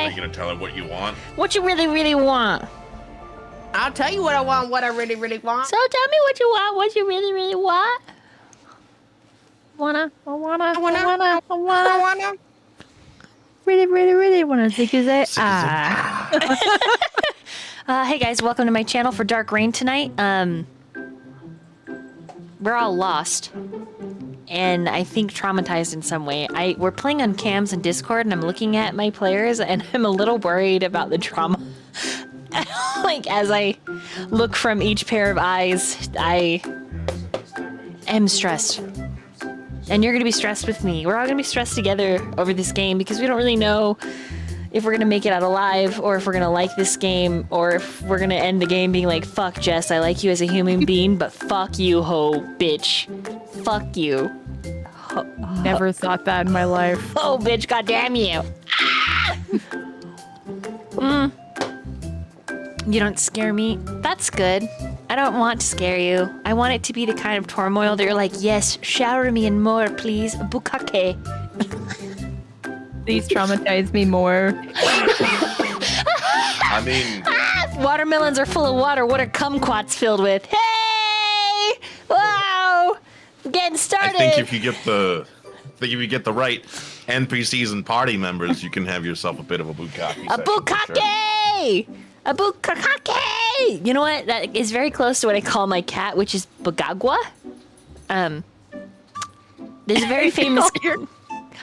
Are Okay. you gonna tell her what you want? What you really, really want? I'll tell you what I want, what I really, really want. So tell me what you want. What you really, really want? I wanna. Really, really, really wanna think is it? Hey guys, welcome to my channel for Dark Rain tonight. We're all lost. And I think traumatized in some way. We're playing on cams and Discord, and I'm looking at my players, and I'm a little worried about the trauma. Like, as I look from each pair of eyes, I am stressed. And you're gonna be stressed with me. We're all gonna be stressed together over this game because we don't really know if we're gonna make it out alive, or if we're gonna like this game, or if we're gonna end the game being like, fuck Jess, I like you as a human being, but fuck you, ho, bitch. Fuck you. Never thought that in my life. Oh, bitch, goddamn you. You don't scare me. That's good. I don't want to scare you. I want it to be the kind of turmoil that you're like, yes, shower me in more, please. Bukake. These traumatize me more. I mean, Watermelons are full of water. What are kumquats filled with? Hey! Wow! Getting started. I think if you get the right NPCs and party members, you can have yourself a bit of a bukkake. A bukkake! A bukkake! You know what? That is very close to what I call my cat, which is Bugagwa. There's a very famous...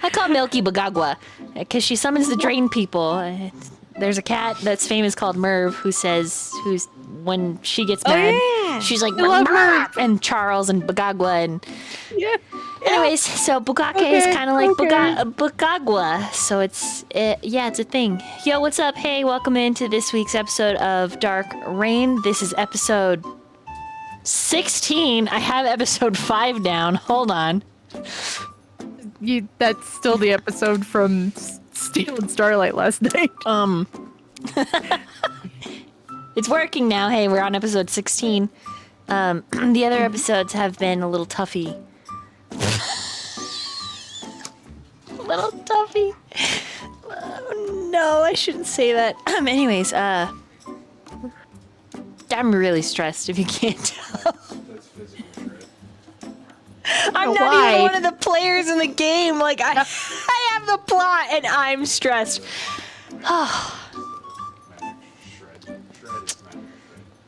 I call Milky Bugagwa because she summons the drain people. There's a cat that's famous called Merv who's when she gets mad, she's like Merv! And Charles and Bugagwa and anyways, so Bukake is kind of like Bugagwa, so it's a thing. Yo, what's up? Hey, welcome into this week's episode of Dark Rain. This is episode 16. I have episode 5 down. Hold on. That's still the episode from Steel and Starlight last night. It's working now. Hey, we're on episode 16. The other episodes have been a little toughy. Little toughy. Oh, no, I shouldn't say that. Anyways, I'm really stressed if you can't tell. I'm not even one of the players in the game. Like, I have the plot and I'm stressed.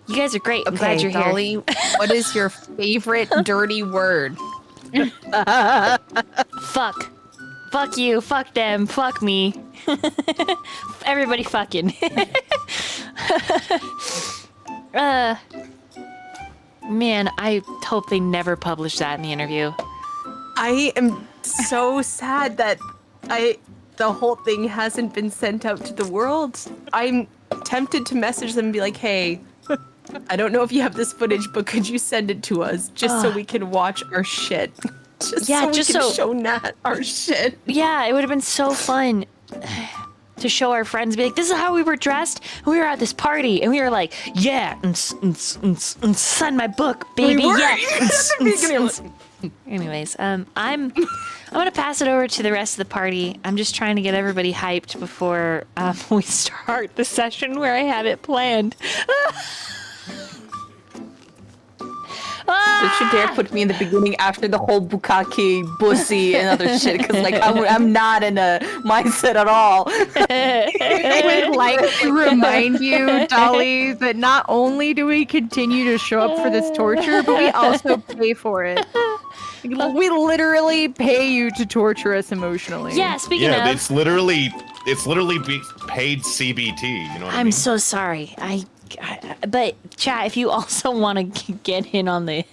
You guys are great. I'm glad you're Dolly, here. what is your favorite dirty word? Fuck. Fuck you. Fuck them. Fuck me. Everybody fucking. Man, I hope they never publish that in the interview. I am so sad that the whole thing hasn't been sent out to the world. I'm tempted to message them and be like, hey, I don't know if you have this footage, but could you send it to us just so we can watch our shit? Just so we can show Nat our shit. Yeah, it would have been so fun to show our friends, be like, this is how we were dressed. We were at this party, and we were like, yeah, sign my book, baby, yeah. Anyways, I'm gonna pass it over to the rest of the party. I'm just trying to get everybody hyped before we start the session where I had it planned. Don't you dare put me in the beginning after the whole bukkake, bussy, and other shit, because like I'm not in a mindset at all. I would like to remind you, Dolly, that not only do we continue to show up for this torture, but we also pay for it. We literally pay you to torture us emotionally. Yeah, speaking of... it's literally paid CBT, you know what I mean? I'm so sorry. But chat, if you also want to get in the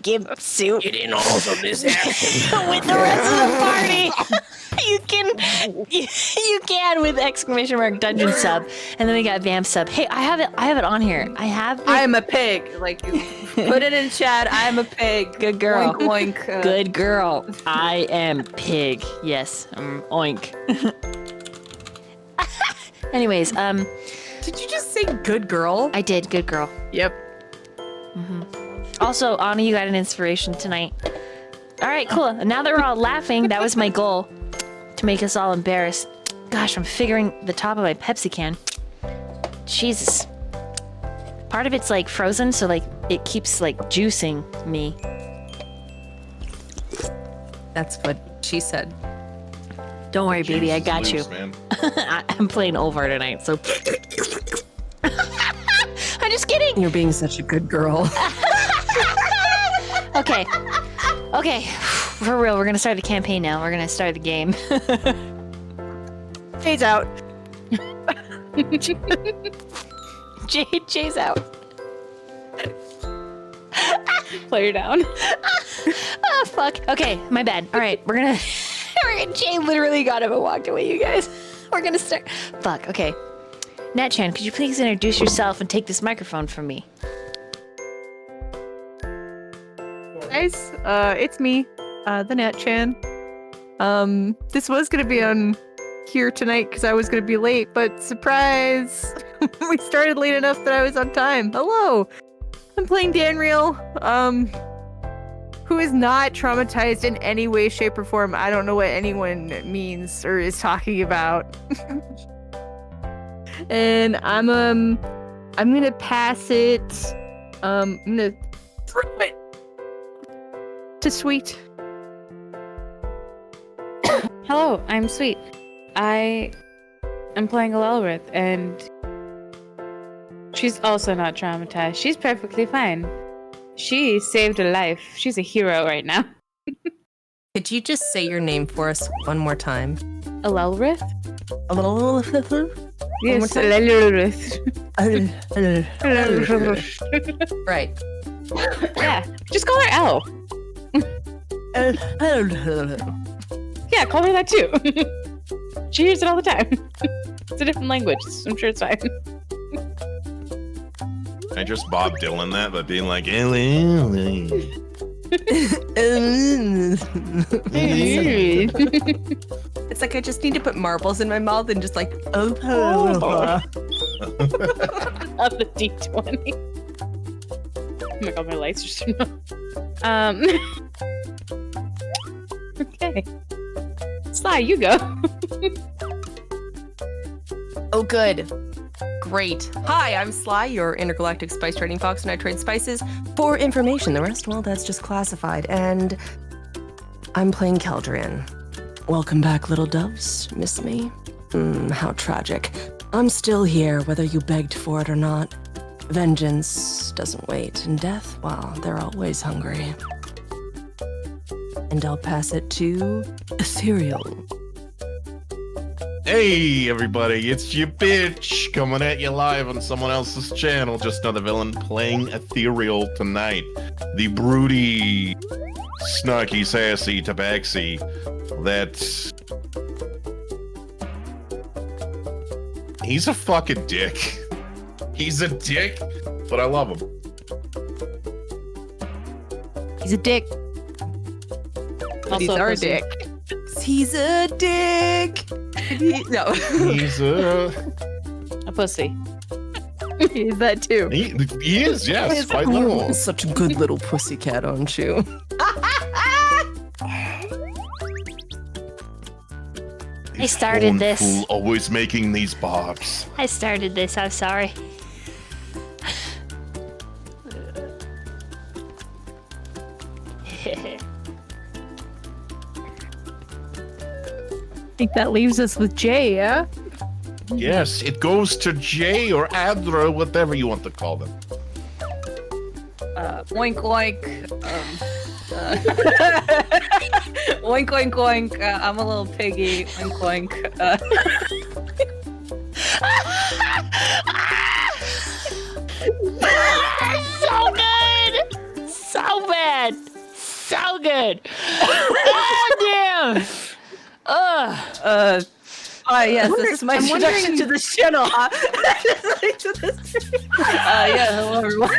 gimp suit, Get in also this action with the rest of the party. You can with exclamation mark dungeon sub, and then we got vamp sub. Hey, I have it on here. I am a pig. Like, put it in chat. I am a pig. Good girl. Oink, oink. Good girl. I am pig. Yes. Oink. Anyways, Did you just say good girl? I did. Good girl. Yep. Also, Anna, you got an inspiration tonight. All right, cool. Now that we're all laughing, that was my goal, to make us all embarrassed. gosh, I'm figuring the top of my Pepsi can. Jesus. Part of it's like frozen, so like it keeps like juicing me. That's what she said. Don't worry, baby, I Jesus got you. loose, man. I'm playing over tonight, so. I'm just kidding. You're being such a good girl. Okay. Okay. For real, we're gonna start the campaign now. We're gonna start the game. Jay's out. Jay's out. Player down. Oh, fuck. Okay, my bad. All right, we're gonna. Jay literally got up and walked away, you guys. We're gonna start. Fuck, okay. Natchan, could you please introduce yourself and take this microphone from me? Guys, it's me, TheNatchan. This was gonna be on here tonight because I was gonna be late, but surprise! We started late enough that I was on time. Hello! I'm playing Danriel, who is not traumatized in any way, shape, or form. I don't know what anyone means or is talking about. And I'm gonna pass it. I'm gonna throw it to Sweet. Hello, I'm Sweet. I am playing Alelrith, and she's also not traumatized. She's perfectly fine. She saved a life. She's a hero right now. Could you just say your name for us one more time? Alelrith? Yes, time? Alelrith. Right. Yeah, just call her L. Yeah, call her that too. She hears it all the time. It's a different language. I'm sure it's fine. I just Bob Dylan that, but being like, It's like I just need to put marbles in my mouth and just like, Of the D20. Oh my god, my lights are still on. Okay. Sly, you go. oh, good. Great. Hi, I'm Sly, your intergalactic spice trading fox, and I trade spices for information. The rest, well, that's just classified. And I'm playing Keldrian. Welcome back, little doves. Miss me? How tragic. I'm still here, whether you begged for it or not. Vengeance doesn't wait, and death, well, they're always hungry. And I'll pass it to Ethereal. hey, everybody, it's your bitch coming at you live on someone else's channel. Just another villain playing Ethereal tonight. The broody, snarky, sassy tabaxi that's... He's a fucking dick. He's a dick, but I love him. He's a dick. He's Also a our pussy. dick. He's a dick. No. He's A pussy. He's that too. he is, yes, quite literal. Such a good little pussycat, aren't you? I started this. Fool, always making these bobs. I started this, I'm sorry. I think that leaves us with Jay, yeah? Yes, it goes to Jay or Adra, whatever you want to call them. Oink oink. Oink oink oink. I'm a little piggy. Oink oink. So good! So bad! So good! Oh, damn! Ugh. Hi, yes, this is my I'm introduction wondering- to this channel. Yeah, hello everyone.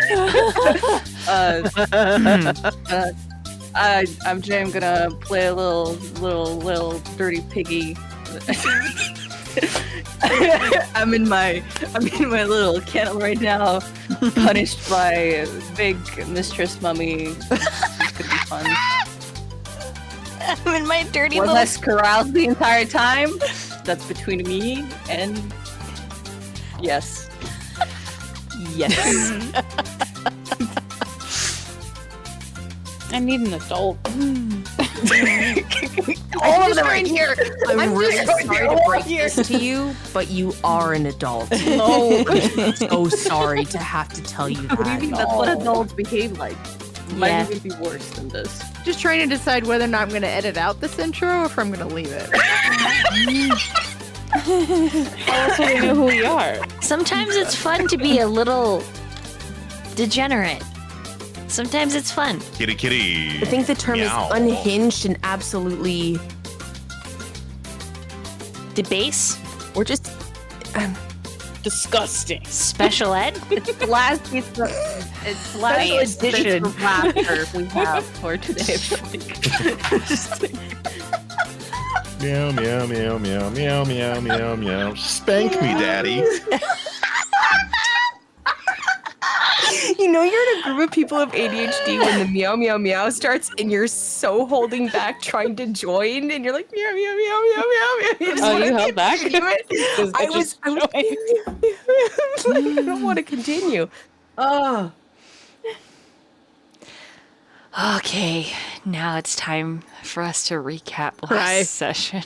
I'm Jay. I'm gonna play a little dirty piggy. I'm in my little kennel right now, punished by big mistress mummy. This could be fun. I'm in my dirty Was little... I corralled the entire time? that's between me and yes. Yes. I need an adult. All of them are here. I'm really just sorry going to to break here. this to you, but you are an adult. Oh, I'm so sorry to have to tell you What do you that. mean? That's what adults behave like. Might Yeah. even be worse than this. Just trying to decide whether or not I'm going to edit out this intro or if I'm going to leave it. How else will we know who we are? Sometimes it's fun to be a little degenerate. Sometimes it's fun. Kitty kitty. I think the term Meow. is unhinged and absolutely, Debase, or just Disgusting. special ed. It's the last piece of it's the last Special bit edition. of laughter we have for today. Just like, Meow meow meow meow meow meow meow meow. Spank me, daddy. you know, you're in a group of people with ADHD when the meow meow meow starts, and you're so holding back trying to join, and you're like meow meow meow meow meow meow. just Oh, wanna you held back? continue it. Because I I was just like, I don't want to continue. Oh. Okay, now it's time for us to recap last Right. session.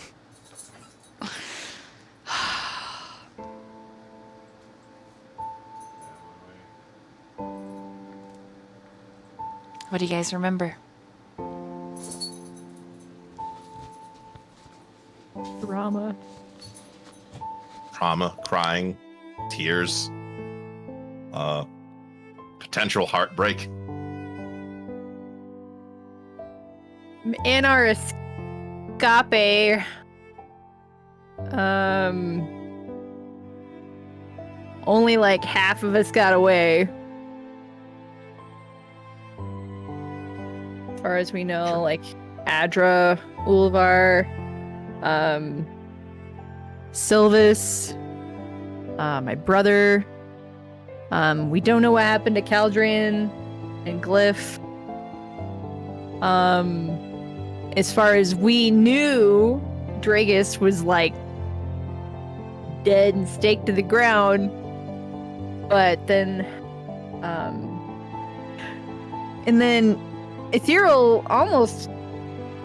What do you guys remember? Drama. Trauma, crying, tears, potential heartbreak. In our escape, only like half of us got away. As far as we know, like Adra, Ulvar, Sylvis, my brother. We don't know what happened to Caldrian and Glyph. As far as we knew, Dragus was like dead and staked to the ground. But then, and then Ethereal almost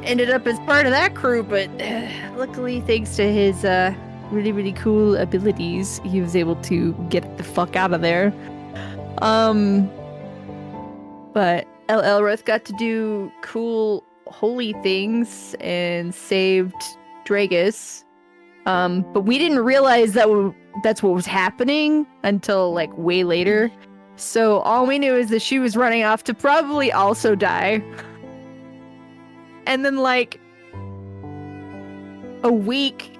ended up as part of that crew, but luckily, thanks to his really, really cool abilities, he was able to get the fuck out of there. But Elrith got to do cool, holy things and saved Dragus. But we didn't realize that that's what was happening until like way later. So all we knew is that she was running off to probably also die. And then like a week,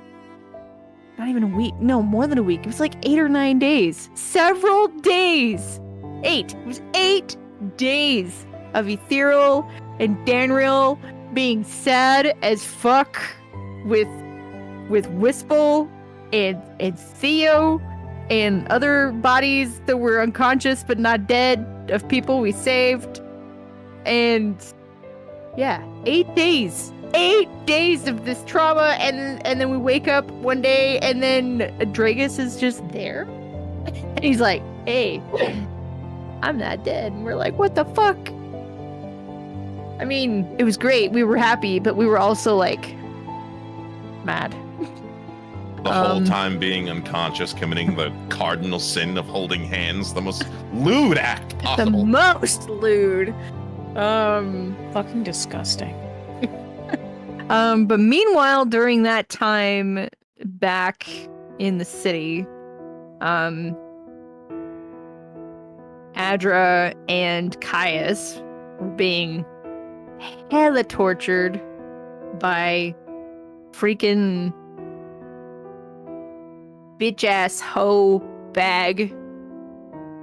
not even a week, no, more than a week. It was like 8 or 9 days. Several days. 8. It was 8 days of Ethereal and Danriel being sad as fuck with Whisple and Theo and other bodies that were unconscious but not dead of people we saved. And yeah, 8 days. 8 days of this trauma, and then we wake up one day and then Dragus is just there. And he's like, hey, I'm not dead. And we're like, what the fuck? I mean, it was great. We were happy, but we were also like mad. The whole time being unconscious, committing the cardinal sin of holding hands, the most lewd act The possible. most lewd. Fucking disgusting. But meanwhile, during that time back in the city, Adra and Caius were being hella tortured by freaking bitch ass hoe bag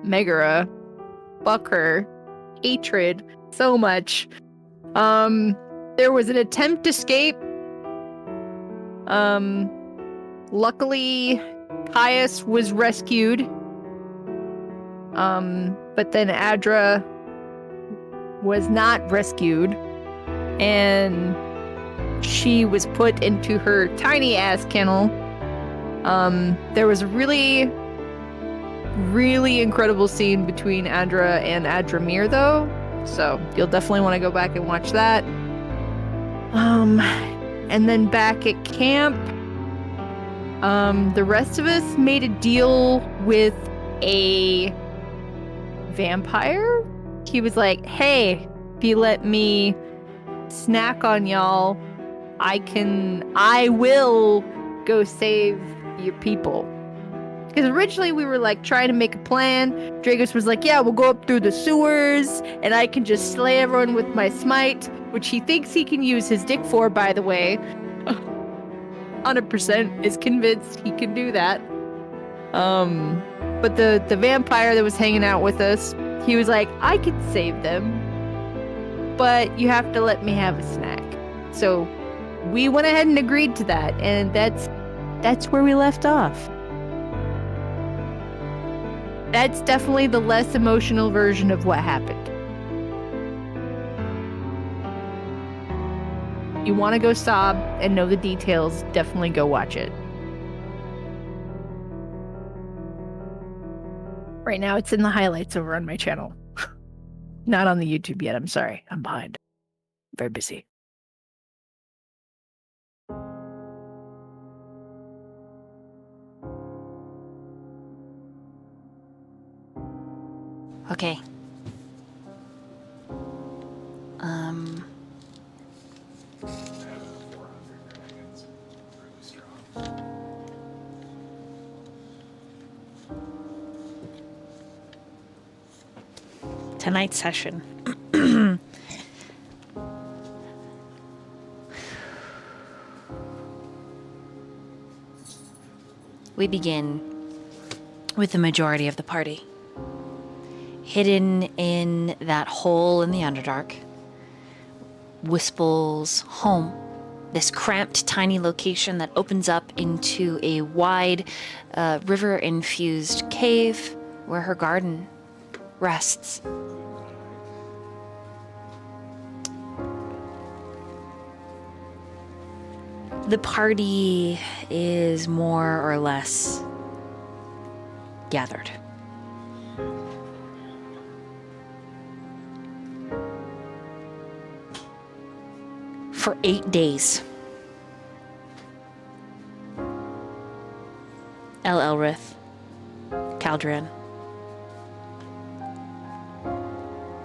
Megara. Fuck her. Hatred so much. There was an attempt to escape. Luckily, Caius was rescued. But then Adra was not rescued. And she was put into her tiny ass kennel There was a really, really incredible scene between Adra and Adramir, though. So you'll definitely want to go back and watch that. And then back at camp, the rest of us made a deal with a vampire. He was like, hey, if you let me snack on y'all, I will go save your people. Because originally we were like trying to make a plan. Dragos was like, yeah, we'll go up through the sewers and I can just slay everyone with my smite, which he thinks he can use his dick for, by the way. 100% is convinced he can do that. But the vampire that was hanging out with us, he was like, I can save them, but you have to let me have a snack. So we went ahead and agreed to that, and that's where we left off. That's definitely the less emotional version of what happened. You want to go sob and know the details, definitely go watch it. Right now it's in the highlights over on my channel. Not on the YouTube yet, I'm sorry. I'm behind. Very busy. Okay. Tonight's session. We begin with the majority of the party. Hidden in that hole in the Underdark, Wispel's home. This cramped, tiny location that opens up into a wide, river-infused cave where her garden rests. The party is more or less gathered. For 8 days, Elrith, Caldran,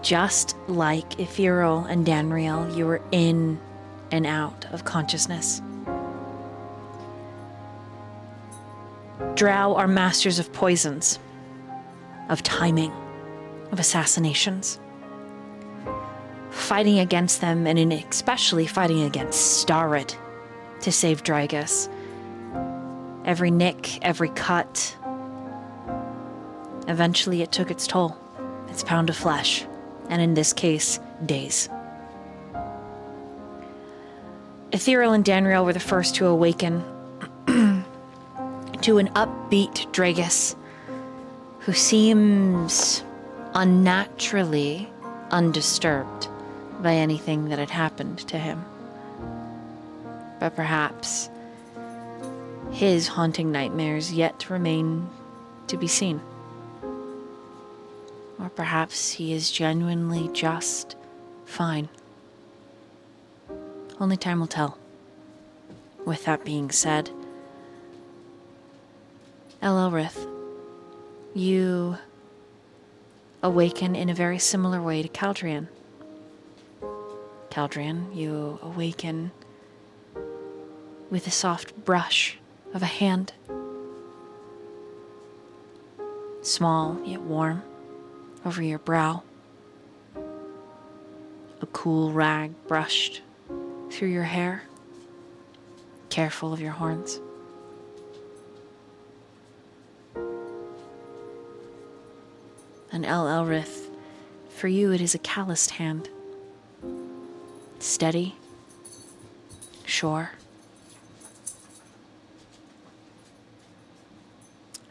just like Ethereal and Danriel, you were in and out of consciousness. Drow are masters of poisons, of timing, of assassinations. Fighting against them, and especially fighting against Starrit to save Dragos. Every nick, every cut. Eventually it took its toll, its pound of flesh, and in this case, days. Ethereal and Danriel were the first to awaken to an upbeat Dragos who seems unnaturally undisturbed by anything that had happened to him. But perhaps his haunting nightmares yet remain to be seen. Or perhaps he is genuinely just fine. Only time will tell. With that being said, Elrith, you awaken in a very similar way to Caldran. Caldran, you awaken with a soft brush of a hand. Small yet warm over your brow. A cool rag brushed through your hair. Careful of your horns. And Elrith, for you it is a calloused hand. Steady, sure.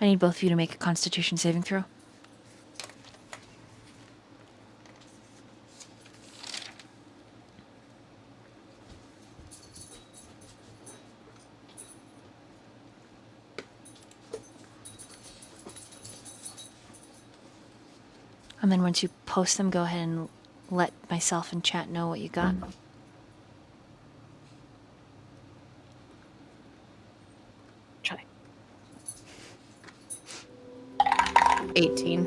I need both of you to make a Constitution saving throw. And then once you post them, go ahead and let myself and chat know what you got. Try. 18.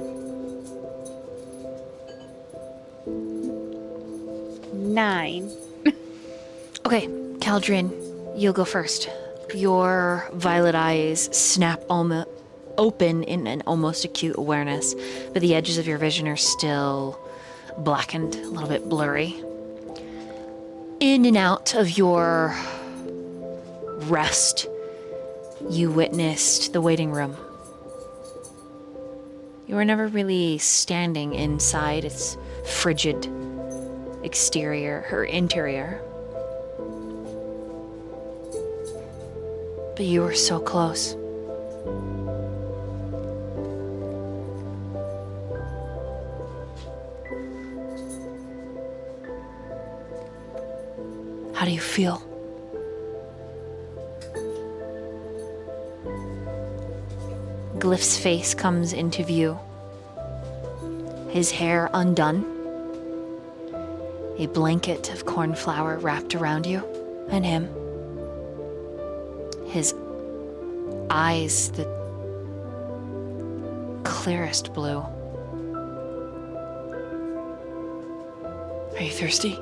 9. Okay, Caldrin, you'll go first. Your violet eyes snap open in an almost acute awareness, but the edges of your vision are still blackened, a little bit blurry. In and out of your rest, you witnessed the waiting room. You were never really standing inside its frigid exterior or interior. But you were so close. How do you feel? Glyph's face comes into view. His hair undone. A blanket of cornflower wrapped around you and him. His eyes, the clearest blue. Are you thirsty?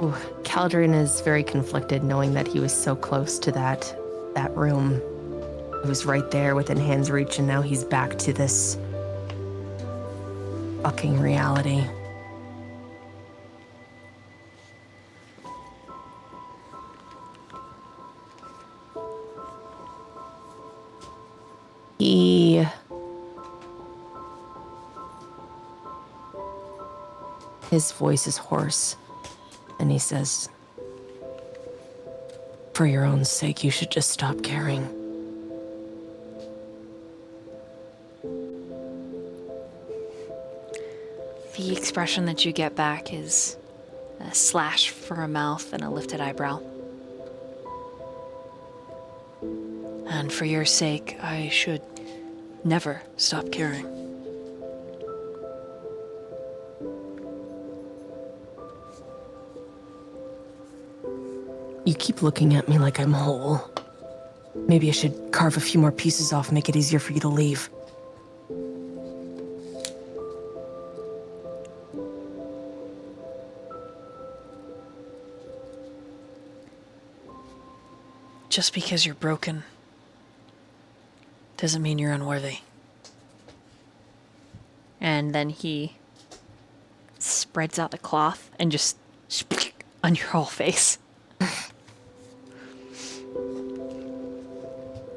Ooh, Caldrin is very conflicted knowing that he was so close to that room. He was right there within hand's reach, and now he's back to this fucking reality. His voice is hoarse, and he says, "For your own sake, you should just stop caring." The expression that you get back is a slash for a mouth and a lifted eyebrow. And for your sake, I should never stop caring. You keep looking at me like I'm whole. Maybe I should carve a few more pieces off, make it easier for you to leave. Just because you're broken doesn't mean you're unworthy. And then he spreads out the cloth and just on your whole face.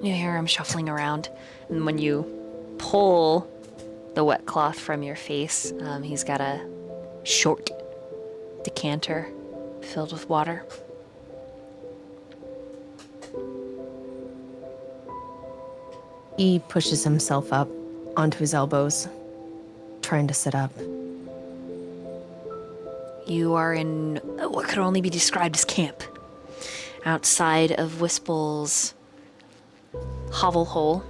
You hear him shuffling around, and when you pull the wet cloth from your face, he's got a short decanter filled with water. He pushes himself up onto his elbows, trying to sit up. You are in what could only be described as camp, outside of Wispel's hovel hole,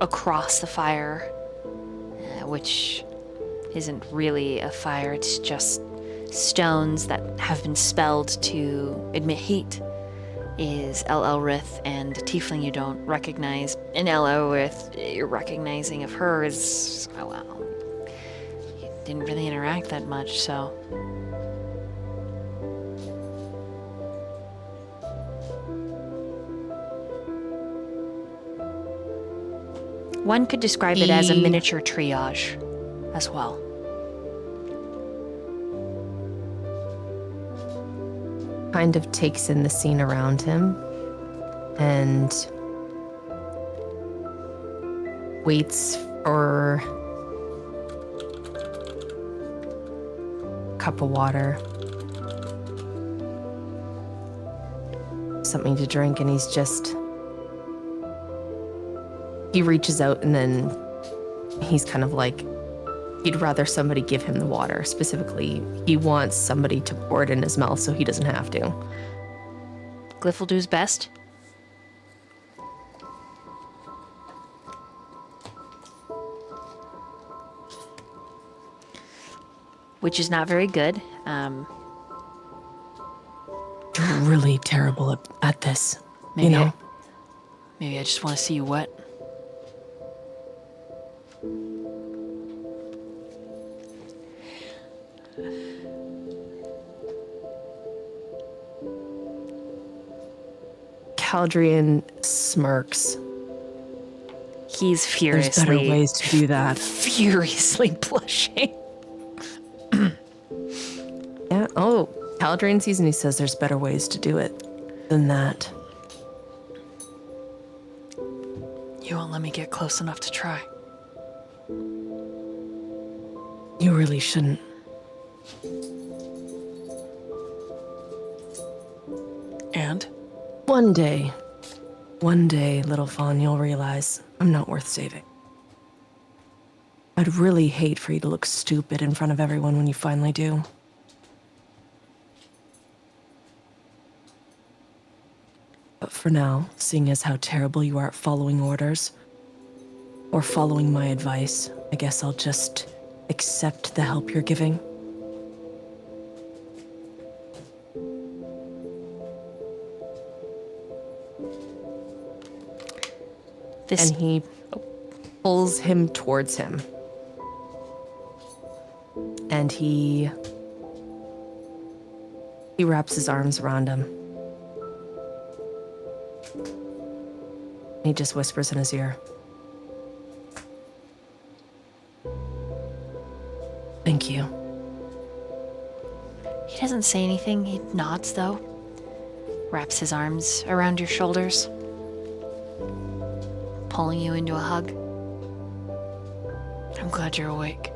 across the fire, which isn't really a fire, it's just stones that have been spelled to emit heat, is El Elrith and a tiefling you don't recognize. And El Elrith, you're recognizing of her is, oh well, you didn't really interact that much, so. One could describe it as a miniature triage as well. Kind of takes in the scene around him and waits for a cup of water, something to drink, and he reaches out and then he's kind of like he'd rather somebody give him the water. Specifically, he wants somebody to pour it in his mouth so he doesn't have to. Glyph will do his best. Which is not very good. You're really terrible at this. Maybe you know? Maybe I just want to see you wet. Caldrian smirks. He's There's better furiously, ways to do that. furiously blushing. Yeah. Oh, Caldrian sees and he says there's better ways to do it than that. You won't let me get close enough to try. You really shouldn't. And? One day, little fawn, you'll realize I'm not worth saving. I'd really hate for you to look stupid in front of everyone when you finally do. But for now, seeing as how terrible you are at following orders, or following my advice, I guess I'll just accept the help you're giving. This And he pulls him towards him. And he wraps his arms around him. He just whispers in his ear. Thank you. He doesn't say anything. He nods, though. Wraps his arms around your shoulders. Pulling you into a hug. I'm glad you're awake.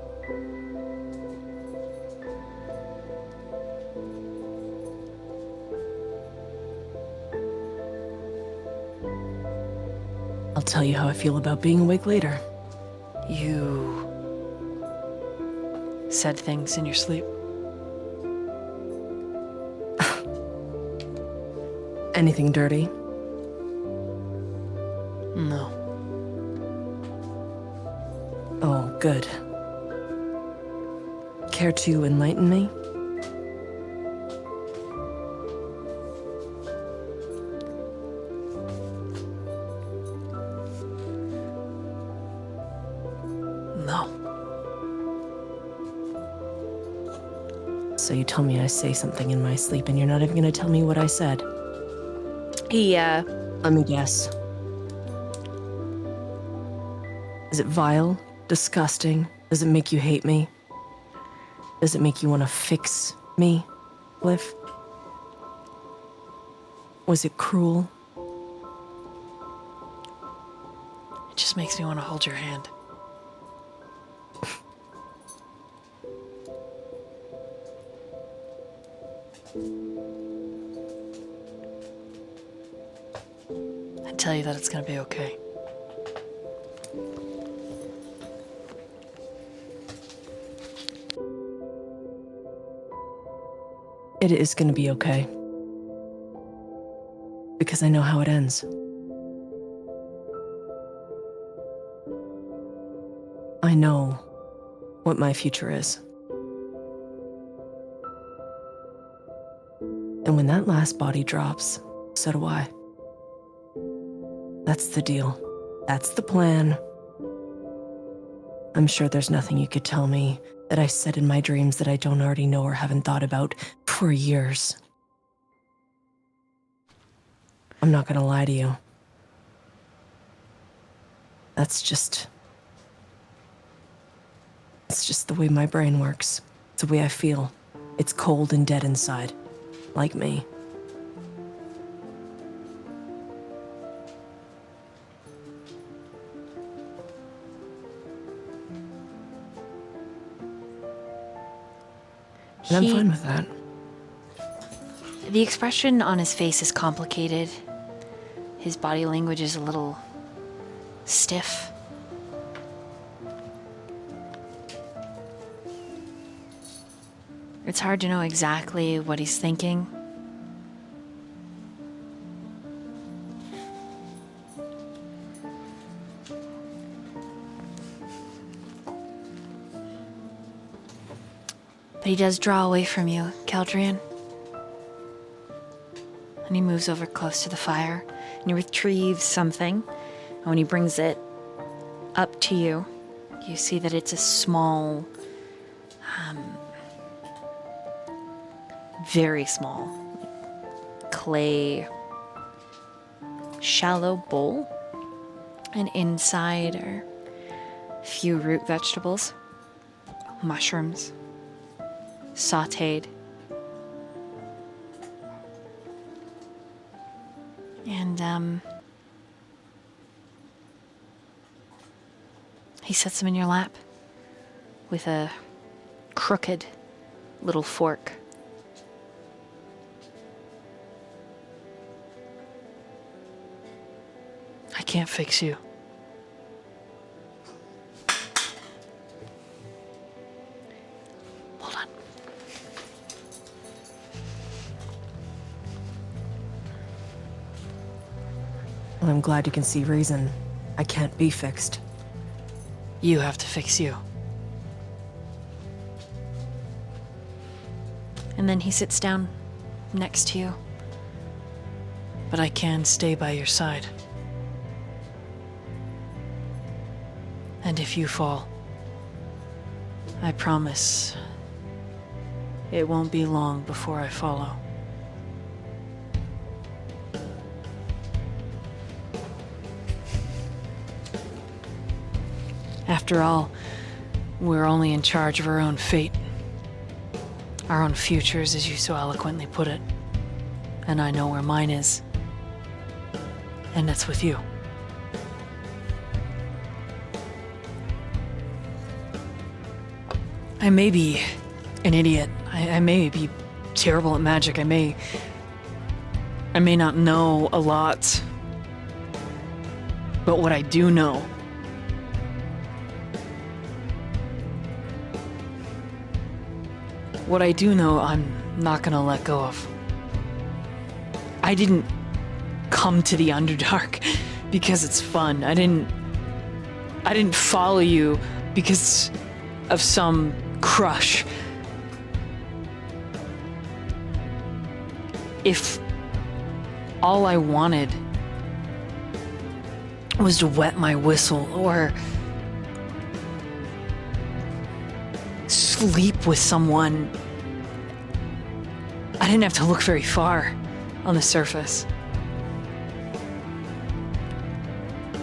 I'll tell you how I feel about being awake later. You said things in your sleep. Anything dirty? No. Oh, good. Care to enlighten me? No. So you tell me I say something in my sleep and you're not even gonna tell me what I said. Let me guess. Is it vile? Disgusting? Does it make you hate me? Does it make you want to fix me, Glyph? Was it cruel? It just makes me want to hold your hand. And tell you that it's gonna be okay. It is gonna be okay. Because I know how it ends. I know what my future is. And when that last body drops, so do I. That's the deal. That's the plan. I'm sure there's nothing you could tell me that I said in my dreams that I don't already know or haven't thought about for years. I'm not gonna lie to you. It's just the way my brain works. It's the way I feel. It's cold and dead inside, like me. And I'm fine with that. The expression on his face is complicated. His body language is a little stiff. It's hard to know exactly what he's thinking. But he does draw away from you, Caldrian. And he moves over close to the fire, and he retrieves something. And when he brings it up to you, you see that it's a small, very small, clay, shallow bowl. And inside are a few root vegetables, mushrooms, sautéed. And, he sets them in your lap with a crooked little fork. I can't fix you. Hold on. Well, I'm glad you can see reason. I can't be fixed. You have to fix you. And then he sits down next to you. But I can stay by your side. And if you fall, I promise it won't be long before I follow. After all, we're only in charge of our own fate. Our own futures, as you so eloquently put it. And I know where mine is. And that's with you. I may be an idiot. I may be terrible at magic. I may not know a lot. But what I do know I'm not gonna let go of. I didn't come to the Underdark because it's fun. I didn't follow you because of some crush. If all I wanted was to wet my whistle or sleep with someone, I didn't have to look very far on the surface.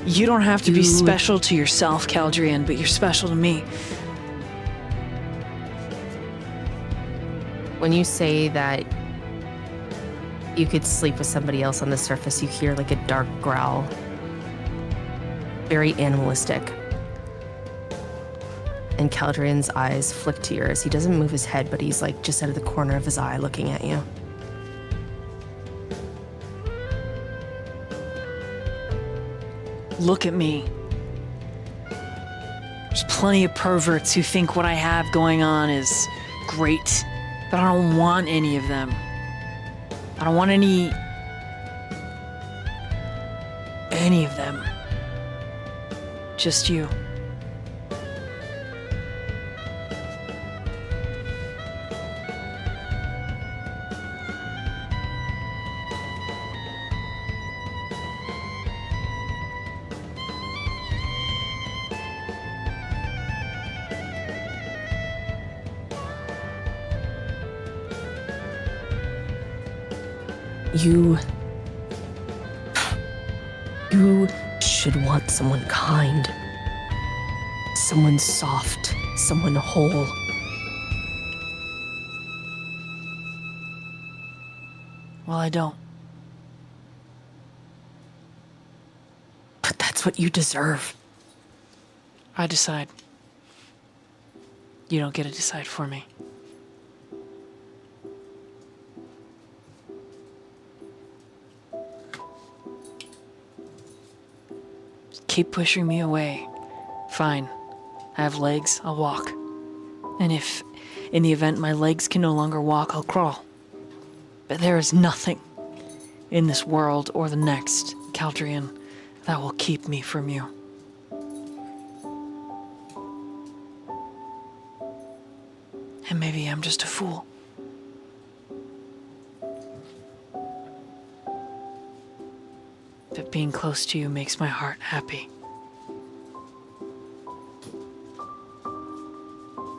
You don't have to be special to yourself, Caldrian, but you're special to me. When you say that you could sleep with somebody else on the surface, you hear like a dark growl. Very animalistic. And Caldrian's eyes flick to yours. He doesn't move his head, but he's like just out of the corner of his eye looking at you. Look at me. There's plenty of perverts who think what I have going on is great, but I don't want any of them. I don't want any of them. Just you. You should want someone kind. Someone soft. Someone whole. Well, I don't. But that's what you deserve. I decide. You don't get to decide for me. Keep pushing me away. Fine. I have legs, I'll walk. And if In the event my legs can no longer walk, I'll crawl. But there is nothing in this world or the next, Caldrian, that will keep me from you. And maybe I'm just a fool. But being close to you makes my heart happy.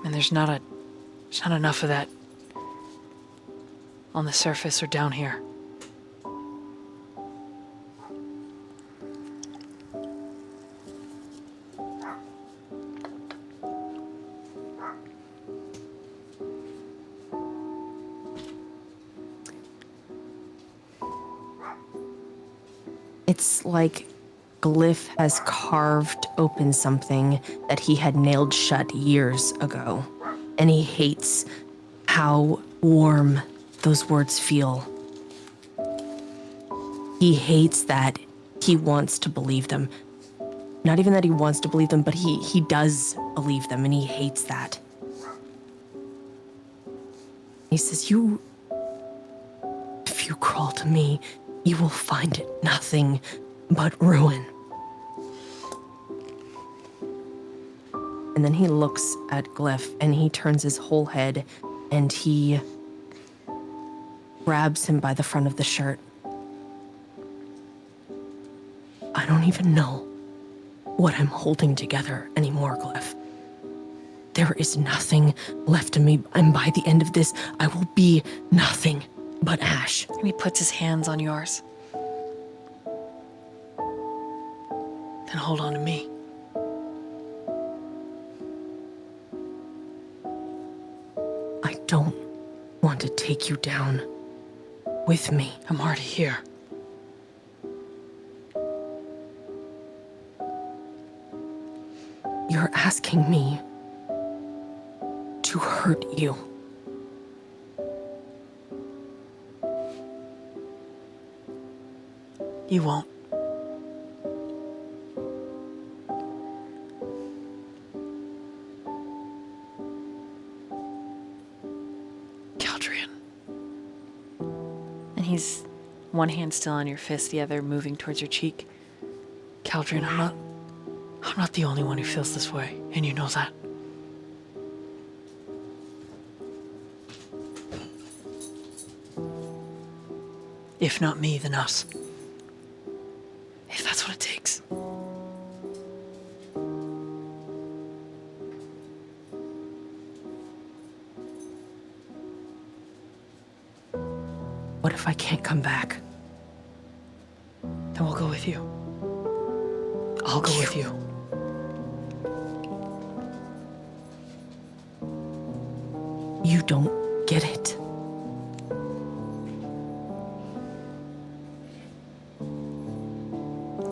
And there's not enough of that on the surface or down here. It's like Glyph has carved open something that he had nailed shut years ago. And he hates how warm those words feel. He hates that he wants to believe them. Not even that he wants to believe them, but he does believe them, and he hates that. He says, if you crawl to me, you will find nothing but ruin. And then he looks at Glyph, and he turns his whole head, and he grabs him by the front of the shirt. I don't even know what I'm holding together anymore, Glyph. There is nothing left of me, and by the end of this, I will be nothing but ash. And he puts his hands on yours. Then hold on to me. I don't want to take you down with me. I'm already here. You're asking me to hurt you. You won't. Caldrian. And he's one hand still on your fist, the other moving towards your cheek. Caldrian, I'm not the only one who feels this way, and you know that. If not me, then us. If that's what it takes. What if I can't come back? Then we'll go with you. I'll go with you. You don't get it.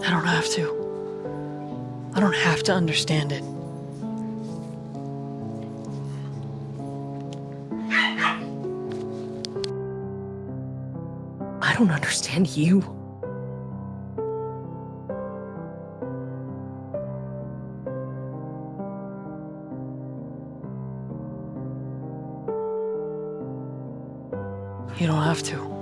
I don't have to. I don't have to understand it. I don't understand you. You don't have to.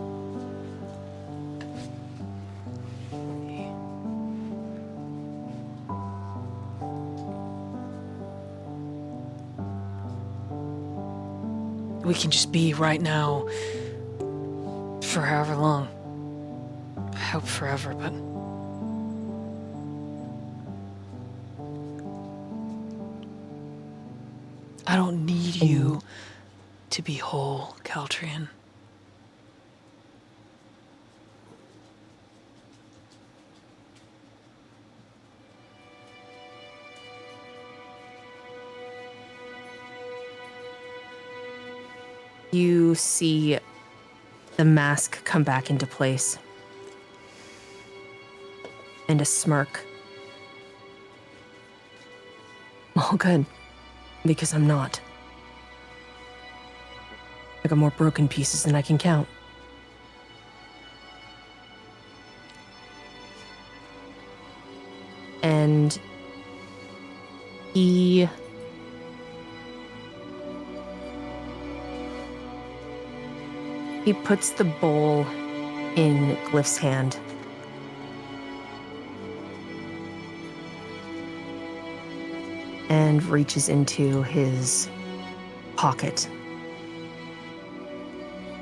We can just be right now for however long. I hope forever, but I don't need you to be whole, Caldrian. You see the mask come back into place. And a smirk. All good. Because I'm not. I got more broken pieces than I can count. And He puts the bowl in Glyph's hand. And reaches into his pocket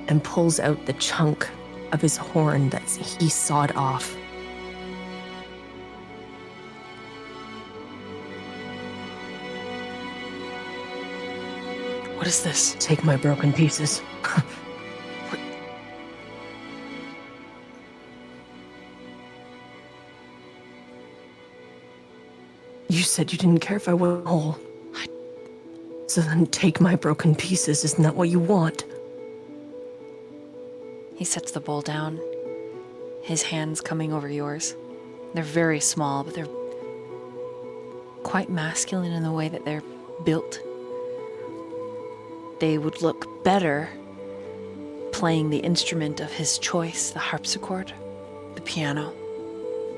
and pulls out the chunk of his horn that he sawed off. What is this? Take my broken pieces. You said you didn't care if I went whole. So then take my broken pieces, isn't that what you want? He sets the bowl down, his hands coming over yours. They're very small, but they're quite masculine in the way that they're built. They would look better playing the instrument of his choice, the harpsichord, the piano,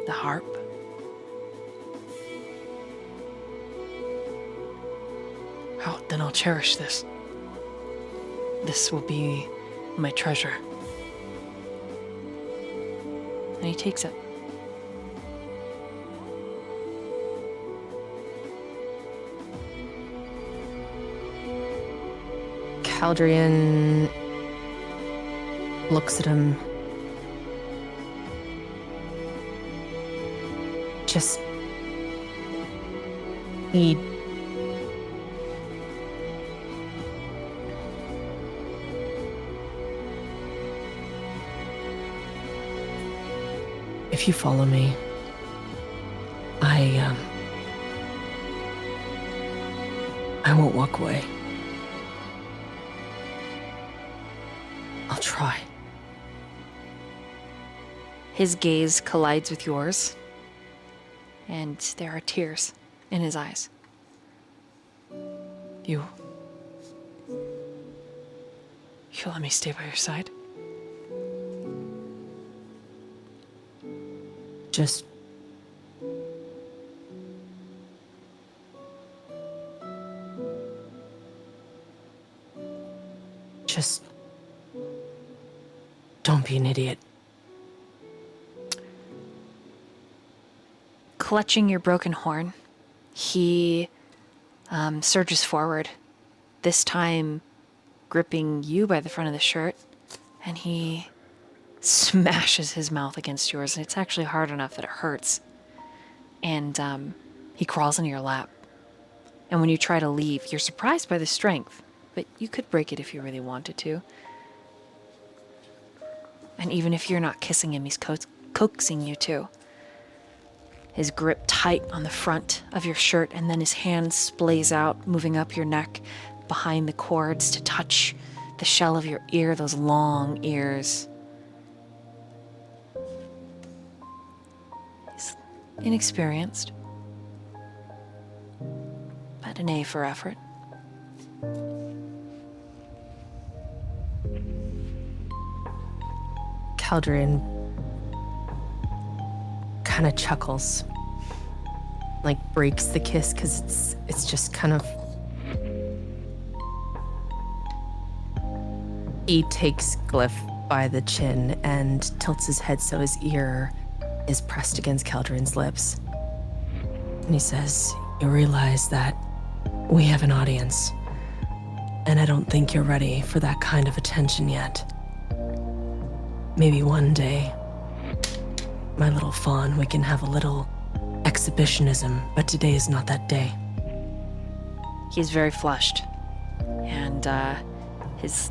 the harp. Oh, then I'll cherish this. This will be my treasure. And he takes it. Caldrian looks at him. He if you follow me, I won't walk away. I'll try. His gaze collides with yours, and there are tears in his eyes. You let me stay by your side? Just don't be an idiot. Clutching your broken horn, he surges forward, this time gripping you by the front of the shirt, and he smashes his mouth against yours, and it's actually hard enough that it hurts. And he crawls into your lap. And when you try to leave, you're surprised by the strength, but you could break it if you really wanted to. And even if you're not kissing him, he's coaxing you to. His grip tight on the front of your shirt, and then his hand splays out, moving up your neck behind the cords to touch the shell of your ear, those long ears. He's inexperienced, but an A for effort. Caldrian kind of chuckles, like breaks the kiss because it's just kind of. He takes Glyph by the chin and tilts his head so his ear is pressed against Caldrian's lips. And he says, "You realize that we have an audience, and I don't think you're ready for that kind of attention yet. Maybe one day, my little fawn, we can have a little exhibitionism, but today is not that day." He's very flushed, and his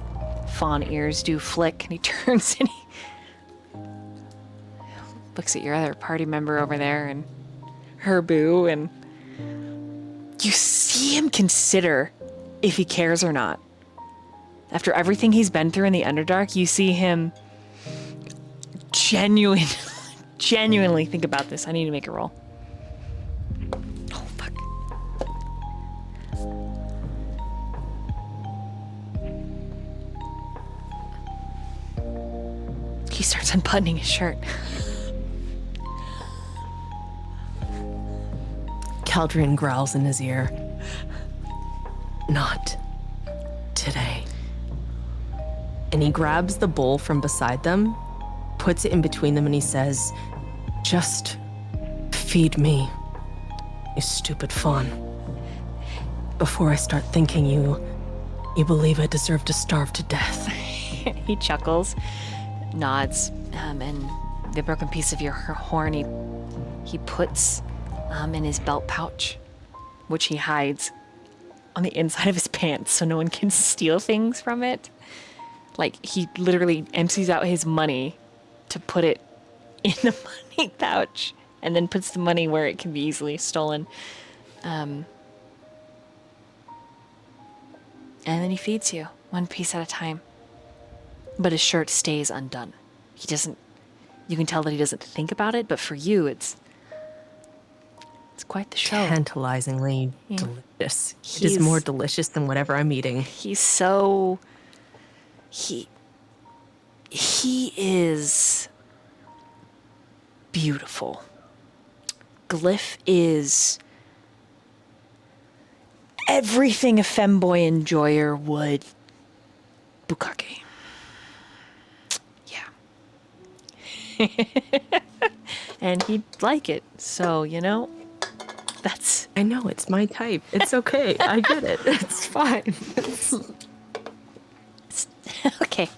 fawn ears do flick, and he turns and he looks at your other party member over there and her boo, and you see him consider if he cares or not. After everything he's been through in the Underdark, you see him genuinely think about this. I need to make a roll. Oh, fuck. He starts unbuttoning his shirt. Caldrian growls in his ear. "Not today." And he grabs the bowl from beside them, puts it in between them, and he says, "Just feed me, you stupid fawn. Before I start thinking you believe I deserve to starve to death." He chuckles, nods, and the broken piece of your horn he puts in his belt pouch, which he hides on the inside of his pants so no one can steal things from it. Like, he literally empties out his money to put it in the money pouch and then puts the money where it can be easily stolen. And then he feeds you one piece at a time. But his shirt stays undone. You can tell that he doesn't think about it, but for you, it's quite the show. Tantalizingly delicious. It is He's- more delicious than whatever I'm eating. He's so... He is beautiful. Glyph is everything a femboy enjoyer would bukkake. Yeah. And he'd like it, so, that's... I know, it's my type. It's okay. I get it. It's fine. Okay.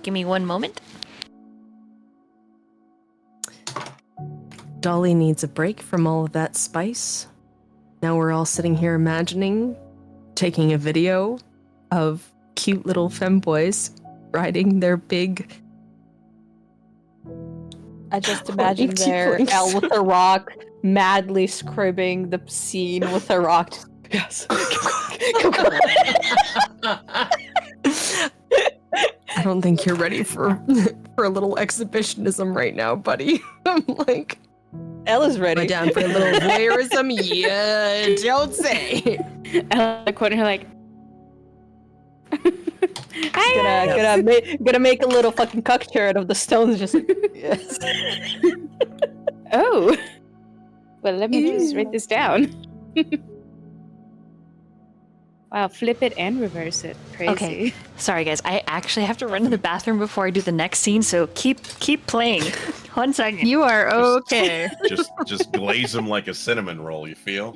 Give me one moment. Dolly needs a break from all of that spice. Now we're all sitting here imagining taking a video of cute little femboys riding their big... I just imagine there, tieflings. L with a rock, madly scribbing the scene with a rock. Yes. I don't think you're ready for a little exhibitionism right now, buddy. I'm like, L is am I ready. down for a little voyeurism? Yeah, don't say. Ella in the corner, like, Gonna make a little fucking cuck turret of the stones. Just like, yes. oh. Well, let me just write this down. Wow, flip it and reverse it. Crazy. Okay. Sorry, guys. I actually have to run to the bathroom before I do the next scene, so keep playing. 1 second. You are okay. Just glaze him like a cinnamon roll, you feel?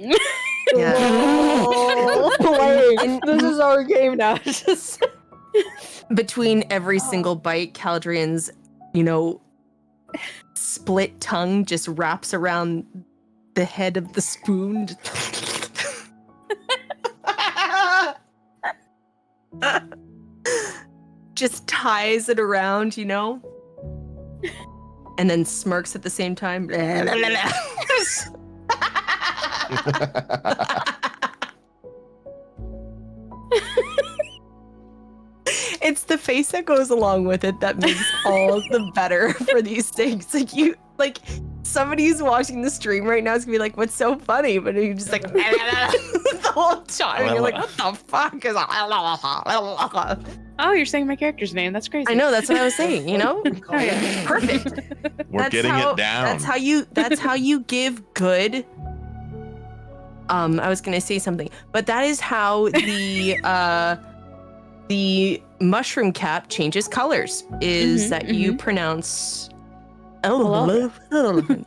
Yeah. Playing. This is our game now. Just Between every single bite, Caldrian's, split tongue just wraps around the head of the spoon. Just ties it around, and then smirks at the same time. It's the face that goes along with it that makes all the better for these things. Somebody's watching the stream right now is gonna be like, "What's so funny?" But you're just like the whole time. You're like, "What the fuck is?" Oh, you're saying my character's name. That's crazy. I know, that's what I was saying. Oh, yeah. Perfect. We're getting it down. That's how you give good. I was gonna say something, but that is how the mushroom cap changes colors. Is Mhm, that you pronounce? Hello.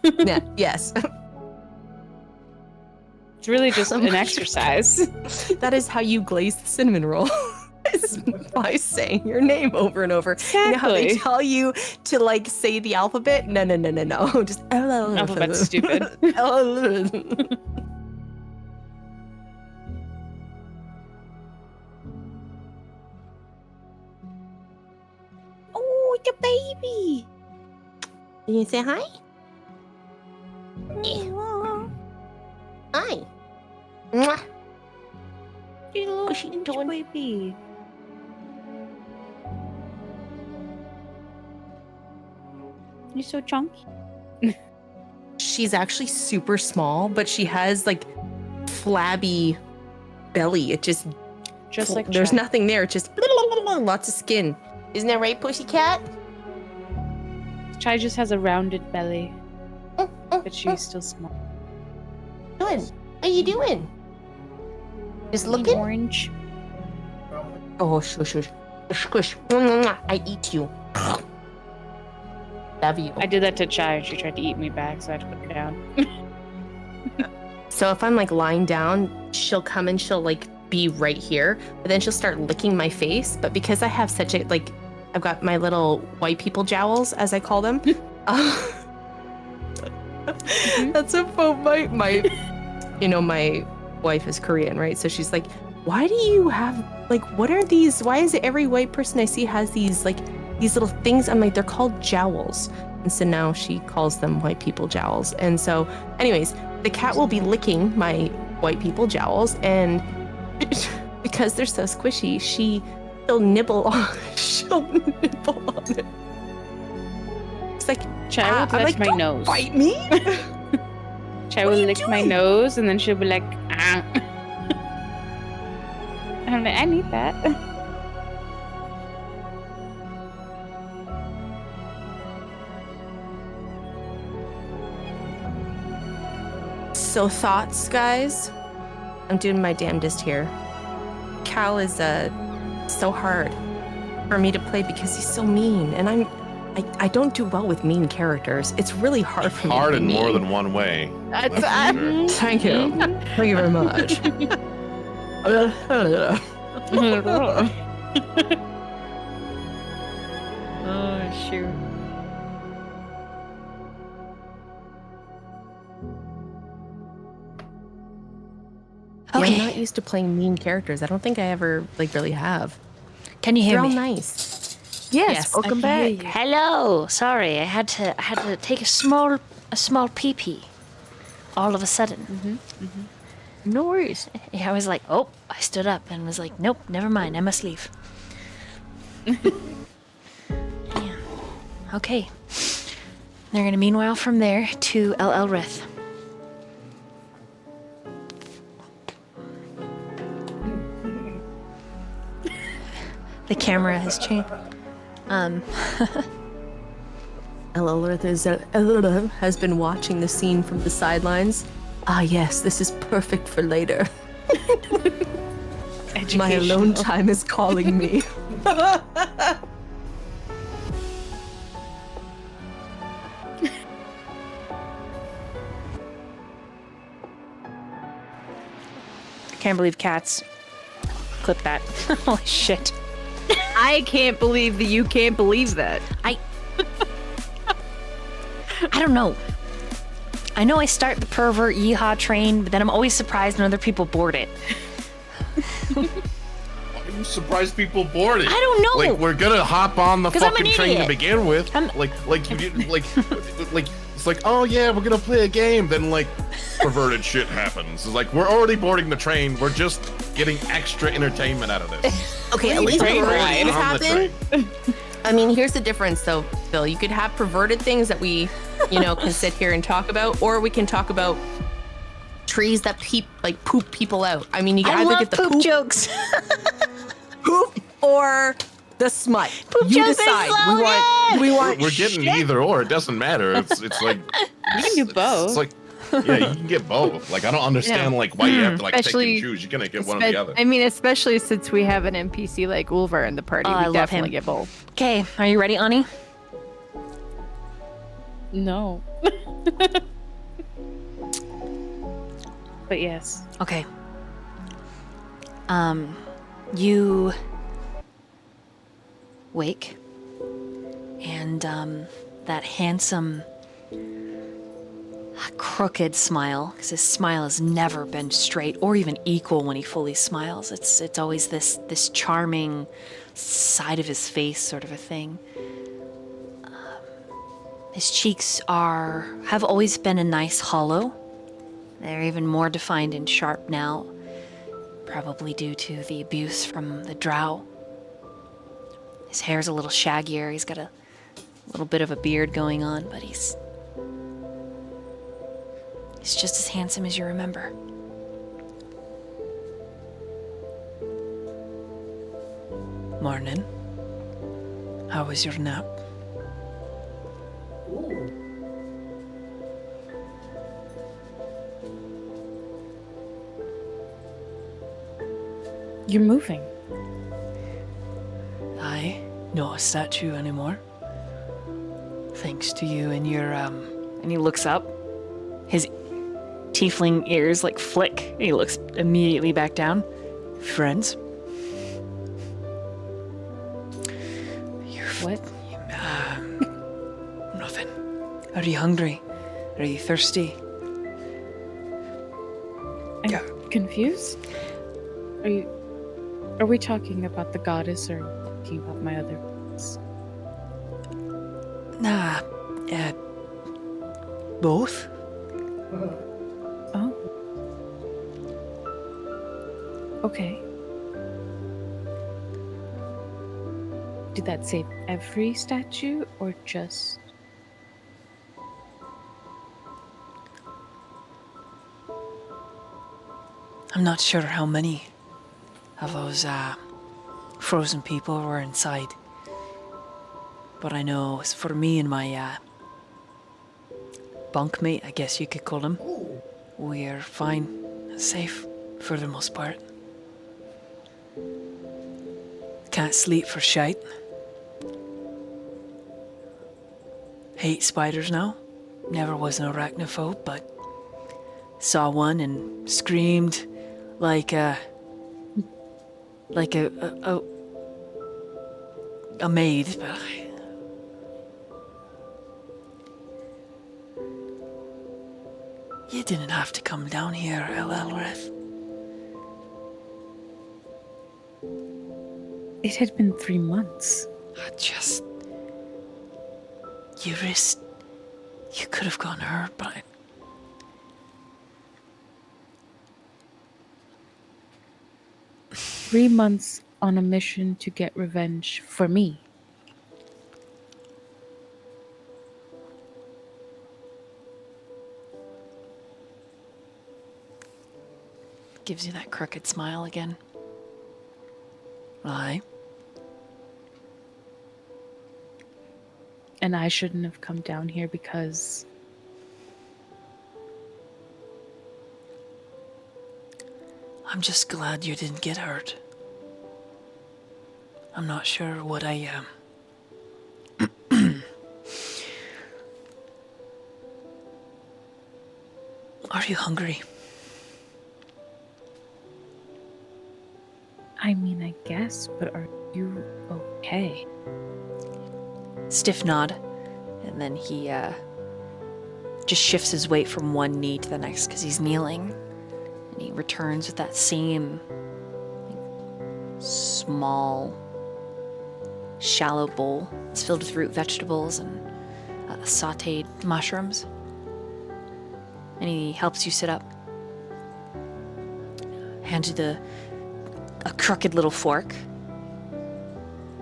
Yeah, yes. It's really just an exercise. That is how you glaze the cinnamon roll. Is by saying your name over and over. Exactly. You know how they tell you to say the alphabet? No. Just Alphabet's stupid. Oh, it's a baby. Can you say hi? Hi. Mwah. What's she doing? Baby. You're so chunky. She's actually super small, but she has flabby belly. It just Just there's Chai. nothing there. It's just lots of skin. Isn't that right, pussycat? Chai just has a rounded belly, but she's still small. Doing? What are you doing? Just Orange. Oh, shush. Squish. I eat you. Love you. I did that to Chai and she tried to eat me back, so I had to put her down. So if I'm like lying down, she'll come and she'll like be right here, but then she'll start licking my face. But because I have such a like, I've got my little white people jowls, as I call them. That's a my my wife is Korean, right? So she's like, why do you have like, what are these? Why is it every white person I see has these like these little things? I'm like, they're called jowls. And so now she calls them white people jowls. And so anyways, the cat will be licking my white people jowls, and because they're so squishy, she'll nibble on it. It's like, Chai will touch my nose. Bite me? Chai will lick my nose and then she'll be like, ah. I'm like, I need that. So thoughts, guys? I'm doing my damnedest here. Cal is so hard for me to play because he's so mean, and I don't do well with mean characters. It's really hard for me. Hard to in be more mean. than one way. That's That's for sure. Thank you. Thank you very much. Oh, shoot. Yeah, Okay. I'm not used to playing mean characters. I don't think I ever like really have. Can you hear They're all me? nice. yes. Welcome back. Hello. Sorry, I had to take a small pee pee. All of a sudden. No worries. Yeah, I was like, oh, I stood up and was like, nope, never mind, I must leave. Yeah. Okay. They're gonna meanwhile from there to LL Rith. The camera has changed. Elilith has been watching the scene from the sidelines. Ah, yes, this is perfect for later. My alone time is calling me. Can't believe cats. Clip that. Holy shit. I can't believe that you can't believe that. I don't know. I know I start the pervert yeehaw train, but then I'm always surprised when other people board it. I'm surprised people board it. I don't know. Like, we're gonna hop on the 'Cause I'm an fucking train to idiot. begin with. I'm- Like you did, like it's like, oh yeah, we're gonna play a game. Then like, perverted shit happens. It's like we're already boarding the train. We're just getting extra entertainment out of this. Okay, at least Train perverted ride things on the happen. train. I mean, here's the difference, though, Phil. You could have perverted things that we, can sit here and talk about, or we can talk about trees that poop people out. I mean, you can I either love get the poop jokes. poop or the smut. Poop You jokes are decide. so We want. We're getting either or. It doesn't matter. It's like You can do both. It's like, yeah, you can get both. Like, I don't understand like why you have to like pick Especially- and choose. You're gonna get one or the other. I mean, especially since we have an NPC like Ulvar in the party, Oh, I we love definitely him. get both. Okay, are you ready, Ani? No. But yes. Okay. You wake, and that handsome, crooked smile, because his smile has never been straight or even equal when he fully smiles. It's always this charming side of his face, sort of a thing. His cheeks have always been a nice hollow. They're even more defined and sharp now, probably due to the abuse from the drow. His hair's a little shaggier. He's got a little bit of a beard going on, but he's just as handsome as you remember. Morning. How was your nap? You're moving. not a statue anymore. Thanks to you and your, And he looks up. His tiefling ears, like, flick. And he looks immediately back down. Friends? What? Nothing. Are you hungry? Are you thirsty? I'm confused. Are we talking about the goddess or talking about my other friends? Nah, both? Oh. Okay. Did that save every statue or just... I'm not sure how many of those, frozen people were inside. But I know it's for me and my, bunkmate, I guess you could call him. We're fine and safe for the most part. Can't sleep for shite. Hate spiders now. Never was an arachnophobe, but saw one and screamed like a maid. But you didn't have to come down here, Elrith. It had been 3 months. You risked. You could have gotten hurt, but 3 months on a mission to get revenge for me. gives you that crooked smile again. Aye. And I shouldn't have come down here because... I'm just glad you didn't get hurt. I'm not sure what I am. Are you hungry? I mean, I guess, but are you okay? Stiff nod, and then he just shifts his weight from one knee to the next because he's kneeling, and he returns with that same small, shallow bowl. It's filled with root vegetables and sautéed mushrooms, and he helps you sit up. Hands you a crooked little fork.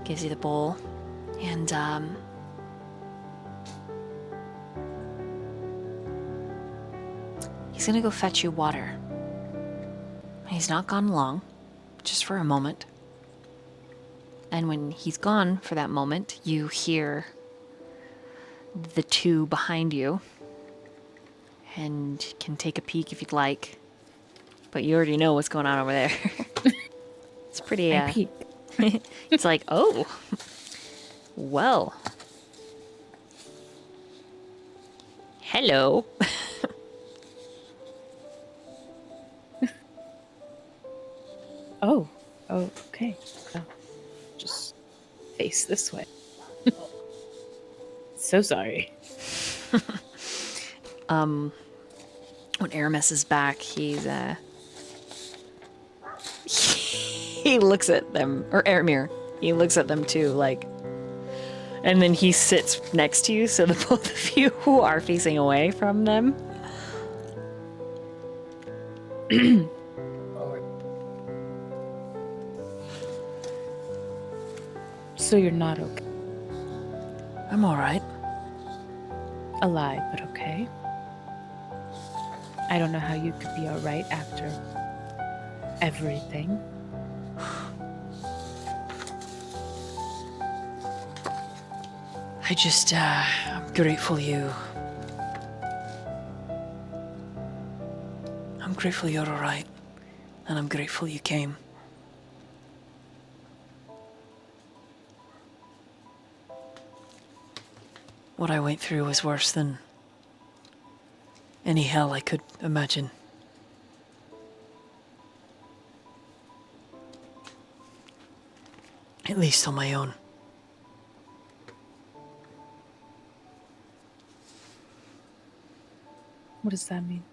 Gives you the bowl, and he's gonna go fetch you water. He's not gone long, just for a moment. And when he's gone for that moment, you hear the two behind you, and can take a peek if you'd like. But you already know what's going on over there. It's pretty. I peek. It's like, oh, well, hello. Oh, okay. Oh, just face this way. So sorry. When Aramis is back, he's he looks at them, or Aramir, he looks at them too, like, and then he sits next to you, so the both of you who are facing away from them. So you're not okay? I'm all right. Alive, but okay. I don't know how you could be all right after everything. I just, I'm grateful you're all right, and I'm grateful you came. what I went through was worse than any hell I could imagine. At least on my own. What does that mean?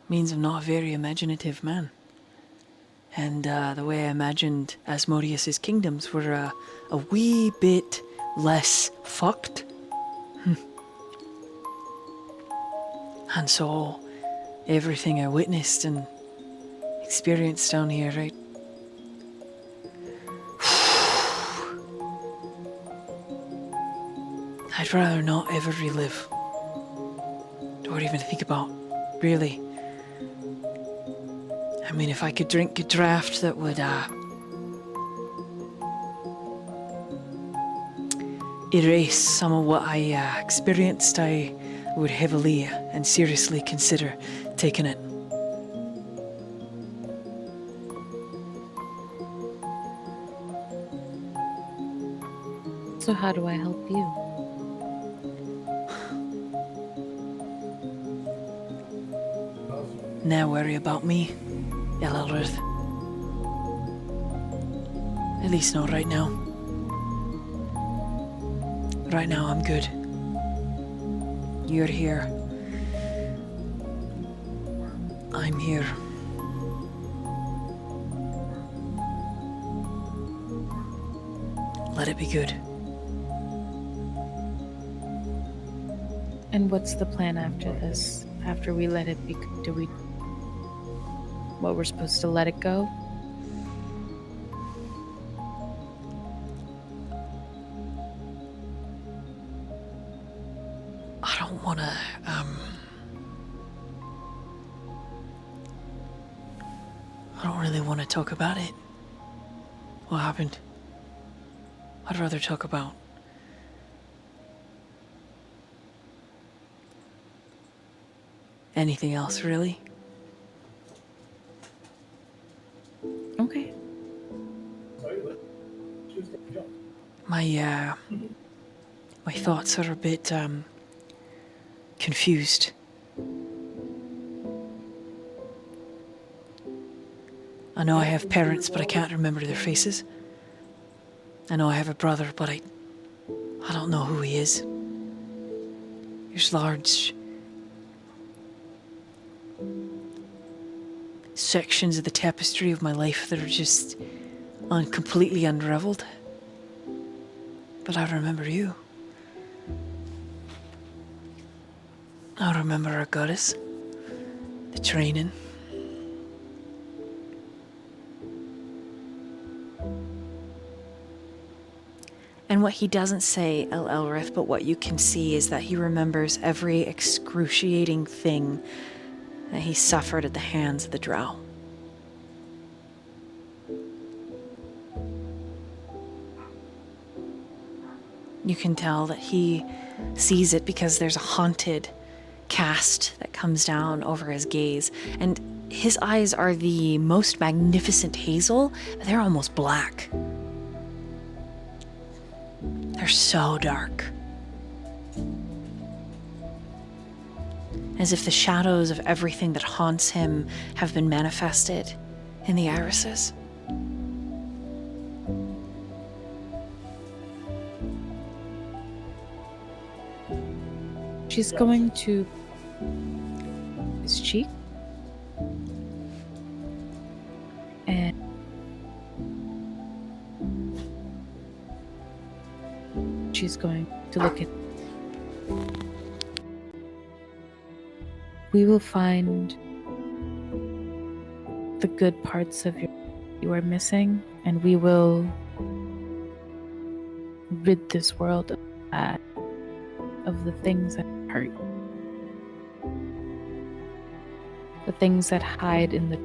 Means I'm not a very imaginative man. And the way I imagined Asmodeus's kingdoms were a wee bit less fucked. And so, everything I witnessed and experienced down here, right? I'd rather not ever relive. Or even think about, really. I mean, if I could drink a draft that would, erase some of what I experienced, I would heavily and seriously consider taking it. So how do I help you? Now worry about me, Elelrith. At least not right now. Right now I'm good. You're here. I'm here. Let it be good. And what's the plan after this? After we let it be, do we... What, we're supposed to let it go? I don't wanna, I don't really want to talk about it. What happened? I'd rather talk about anything else, really. Okay. My thoughts are a bit, confused. I know I have parents, but I can't remember their faces. I know I have a brother, but I don't know who he is. There's large sections of the tapestry of my life that are just completely unraveled. But I remember you. I remember our goddess, the training. And what he doesn't say, Elrith, but what you can see is that he remembers every excruciating thing that he suffered at the hands of the drow. You can tell that he sees it because there's a haunted cast that comes down over his gaze, and his eyes are the most magnificent hazel, but they're almost black. They're so dark. As if the shadows of everything that haunts him have been manifested in the irises. She's going to his cheek. And she's going to look at... We will find the good parts of you are missing, and we will rid this world of the things that hurt. The things that hide in the...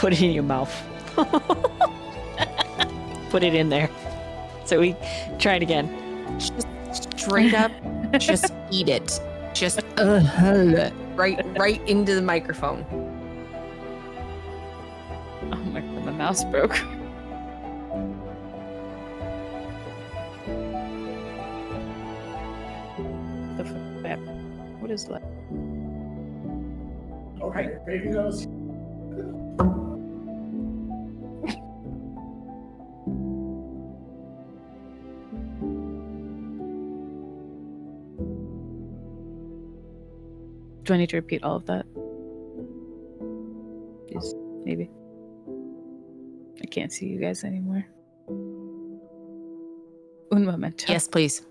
Put it in your mouth. Put it in there. So we try it again. Just straight up, just eat it. Just right into the microphone. Oh my god, my mouse broke. The fuck? What is that? All right, baby nose. Do I need to repeat all of that? Please, maybe. I can't see you guys anymore. Un momento. Yes, please.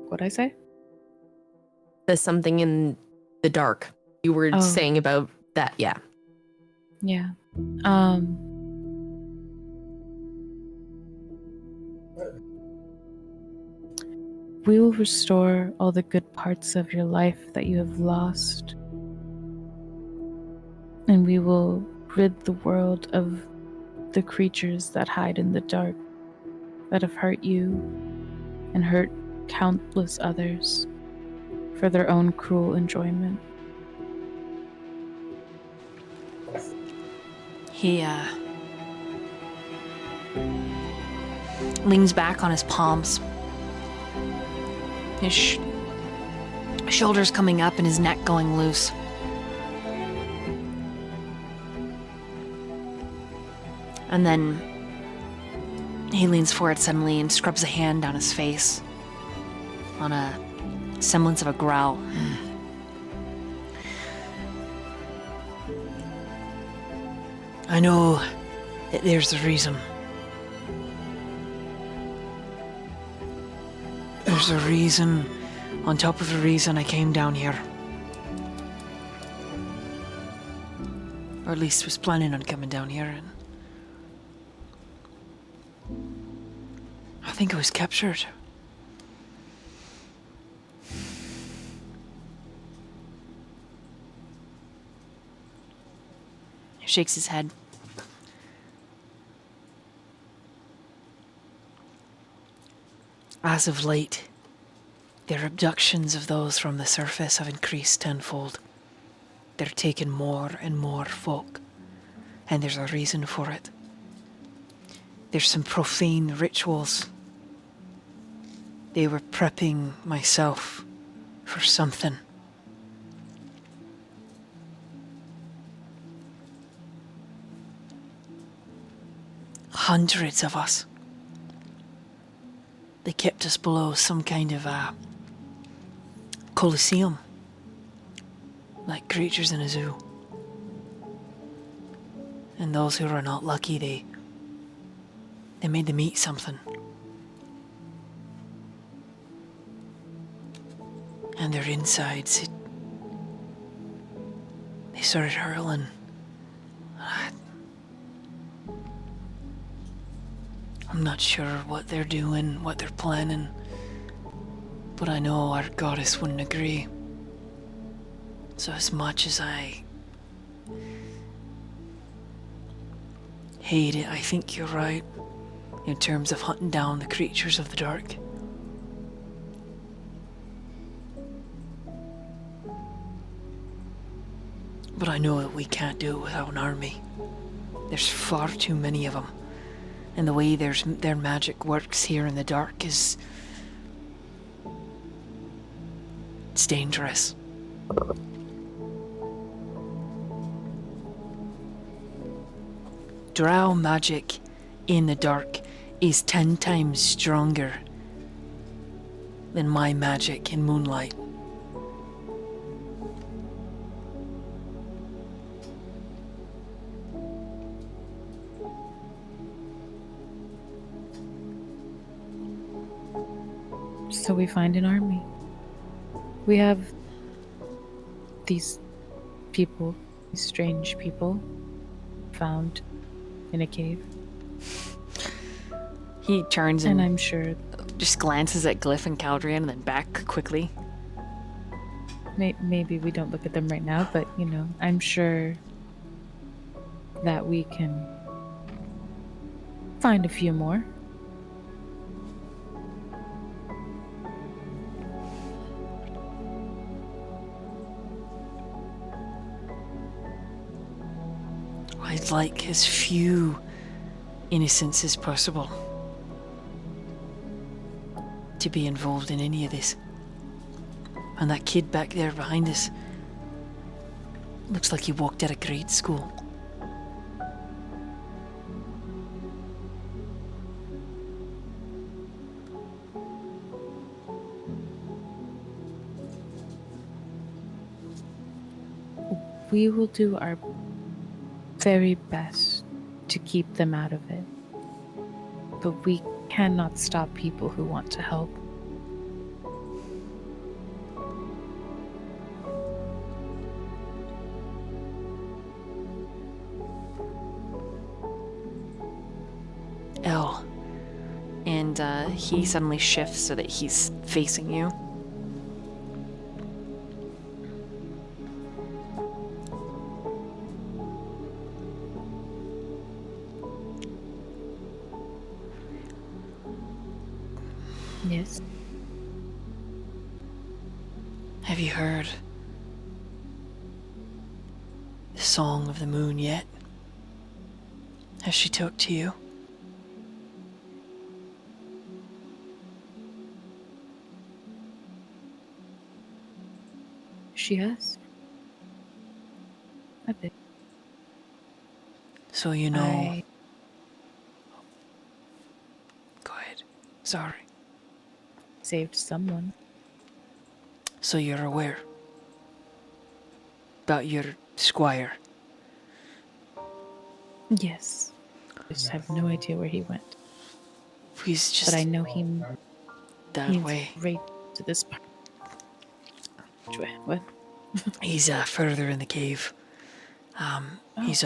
What'd I say? There's something in the dark. You were Oh. saying about that, yeah. Yeah. We will restore all the good parts of your life that you have lost. And we will rid the world of the creatures that hide in the dark, that have hurt you and hurt countless others for their own cruel enjoyment. He leans back on his palms. His shoulders coming up and his neck going loose. And then he leans forward suddenly and scrubs a hand down his face on a semblance of a growl. I know that there's a reason. There's a reason on top of the reason I came down here. Or at least was planning on coming down here. And I think I was captured. He shakes his head. As of late, their abductions of those from the surface have increased tenfold. They're taking more and more folk, and there's a reason for it. There's some profane rituals. They were prepping myself for something. Hundreds of us. They kept us below some kind of a coliseum, like creatures in a zoo. And those who were not lucky, they made them eat something. And their insides, they started hurling. I'm not sure what they're doing, what they're planning, but I know our goddess wouldn't agree. So as much as I hate it, I think you're right in terms of hunting down the creatures of the dark. But I know that we can't do it without an army. There's far too many of them. And the way their magic works here in the dark is... it's dangerous. Drow magic in the dark is 10 times stronger than my magic in moonlight. So we find an army. We have these people, these strange people, found in a cave. He turns And and I'm sure just glances at Glyph and Caldrian and then back quickly. maybe we don't look at them right now, but you know, I'm sure that we can find a few more. I'd like as few innocents as possible to be involved in any of this. And that kid back there behind us looks like he walked out of grade school. We will do our very best to keep them out of it. But we cannot stop people who want to help. L. And he suddenly shifts so that he's facing you. Yes. Have you heard the Song of the Moon yet? Has she talked to you? She has. A bit. So you know... I Go ahead. Sorry. saved someone. So you're aware about your squire? Yes. I just have no idea where he went. He's just But I know he that means way. right to this part. What? He's further in the cave. He's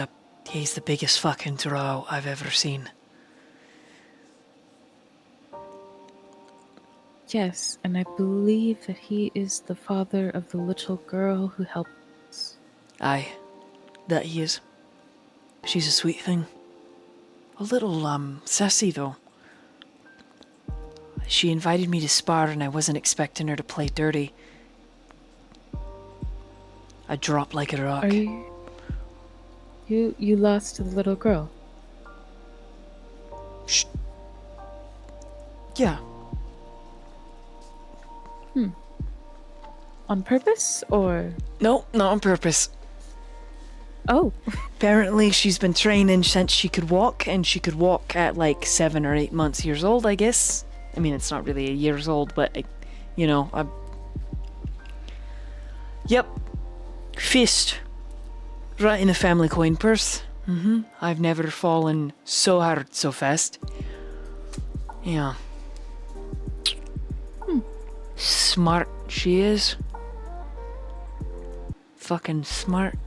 the biggest fucking drow I've ever seen. Yes, and I believe that he is the father of the little girl who helped us. Aye, that he is. She's a sweet thing. A little, sassy though. She invited me to spar and I wasn't expecting her to play dirty. I dropped like a rock. Are you lost the little girl? Shh. Yeah. On purpose or? No, not on purpose. Oh, Apparently she's been training since she could walk, and she could walk at like 7 or 8 months years old, I guess. I mean, it's not really a years old, but Yep. Fist. Right in the family coin purse. I've never fallen so hard so fast. Yeah. Smart she is. Fucking smart.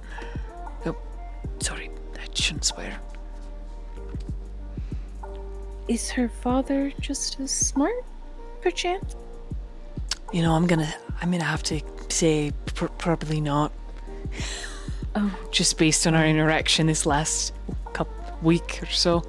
Oh, sorry, I shouldn't swear. is her father just as smart, perchance? I'm gonna have to say probably not. Oh, Just based on our interaction this last week or so.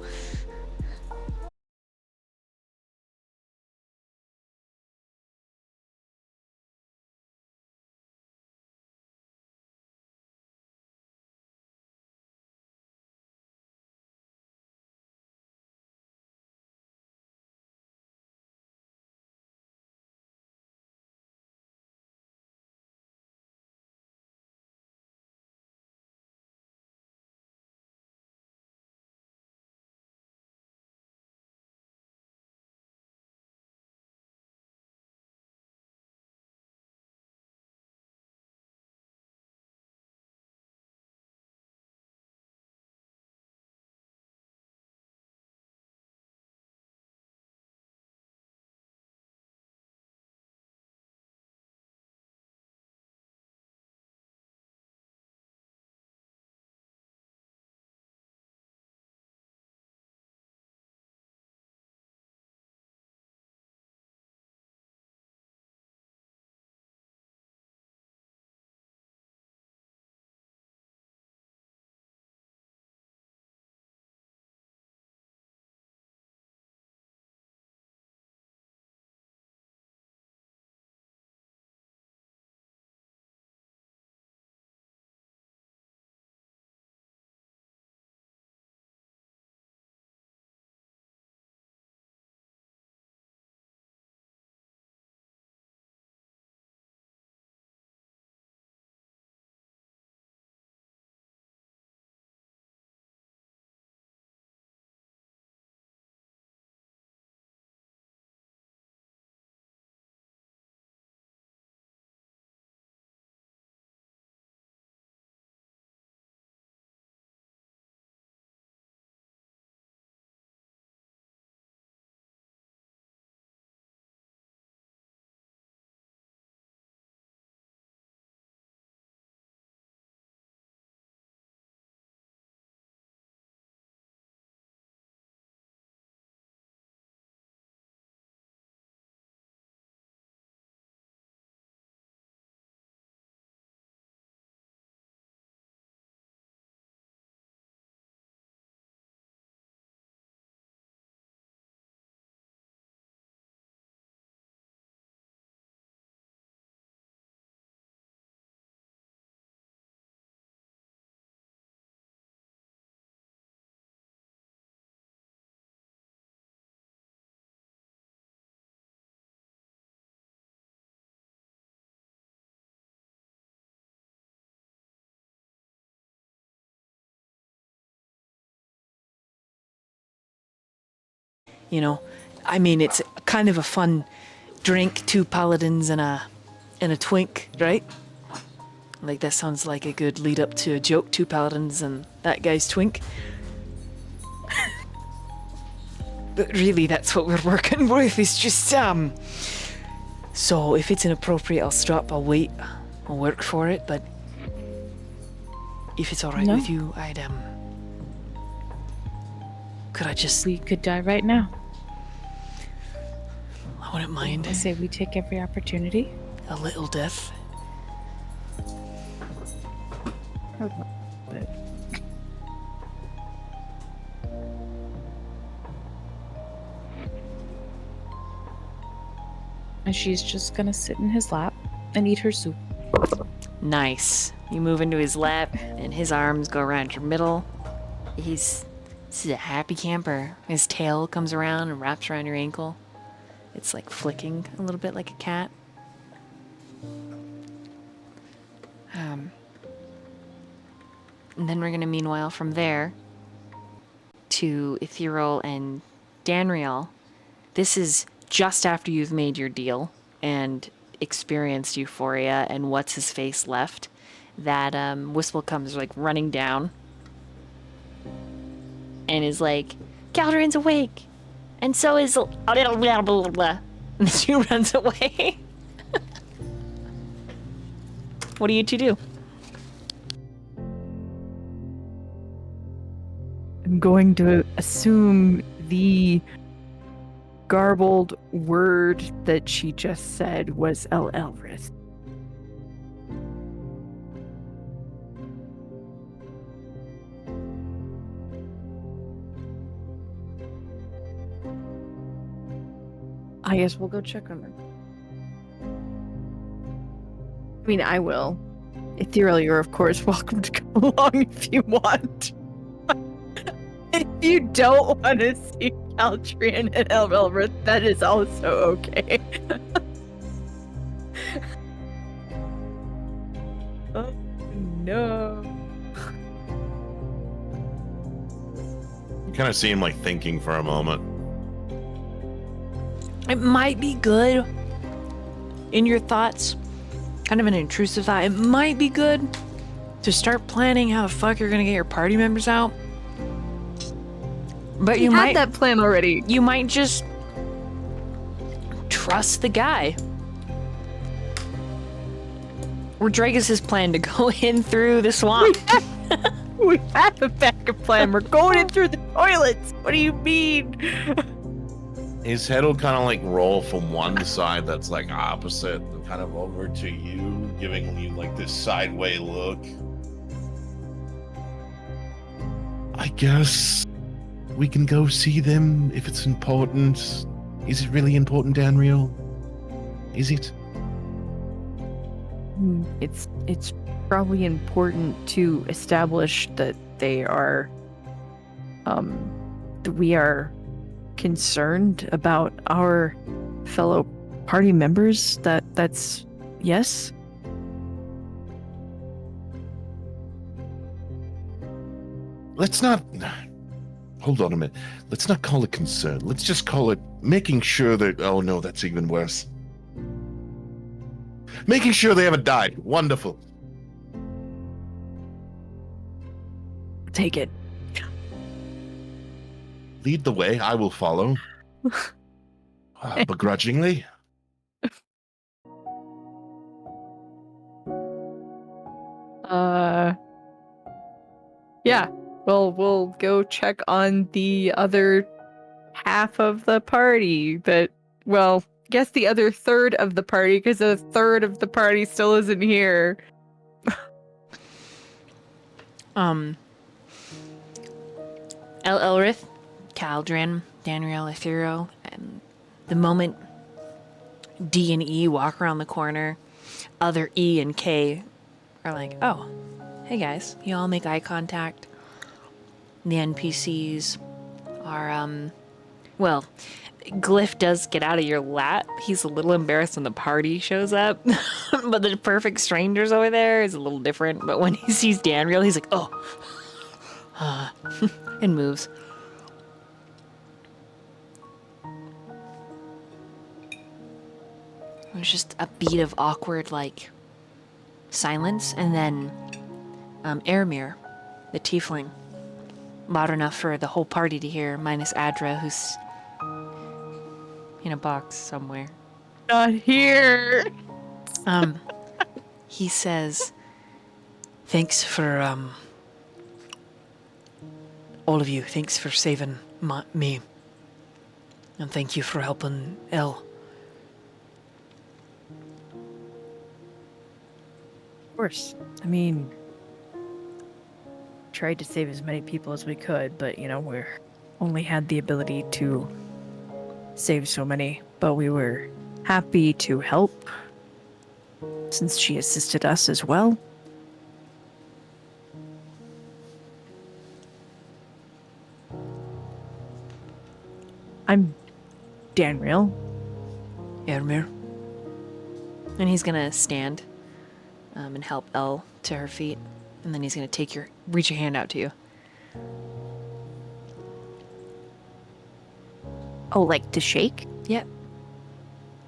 You know, I mean, it's kind of a fun drink, 2 paladins and a twink, right? Like, that sounds like a good lead up to a joke, 2 paladins and that guy's twink. But really, that's what we're working with. It's just, so if it's inappropriate, I'll stop, I'll wait, I'll work for it, but if it's alright with you, I'd, could I just... We could die right now. I wouldn't mind I say we take every opportunity. a little death. But and she's just gonna sit in his lap and eat her soup. Nice. You move into his lap, and his arms go around your middle. He's a happy camper. His tail comes around and wraps around your ankle. It's like flicking a little bit like a cat. And then we're gonna meanwhile from there to Ethereal and Danriel. This is just after you've made your deal and experienced euphoria and what's his face left. That Whistle comes like running down and is like, Galdrin's awake, and so is and she runs away. What do you two do? I'm going to assume the garbled word that she just said was El Elrith. I guess we'll go check on her. I mean, I will. Ethereal, you're of course welcome to come along if you want. If you don't want to see Caltrian and Elrith, that is also okay. Oh no. You kind of see him like thinking for a moment. It might be good in your thoughts, kind of an intrusive thought. It might be good to start planning how the fuck you're gonna get your party members out. But you had might that plan already. You might just trust the guy. Rodriguez's plan to go in through the swamp. We have a backup plan. We're going in through the toilets. What do you mean? His head will kind of like roll from one side that's like opposite and kind of over to you, giving you like this sideway look. I guess we can go see them if it's important. Is it really important, Danriel? Is it? It's probably important to establish that they are that we are concerned about our fellow party members. That's yes. Let's not hold on a minute. Let's not call it concern. Let's just call it making sure that, oh no, that's even worse. Making sure they haven't died. Wonderful. Take it. Lead the way. I will follow. Begrudgingly. Yeah. Well, we'll go check on the other half of the party. But, well, I guess the other third of the party, because a third of the party still isn't here. Elrith, Caldrin, Danriel, Ethereal, and the moment D and E walk around the corner, other E and K are like, oh, hey guys. You all make eye contact. The NPCs are, well, Glyph does get out of your lap. He's a little embarrassed when the party shows up. But the perfect strangers over there is a little different. But when he sees Danriel, he's like, oh. And moves. There's just a beat of awkward, like, silence, and then Aramir, the tiefling, loud enough for the whole party to hear, minus Adra, who's in a box somewhere. Not here. He says, thanks for, all of you. Thanks for saving me. And thank you for helping Elle. Of course. I mean, tried to save as many people as we could, but we're only had the ability to save so many. But we were happy to help since she assisted us as well. I'm Danriel. Ermir. And he's gonna stand and help Elle to her feet, and then he's gonna reach your hand out to you. Oh, like to shake? Yep.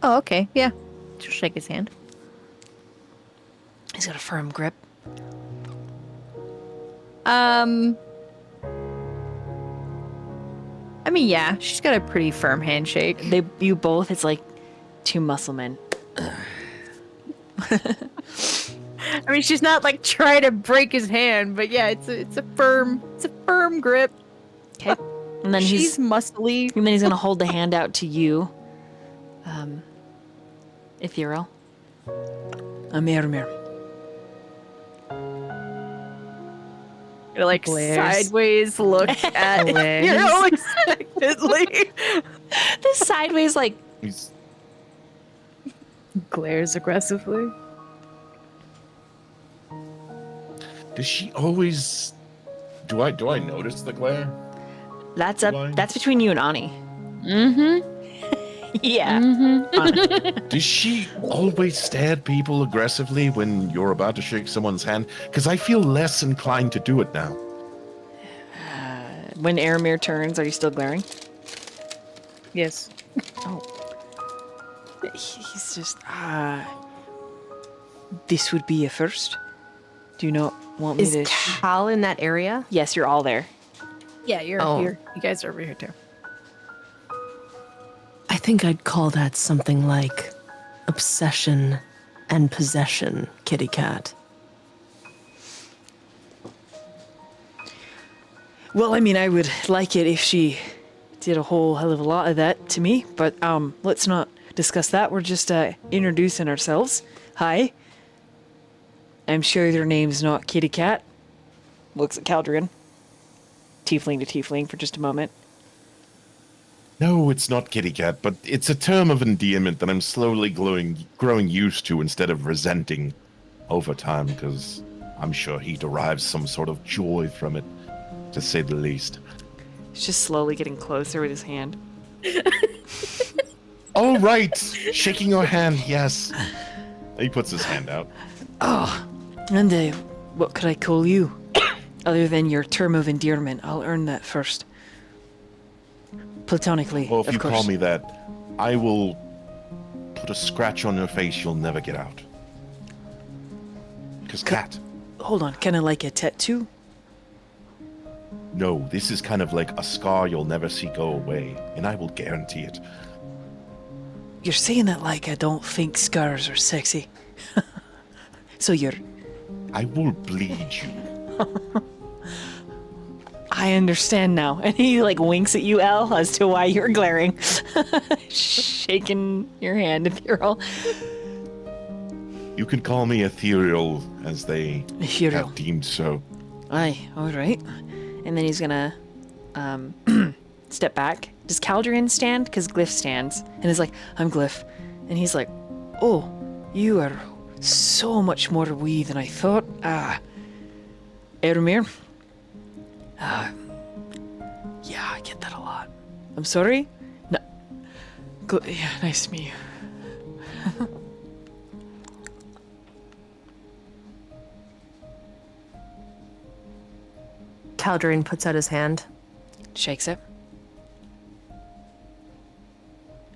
Oh, okay. Yeah. Just shake his hand. He's got a firm grip. I mean, yeah, she's got a pretty firm handshake. You both, it's like two muscle men. I mean, she's not like trying to break his hand, but yeah, it's a firm grip. Okay. And then She's muscly. and then he's gonna hold the hand out to you. Ethereal. I'm Ermir. Like Glares. sideways look at Glares. unexpectedly. This sideways, like, He's Glares aggressively. Does she always? Do I notice the glare? that's Line. that's between you and Ani. Mm-hmm. Yeah. Mm-hmm. Does she always stare at people aggressively when you're about to shake someone's hand? Because I feel less inclined to do it now. When Aramir turns, are you still glaring? Yes. He's just, this would be a first. Do you not want me Is to? Cal in that area? Yes, you're all there. Yeah, you're Oh. here. You guys are over here too. I think I'd call that something like obsession and possession, kitty cat. Well, I mean, I would like it if she did a whole hell of a lot of that to me, but let's not discuss that. We're just introducing ourselves. Hi. I'm sure their name's not Kitty Cat. Looks at Caldrian. Tiefling to tiefling for just a moment. No, it's not kitty cat, but it's a term of endearment that I'm slowly growing used to instead of resenting over time, because I'm sure he derives some sort of joy from it, to say the least. He's just slowly getting closer with his hand. All right, shaking your hand, yes. He puts his hand out. And what could I call you? Other than your term of endearment, I'll earn that first. Platonically, Well, if of you course. call me that, I will put a scratch on your face you'll never get out. Because cat. Hold on, kind of like a tattoo? No, this is kind of like a scar you'll never see go away, and I will guarantee it. You're saying that like I don't think scars are sexy. So I will bleed you. I understand now. And he like winks at you, Elle, as to why you're glaring. Shaking your hand, Ethereal. You can call me ethereal, as they Ethereal. have deemed so. Aye, alright. And then he's gonna step back. Does Caldrian stand? Because Glyph stands. And he's like, I'm Glyph. And he's like, oh, you are so much more wee than I thought. Ermir? Yeah, I get that a lot. I'm sorry? No. Yeah, nice to meet you. Caldrian puts out his hand. Shakes it.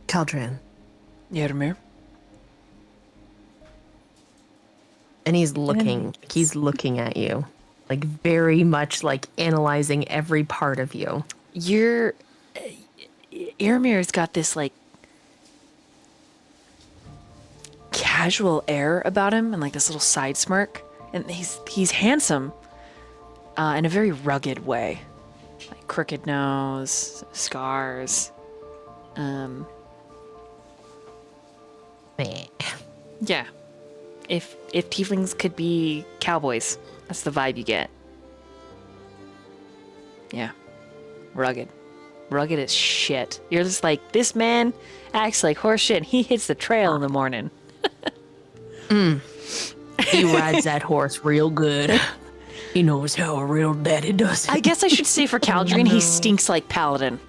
Caldrian, Ermir? And he's looking at you. Like very much like analyzing every part of you. Iramir's got this like casual air about him and like this little side smirk, and he's handsome in a very rugged way, like crooked nose, scars. Yeah, if tieflings could be cowboys, that's the vibe you get. Yeah, rugged as shit. You're just like, this man acts like horse shit and he hits the trail in the morning. He rides that horse real good. He knows how a real daddy does it. I guess I should say for Caldrian, he stinks like Paladin.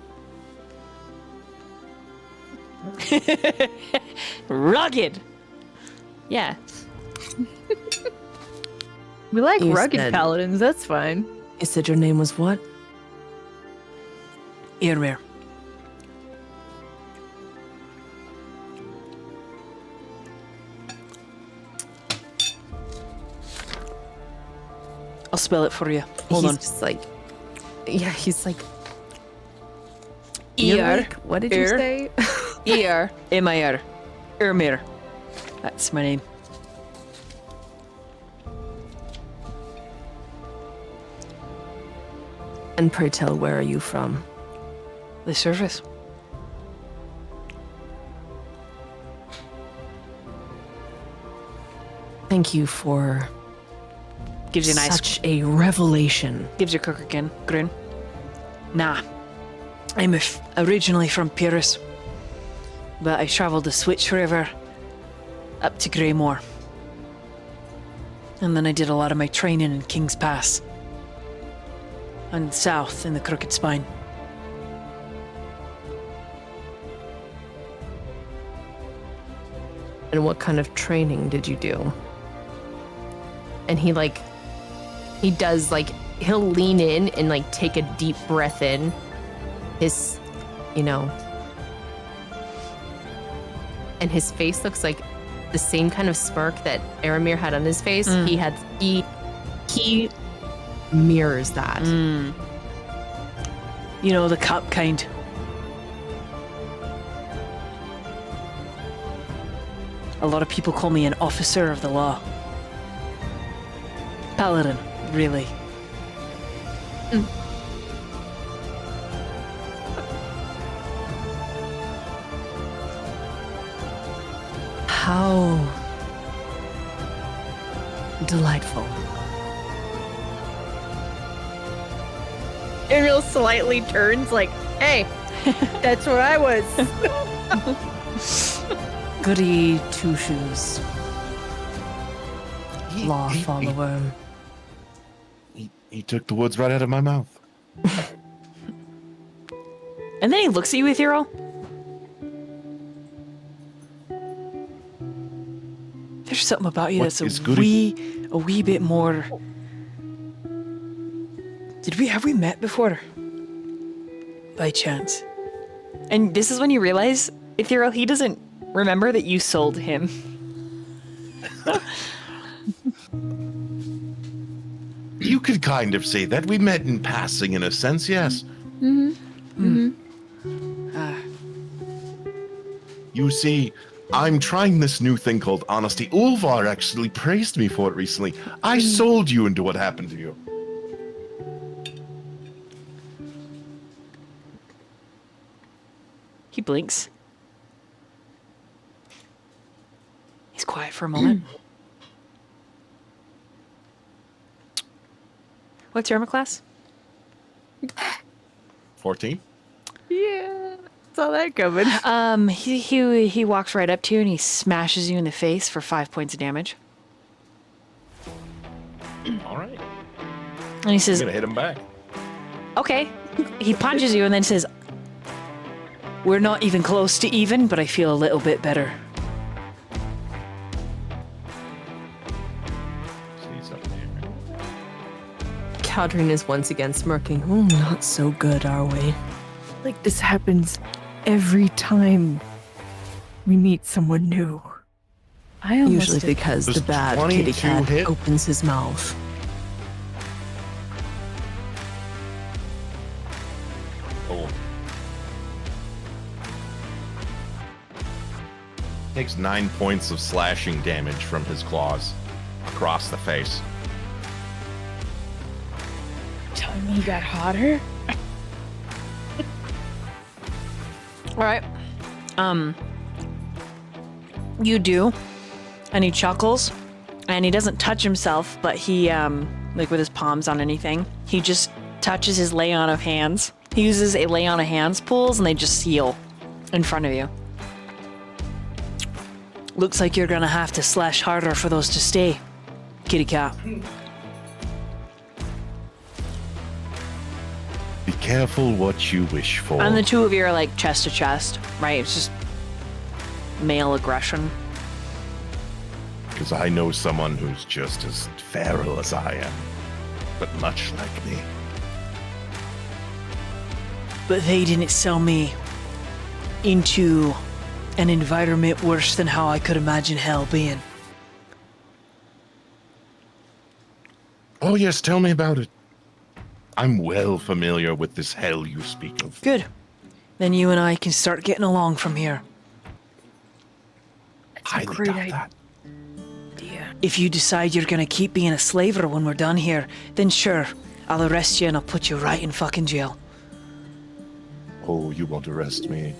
Rugged. Yeah. We like You rugged said- paladins, that's fine. You said your name was what? Iramir. I'll spell it for you. Hold He's on. just like, yeah, he's like, E-R. what did you say? E-R-M-I-R. Iramir. That's my name. And pray tell, where are you from? The surface. Thank you for Gives you a nice, such a revelation. gives your crook again. Grin. Nah. I'm originally from Pyrrhus. But I traveled the Switch River up to Greymore. And then I did a lot of my training in King's Pass. And south in the Crooked Spine. And what kind of training did you do? And he does like, he'll lean in and like take a deep breath in. His, and his face looks like the same kind of smirk that Aramir had on his face. He mirrors that. You know, the cup kind. A lot of people call me an officer of the law. Paladin, really. How delightful. Ariel slightly turns like, hey, that's what I was. Goody two shoes. Law follower. He took the words right out of my mouth. And then he looks at you, Ethereal. There's something about you What that's is a Goody? wee bit more. Have we met before? By chance. And this is when you realize, Ethereal, he doesn't remember that you sold him. You could kind of say that. We met in passing, in a sense, yes. You see, I'm trying this new thing called honesty. Ulvar actually praised me for it recently. I sold you into what happened to you. He blinks. He's quiet for a moment. What's your armor class? 14? Yeah, saw that coming. He walks right up to you and he smashes you in the face for 5 points of damage. All right. And he I'm says, gonna hit him back. okay. He punches you and then says, we're not even close to even, but I feel a little bit better. See something here. Caldrin is once again smirking. Not so good, are we? Like this happens every time we meet someone new. I almost Usually did. because the Does bad 22 kitty cat hit? opens his mouth. Oh. Takes 9 points of slashing damage from his claws across the face. Telling me he got hotter? All right. You do. And he chuckles. And he doesn't touch himself, but he, like with his palms on anything, he just touches his lay on of hands. He uses a lay on of hands pulls and they just seal in front of you. Looks like you're gonna have to slash harder for those to stay, kitty cat. Be careful what you wish for. And the two of you are like chest to chest, right? It's just male aggression. Because I know someone who's just as feral as I am, but much like me. But they didn't sell me into an environment worse than how I could imagine hell being. Oh yes, tell me about it. I'm well familiar with this hell you speak of. Good. Then you and I can start getting along from here. Highly doubt that. If you decide you're gonna keep being a slaver when we're done here, then sure, I'll arrest you and I'll put you right in fucking jail. Oh, you won't arrest me.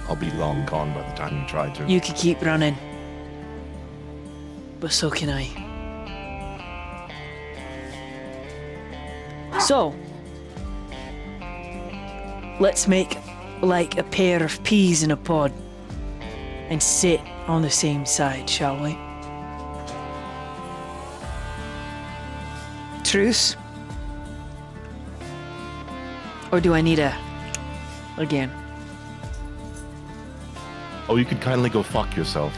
I'll be long gone by the time you try to. You can keep running. But so can I. So, let's make like a pair of peas in a pod and sit on the same side, shall we? Truce? Or do I need again? Oh, you could kindly go fuck yourself.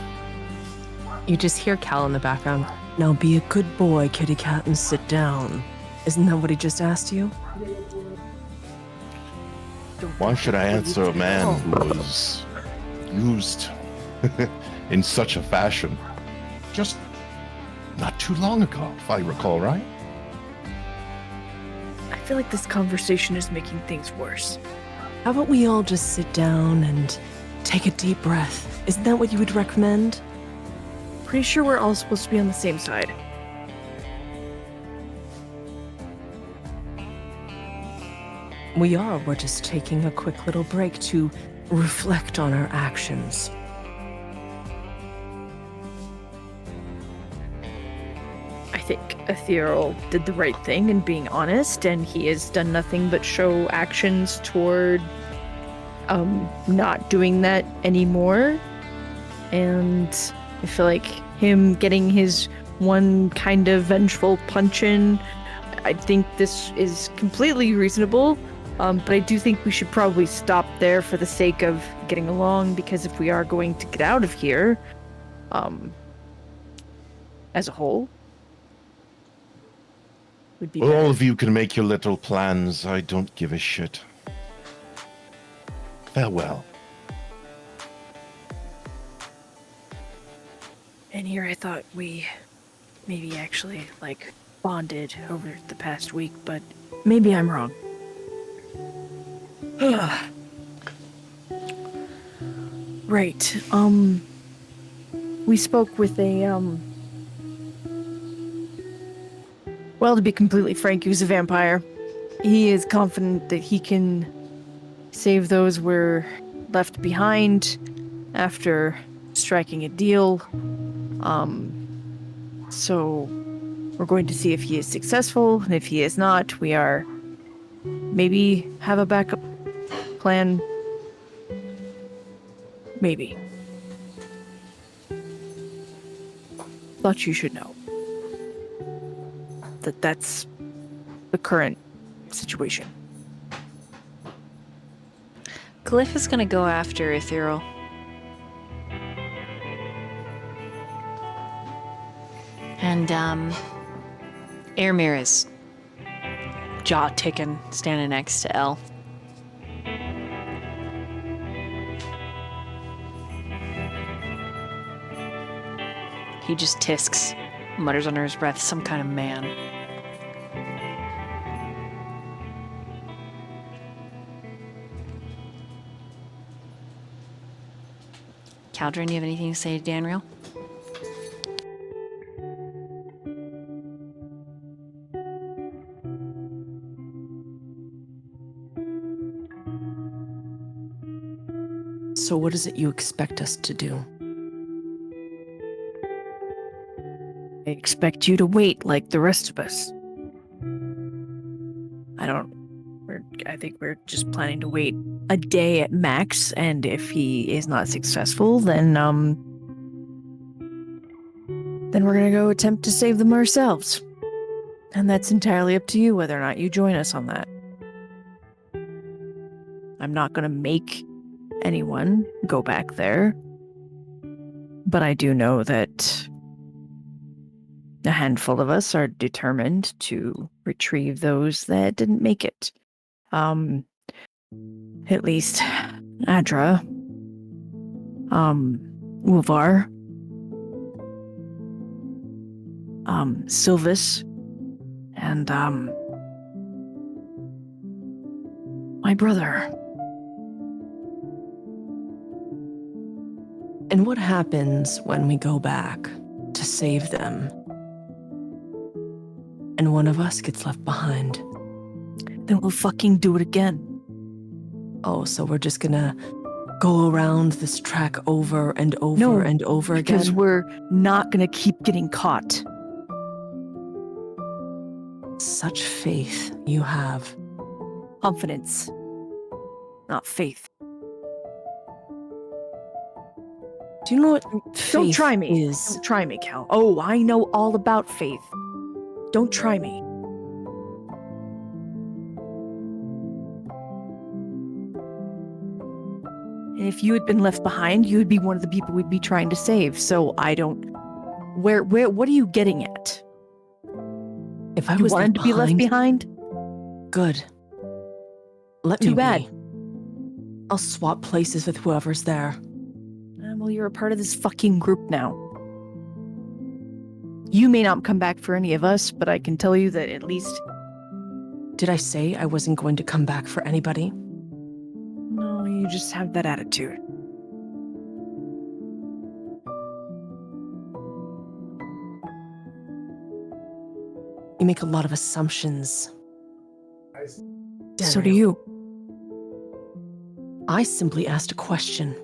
You just hear Cal in the background. Now be a good boy, kitty cat, and sit down. Isn't that what he just asked you? Why should I answer a man who was used in such a fashion just not too long ago, if I recall right? I feel like this conversation is making things worse. How about we all just sit down and take a deep breath? Isn't that what you would recommend? Pretty sure we're all supposed to be on the same side. We are. We're just taking a quick little break to reflect on our actions. I think Ethereal did the right thing in being honest, and he has done nothing but show actions toward not doing that anymore. And I feel like him getting his one kind of vengeful punch in, I think this is completely reasonable. But I do think we should probably stop there for the sake of getting along, because if we are going to get out of here, as a whole, would be Well, better. all of you can make your little plans. I don't give a shit. Farewell. And here I thought we maybe actually, like, bonded over the past week, but maybe I'm wrong. Right, we spoke with a, well, to be completely frank, he was a vampire. He is confident that he can save those we're left behind after striking a deal. So we're going to see if he is successful, and if he is not, we are maybe have a backup plan. Maybe. Thought you should know that that's the current situation. Glyph is gonna go after Ethereal. And, Airmir is jaw ticking, standing next to Elle. He just tisks, mutters under his breath, some kind of man. Caldron, you have anything to say to Danriel? So what is it you expect us to do? I expect you to wait like the rest of us. I think we're just planning to wait a day at max, and if he is not successful, then we're gonna go attempt to save them ourselves. And that's entirely up to you whether or not you join us on that. I'm not gonna make anyone go back there, but I do know that a handful of us are determined to retrieve those that didn't make it. At least Adra, Ulvar, Sylvis, and, my brother. And what happens when we go back to save them and one of us gets left behind? Then we'll fucking do it again. Oh, so we're just gonna go around this track over and over and over again? Because we're not gonna keep getting caught. Such faith you have. Confidence, not faith. Do you know what faith Don't try me. is? Don't try me, Cal. Oh, I know all about faith. Don't try me. And if you had been left behind, you would be one of the people we'd be trying to save. So I don't. What are you getting at? If I You was wanted to be left behind? Good. Let Too me bad. be. I'll swap places with whoever's there. Well, you're a part of this fucking group now. You may not come back for any of us, but I can tell you that at least. Did I say I wasn't going to come back for anybody? No, you just have that attitude. You make a lot of assumptions. So do you. I simply asked a question.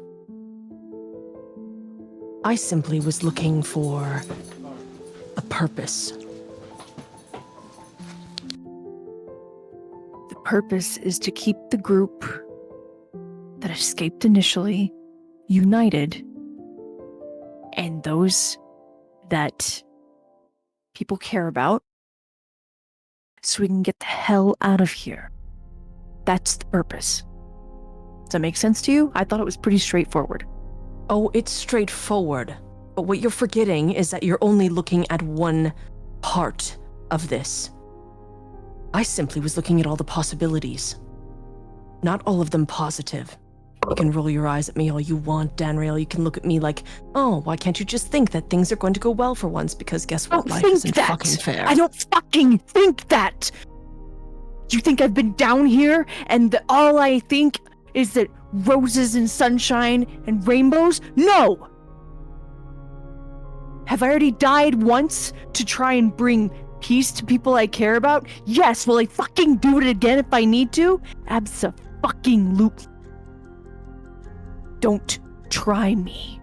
I simply was looking for a purpose. The purpose is to keep the group that escaped initially united, and those that people care about, so we can get the hell out of here. That's the purpose. Does that make sense to you? I thought it was pretty straightforward. Oh, it's straightforward. But what you're forgetting is that you're only looking at one part of this. I simply was looking at all the possibilities. Not all of them positive. You can roll your eyes at me all you want, Danriel. You can look at me like, oh, why can't you just think that things are going to go well for once? Because guess what? Life isn't fucking fair. I don't fucking think that! You think I've been down here and all I think is that roses and sunshine and rainbows? No! Have I already died once to try and bring peace to people I care about? Yes, will I fucking do it again if I need to? Abso-fucking-lutely. Don't try me.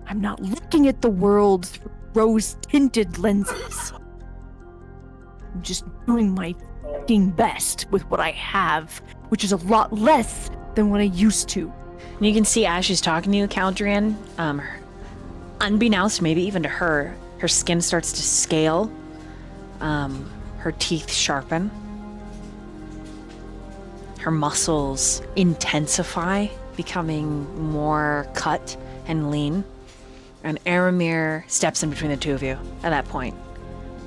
I'm not looking at the world through rose-tinted lenses. I'm just doing my fucking best with what I have, which is a lot less than what I used to. And you can see as she's talking to you, Caldrian, unbeknownst maybe even to her, her skin starts to scale. Her teeth sharpen. Her muscles intensify, becoming more cut and lean. And Aramir steps in between the two of you at that point.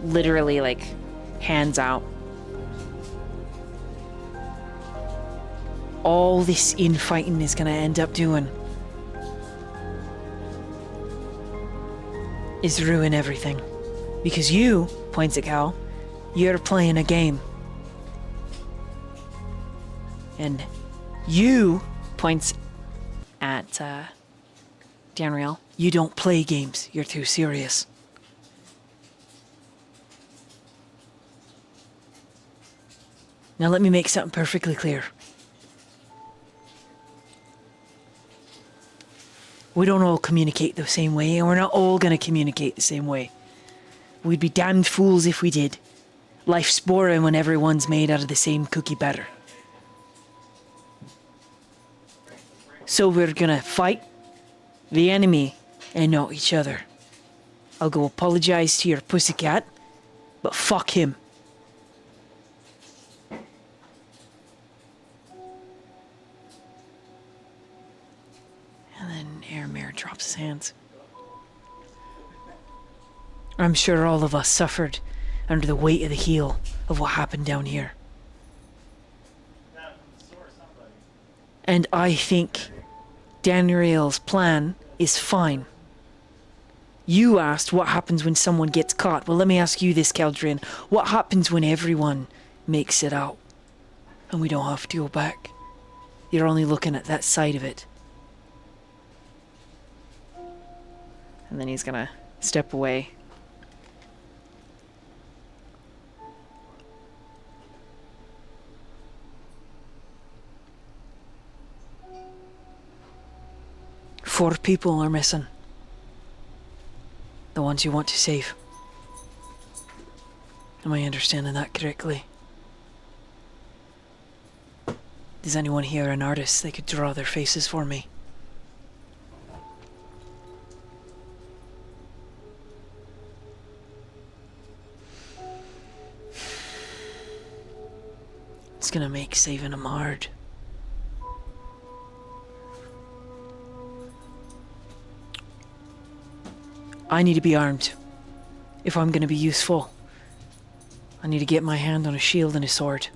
Literally, like, hands out. All this infighting is gonna end up doing is ruin everything. Because you, points at Cal, you're playing a game. And you, points at Danriel, you don't play games. You're too serious. Now let me make something perfectly clear. We don't all communicate the same way, and we're not all going to communicate the same way. We'd be damned fools if we did. Life's boring when everyone's made out of the same cookie batter. So we're gonna fight the enemy and not each other. I'll go apologize to your pussycat, but fuck him. And then Airmere drops his hands. I'm sure all of us suffered under the weight of the heel of what happened down here. And I think Danriel's plan is fine. You asked what happens when someone gets caught. Well, let me ask you this, Keldrin. What happens when everyone makes it out? And we don't have to go back. You're only looking at that side of it. And then he's gonna step away. Four people are missing. The ones you want to save. Am I understanding that correctly? Does anyone here an artist? They could draw their faces for me. It's gonna make saving them hard. I need to be armed. If I'm gonna be useful, I need to get my hand on a shield and a sword.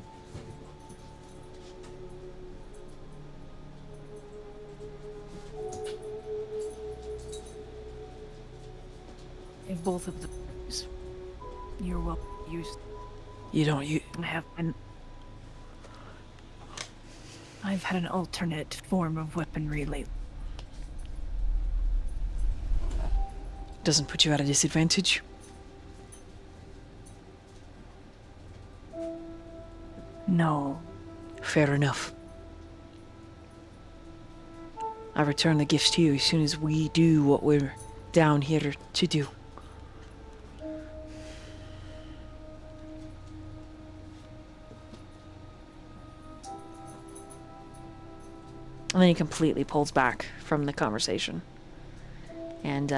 If both of them, you're well used. You don't, you... I have been. I've had an alternate form of weaponry lately. Doesn't put you at a disadvantage? No. Fair enough. I return the gifts to you as soon as we do what we're down here to do. And then he completely pulls back from the conversation. And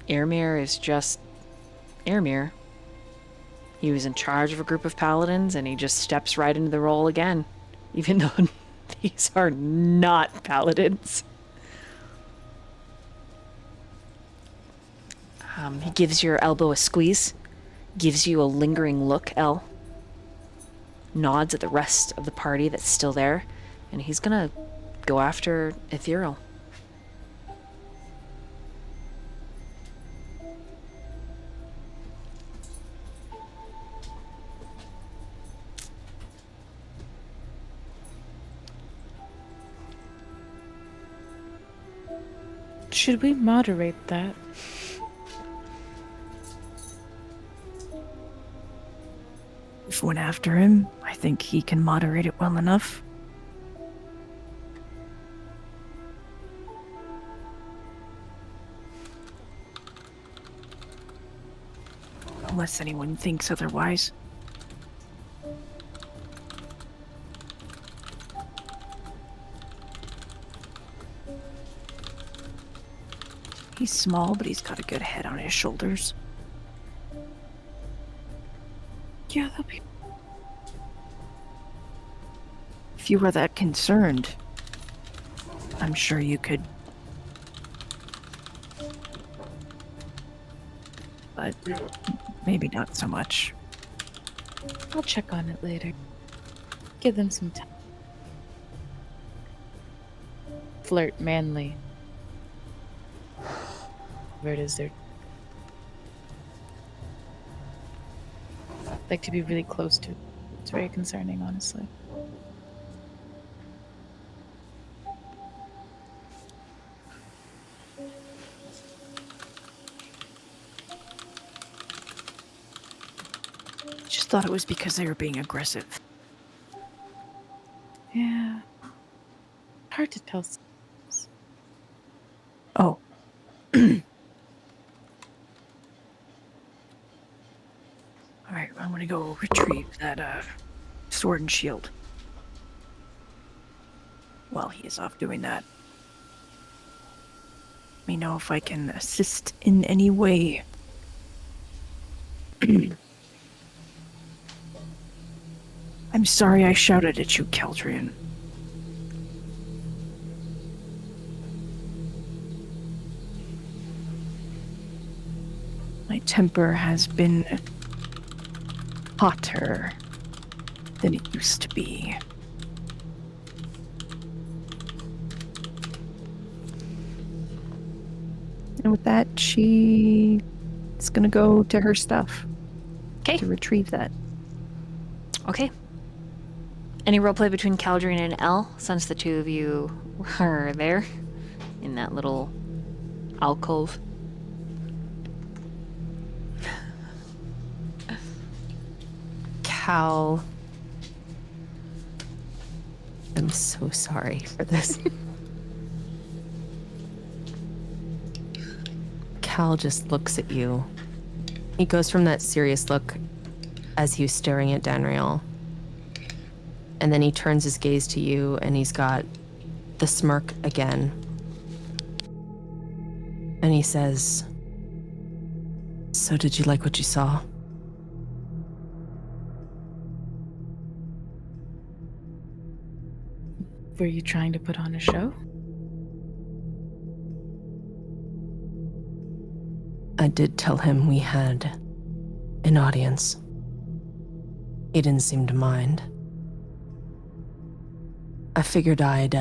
Airmere is just Airmere. He was in charge of a group of paladins, and he just steps right into the role again, even though these are not paladins. He gives your elbow a squeeze, gives you a lingering look, El. Nods at the rest of the party that's still there, and he's gonna go after Ethereal. Should we moderate that? If we went after him, I think he can moderate it well enough. Unless anyone thinks otherwise. He's small, but he's got a good head on his shoulders. Yeah, that'll be... If you were that concerned, I'm sure you could... But maybe not so much. I'll check on it later. Give them some time. Flirt manly. Where it is there. like to be really close to it. It's very concerning, honestly. Just thought it was because they were being aggressive. Yeah. Hard to tell. Oh. All right, I'm gonna go retrieve that sword and shield. While he is off doing that, let me know if I can assist in any way. I'm sorry I shouted at you, Keldrian. My temper has been hotter than it used to be. And with that, she is gonna go to her stuff. Okay. To retrieve that. Okay. Any roleplay between Caldrian and Elle, since the two of you were there in that little alcove? Cal. I'm so sorry for this. Cal just looks at you. He goes from that serious look as he was staring at Danriel. And then he turns his gaze to you and he's got the smirk again. And he says, "So did you like what you saw?" Were you trying to put on a show? I did tell him we had an audience. He didn't seem to mind. I figured I'd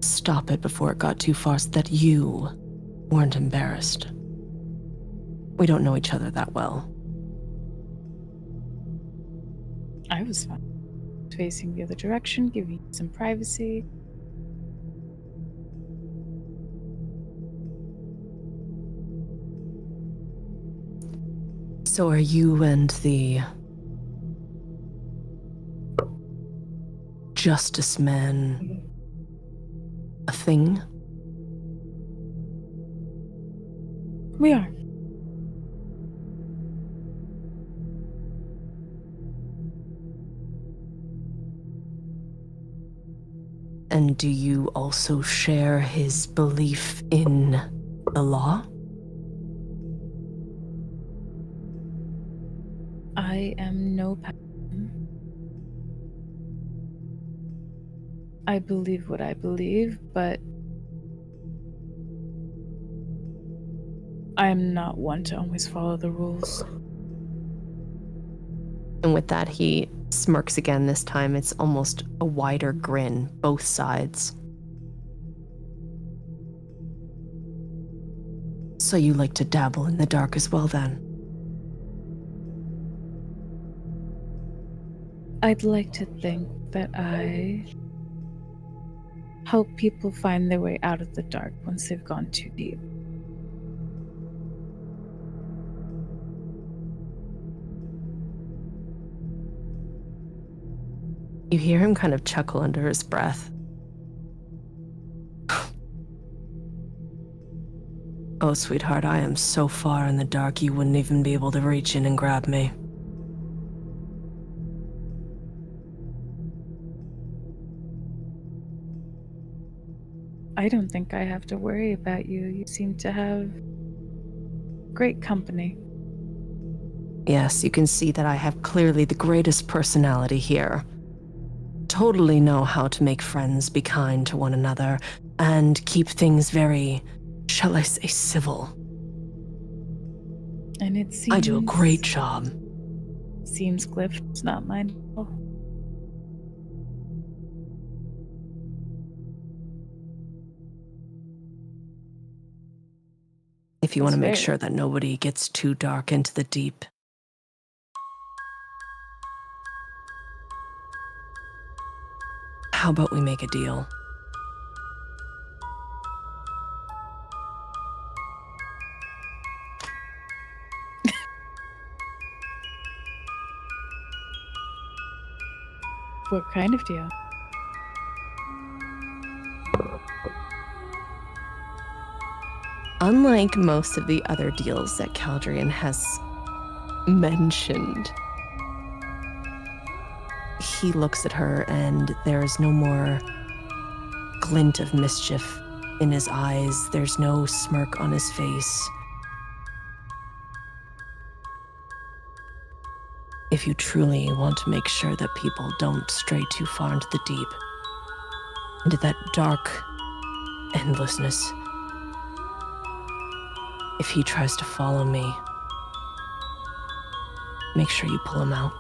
stop it before it got too far so that you weren't embarrassed. We don't know each other that well. I was fine. Facing the other direction, giving you some privacy. So are you and the Justice Man a thing? We are. And do you also share his belief in the law? I am no paladin. I believe what I believe, but I am not one to always follow the rules. And with that, he smirks again. This time it's almost a wider grin, both sides. So you like to dabble in the dark as well, then? I'd like to think that I help people find their way out of the dark once they've gone too deep. You hear him kind of chuckle under his breath. Oh, sweetheart, I am so far in the dark you wouldn't even be able to reach in and grab me. I don't think I have to worry about you. You seem to have great company. Yes, you can see that I have clearly the greatest personality here. Totally know how to make friends, be kind to one another, and keep things very, shall I say, civil. And it seems... I do a great job. Seems Cliff's not mindful. If you want to That's make fair. sure that nobody gets too dark into the deep. How about we make a deal? What kind of deal? Unlike most of the other deals that Caldrian has mentioned, he looks at her and there is no more glint of mischief in his eyes. There's no smirk on his face. If you truly want to make sure that people don't stray too far into the deep, into that dark endlessness, if he tries to follow me, make sure you pull him out.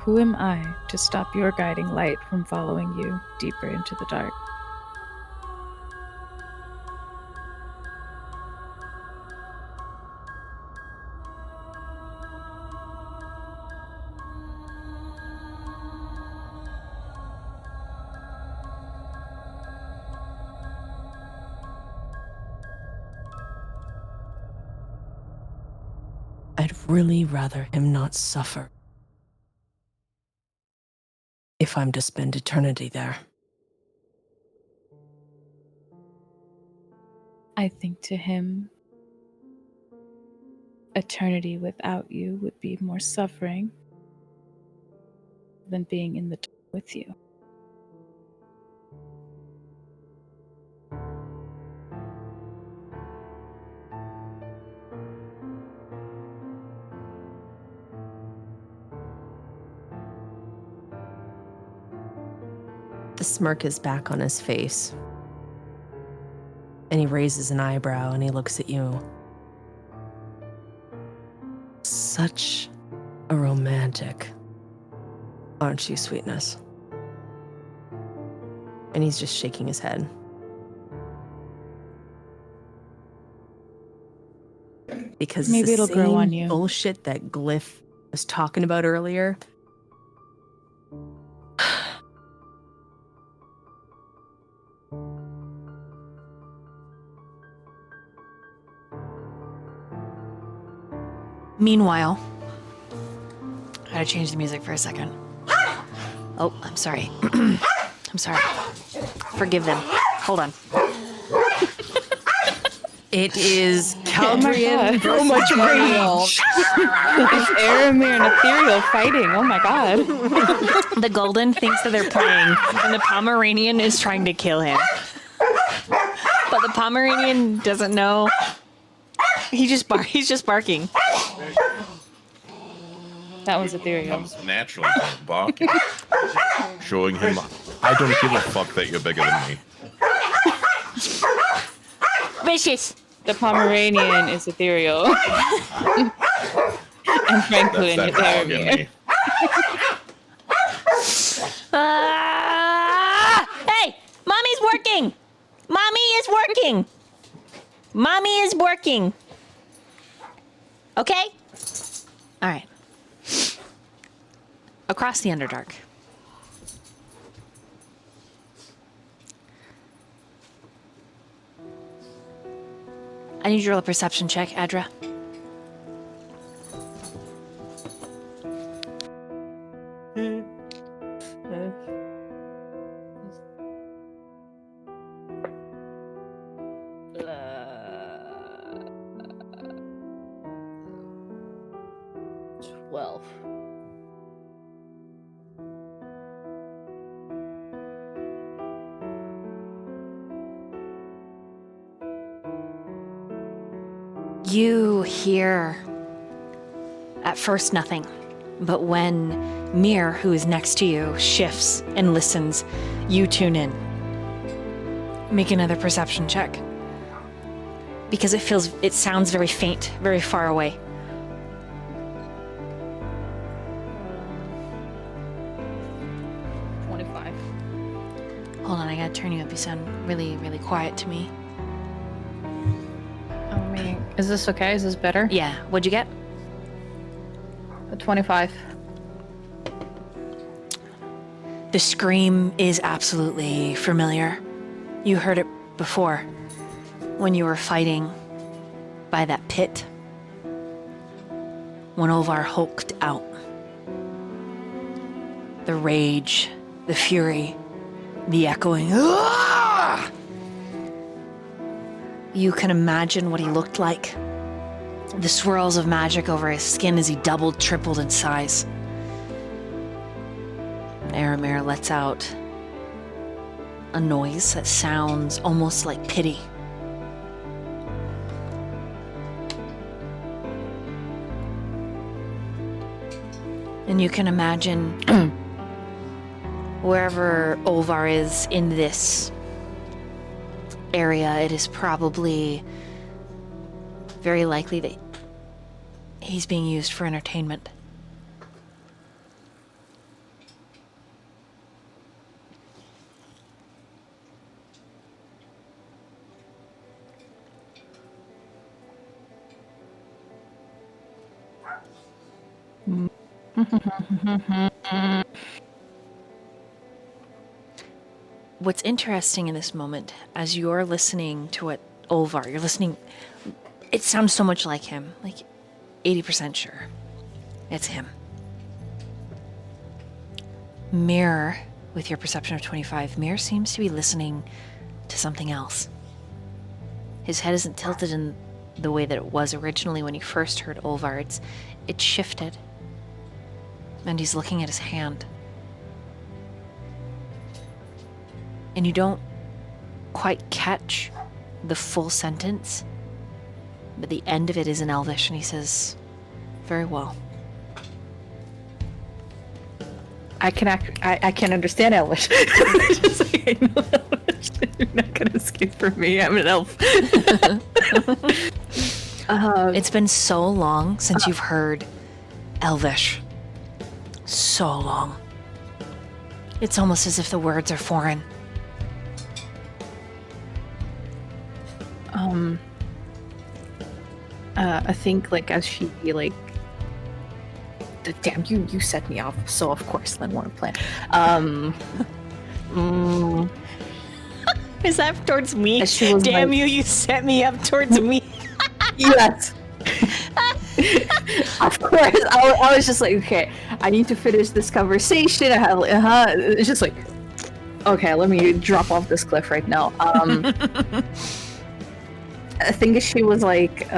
Who am I to stop your guiding light from following you deeper into the dark? I'd really rather him not suffer if I'm to spend eternity there. I think to him, eternity without you would be more suffering than being in the dark with you. The smirk is back on his face. And he raises an eyebrow and he looks at you. Such a romantic, aren't you, sweetness? And he's just shaking his head. Because maybe the it'll grow same on you. Bullshit that Glyph was talking about earlier. Meanwhile, I gotta change the music for a second. Oh, I'm sorry. I'm sorry. Forgive them. Hold on. It is Caldrian. So much rage. It's Aramir and Ethereal fighting. Oh my god. The Golden thinks that they're playing, and the Pomeranian is trying to kill him. But the Pomeranian doesn't know. He's just barking. That was Ethereal. Comes naturally barking, showing him, I don't give a fuck that you're bigger than me. Vicious. The Pomeranian is Ethereal. And Franklin That's is that dog in Aramir. me. Hey, mommy's working. Mommy is working. Mommy is working. Okay? All right. Across the Underdark. I need you to roll a perception check, Adra. You hear, at first, nothing. But when Mir, who is next to you, shifts and listens, you tune in. Make another perception check. Because it sounds very faint, very far away. Hold on, I gotta turn you up. You sound really, really quiet to me. I mean, Is this okay? Is this better? Yeah. What'd you get? A 25. The scream is absolutely familiar. You heard it before when you were fighting by that pit. When Olvar hulked out. The rage, the fury, the echoing. "Ah!" You can imagine what he looked like. The swirls of magic over his skin as he doubled, tripled in size. Aramir lets out a noise that sounds almost like pity. And you can imagine wherever Olvar is in this area, it is probably very likely that he's being used for entertainment. What's interesting in this moment, as you're listening to what Olvar, you're listening, it sounds so much like him, like 80% sure it's him. Mirror, with your perception of 25, Mirror seems to be listening to something else. His head isn't tilted in the way that it was originally when you first heard Olvar. It's shifted. And he's looking at his hand. And you don't quite catch the full sentence, but the end of it is in Elvish, and he says, "Very well." I can understand Elvish. Just like, I know Elvish. You're not gonna escape from me. I'm an elf. It's been so long since you've heard Elvish. So long. It's almost as if the words are foreign. I think like as she like, damn you set me off. So of course I want to plan. Is that towards me? She was Damn like- you set me up towards me. Yes. Of course. I was just like, okay, I need to finish this conversation. It's just like, okay, let me drop off this cliff right now. I think she was like,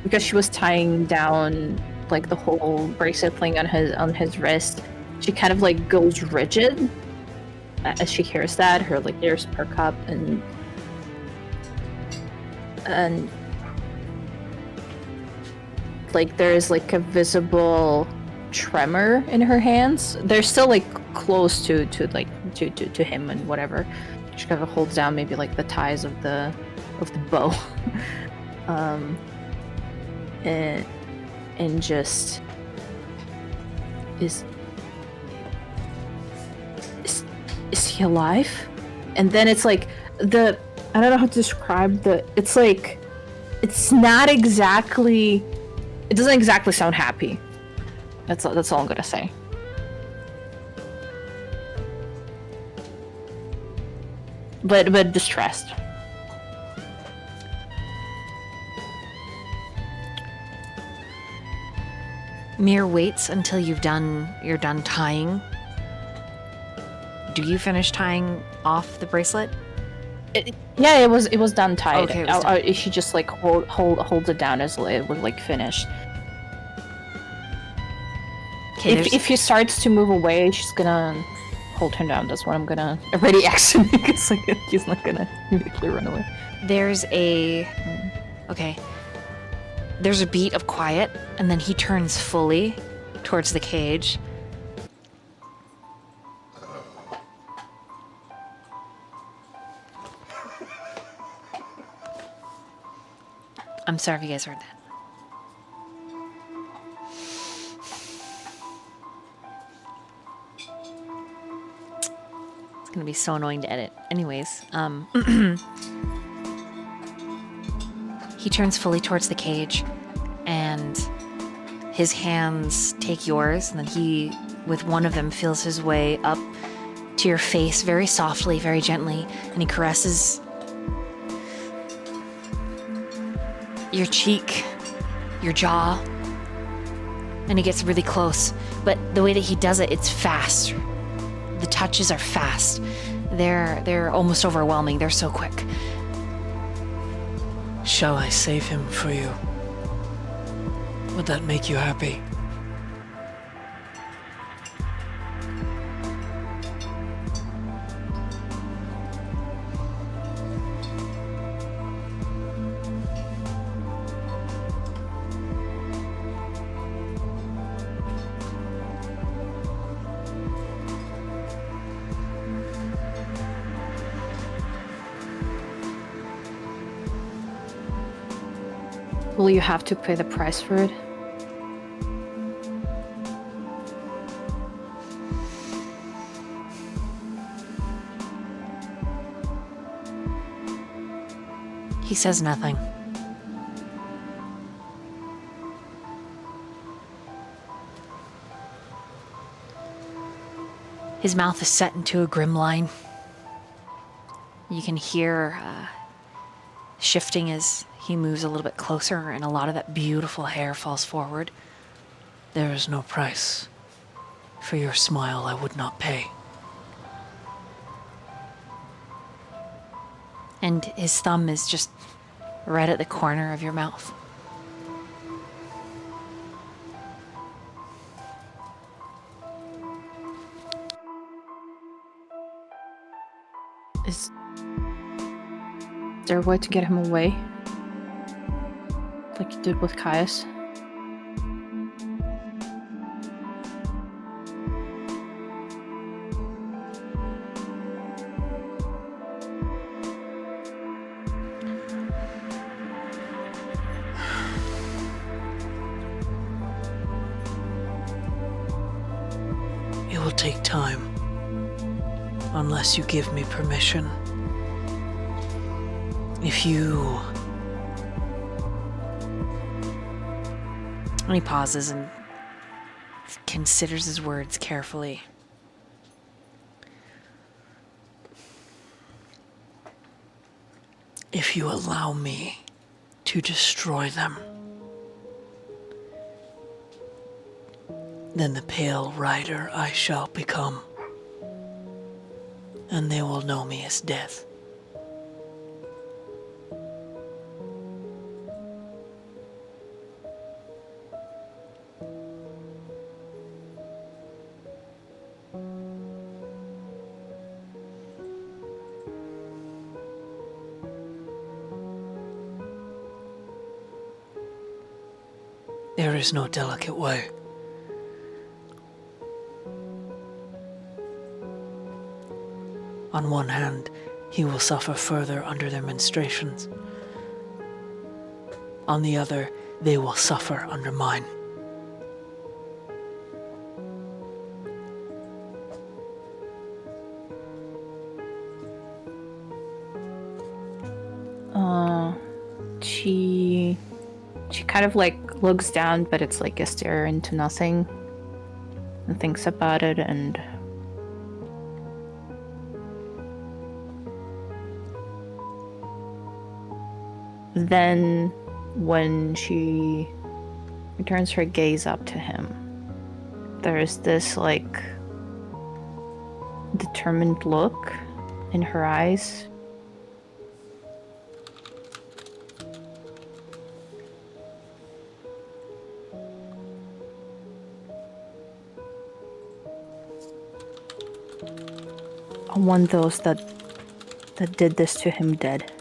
because she was tying down like the whole bracelet thing on his wrist. She kind of like goes rigid as she hears that. Her like ears perk up and like there's like a visible tremor in her hands. They're still like close to him and whatever. She kind of holds down maybe like the ties of the bow. And just is he alive? And then it's like I don't know how to describe it's like it's not exactly, it doesn't exactly sound happy. That's all I'm gonna say. But distressed. Mir waits until you're done tying. Do you finish tying off the bracelet? Yeah, it was done tied. Okay, it was done. She just like holds it down as it was like finished. Okay, If he starts to move away, she's gonna hold him down. That's what I'm gonna already action because like he's not gonna immediately run away. There's a beat of quiet, and then he turns fully towards the cage. I'm sorry if you guys heard that. It's gonna be so annoying to edit. Anyways, he He turns fully towards the cage, and his hands take yours, and then he, with one of them, feels his way up to your face very softly, very gently, and he caresses your cheek, your jaw, and he gets really close. But the way that he does it, it's fast. The touches are fast. They're almost overwhelming. They're so quick. Shall I save him for you? Would that make you happy? Will you have to pay the price for it? He says nothing. His mouth is set into a grim line. You can hear shifting as he moves a little bit closer, and a lot of that beautiful hair falls forward. There is no price. For your smile I would not pay. And his thumb is just right at the corner of your mouth. Is there a way to get him away? Like you did with Caius? It will take time. Unless you give me permission. If you... And he pauses and considers his words carefully. If you allow me to destroy them, then the Pale Rider I shall become. And they will know me as Death. There is no delicate way. On one hand, he will suffer further under their menstruations. On the other, they will suffer under mine. She kind of like looks down, but it's like a stare into nothing and thinks about it, and then when she returns her gaze up to him, there's this like determined look in her eyes. I want those that did this to him dead.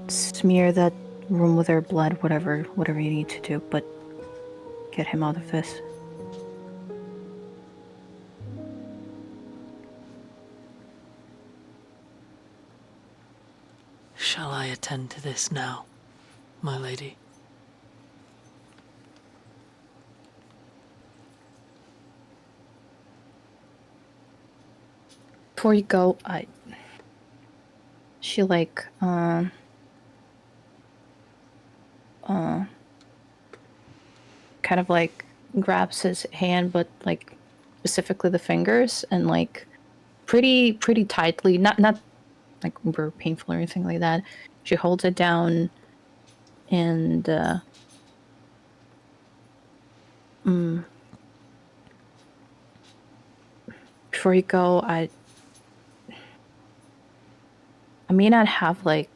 Smear that room with their blood, whatever you need to do, but get him out of this. Shall I attend to this now, my lady? Before you go, she like kind of like grabs his hand, but like specifically the fingers, and like pretty tightly, not like uber painful or anything like that. She holds it down, and before you go, I may not have like,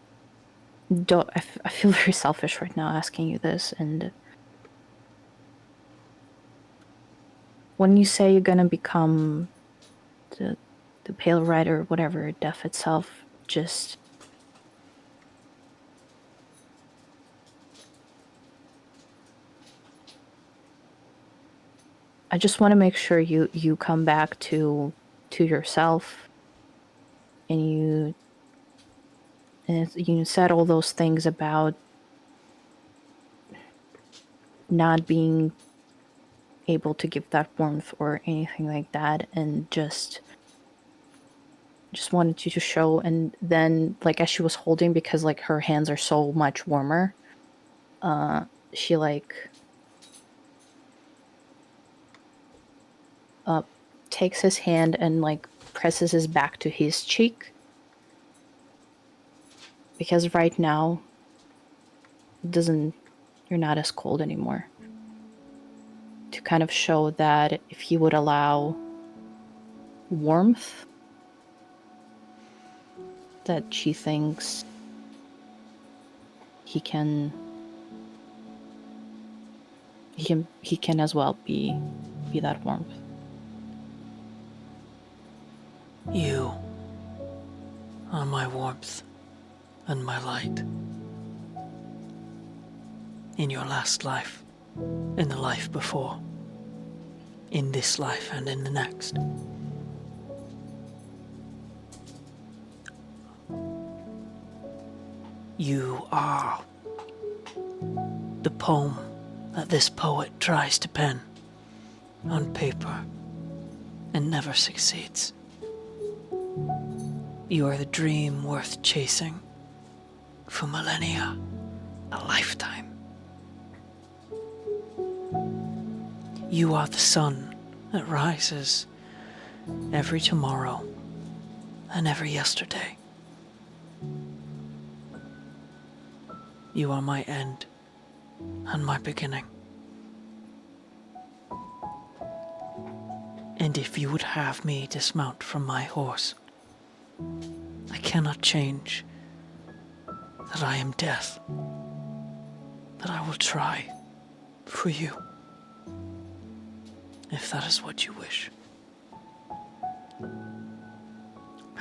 I feel very selfish right now asking you this, and when you say you're gonna become the Pale Rider, whatever, death itself, just I just want to make sure you come back to yourself, and you said all those things about not being able to give that warmth or anything like that, and just wanted you to show. And then, like, as she was holding, because like her hands are so much warmer, she like takes his hand and like presses his back to his cheek, because right now you're not as cold anymore, to kind of show that if he would allow warmth, that she thinks he can as well be that warmth. You are my warmth and my light. In your last life, in the life before, in this life and in the next. You are the poem that this poet tries to pen on paper and never succeeds. You are the dream worth chasing for millennia, a lifetime. You are the sun that rises every tomorrow and every yesterday. You are my end and my beginning. And if you would have me dismount from my horse, I cannot change that I am death, that I will try for you, if that is what you wish.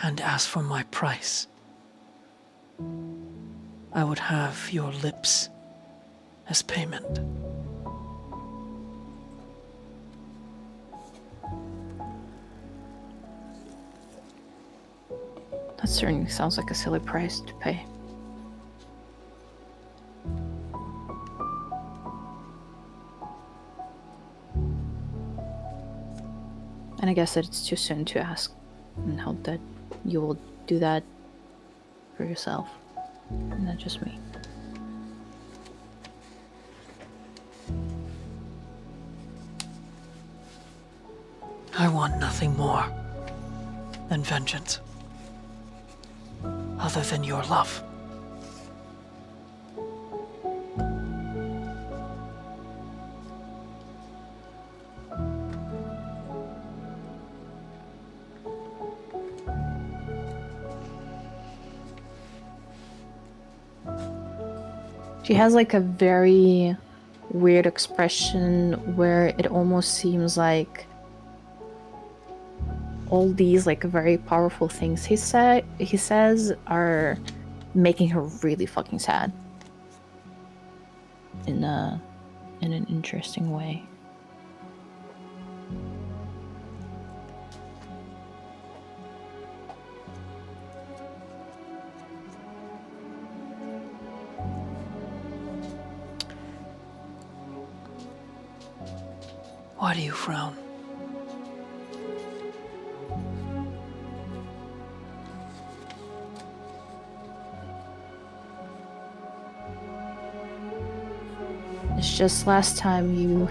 And as for my price, I would have your lips as payment. That certainly sounds like a silly price to pay. And I guess that it's too soon to ask and hope that you will do that for yourself, and not just me. I want nothing more than vengeance, other than your love. She has like a very weird expression where it almost seems like all these like very powerful things he says are making her really fucking sad in an interesting way. Why do you frown? It's just last time you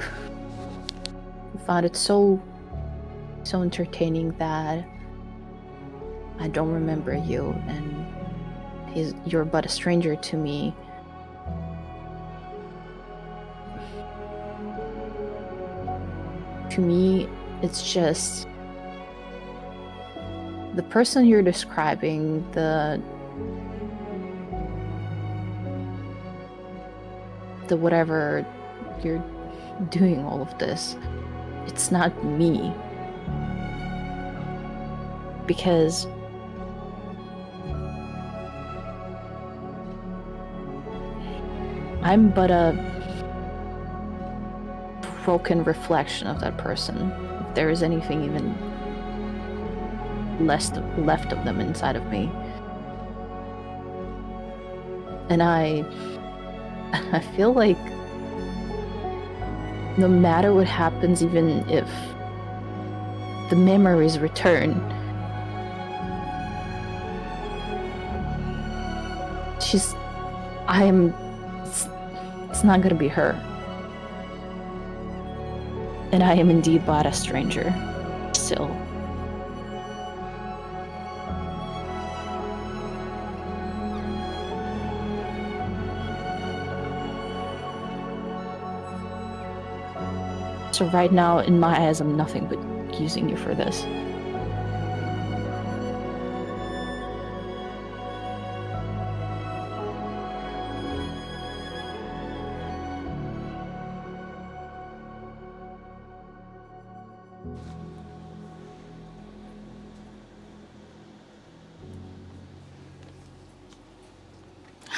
found it so entertaining that I don't remember you, and you're but a stranger to me. To me, it's just the person you're describing, the whatever you're doing all of this, it's not me. Because I'm but a broken reflection of that person. If there is anything even left of them inside of me. And I feel like no matter what happens, even if the memories return, it's not gonna be her. And I am indeed but a stranger, still. So right now, in my eyes, I'm nothing but using you for this.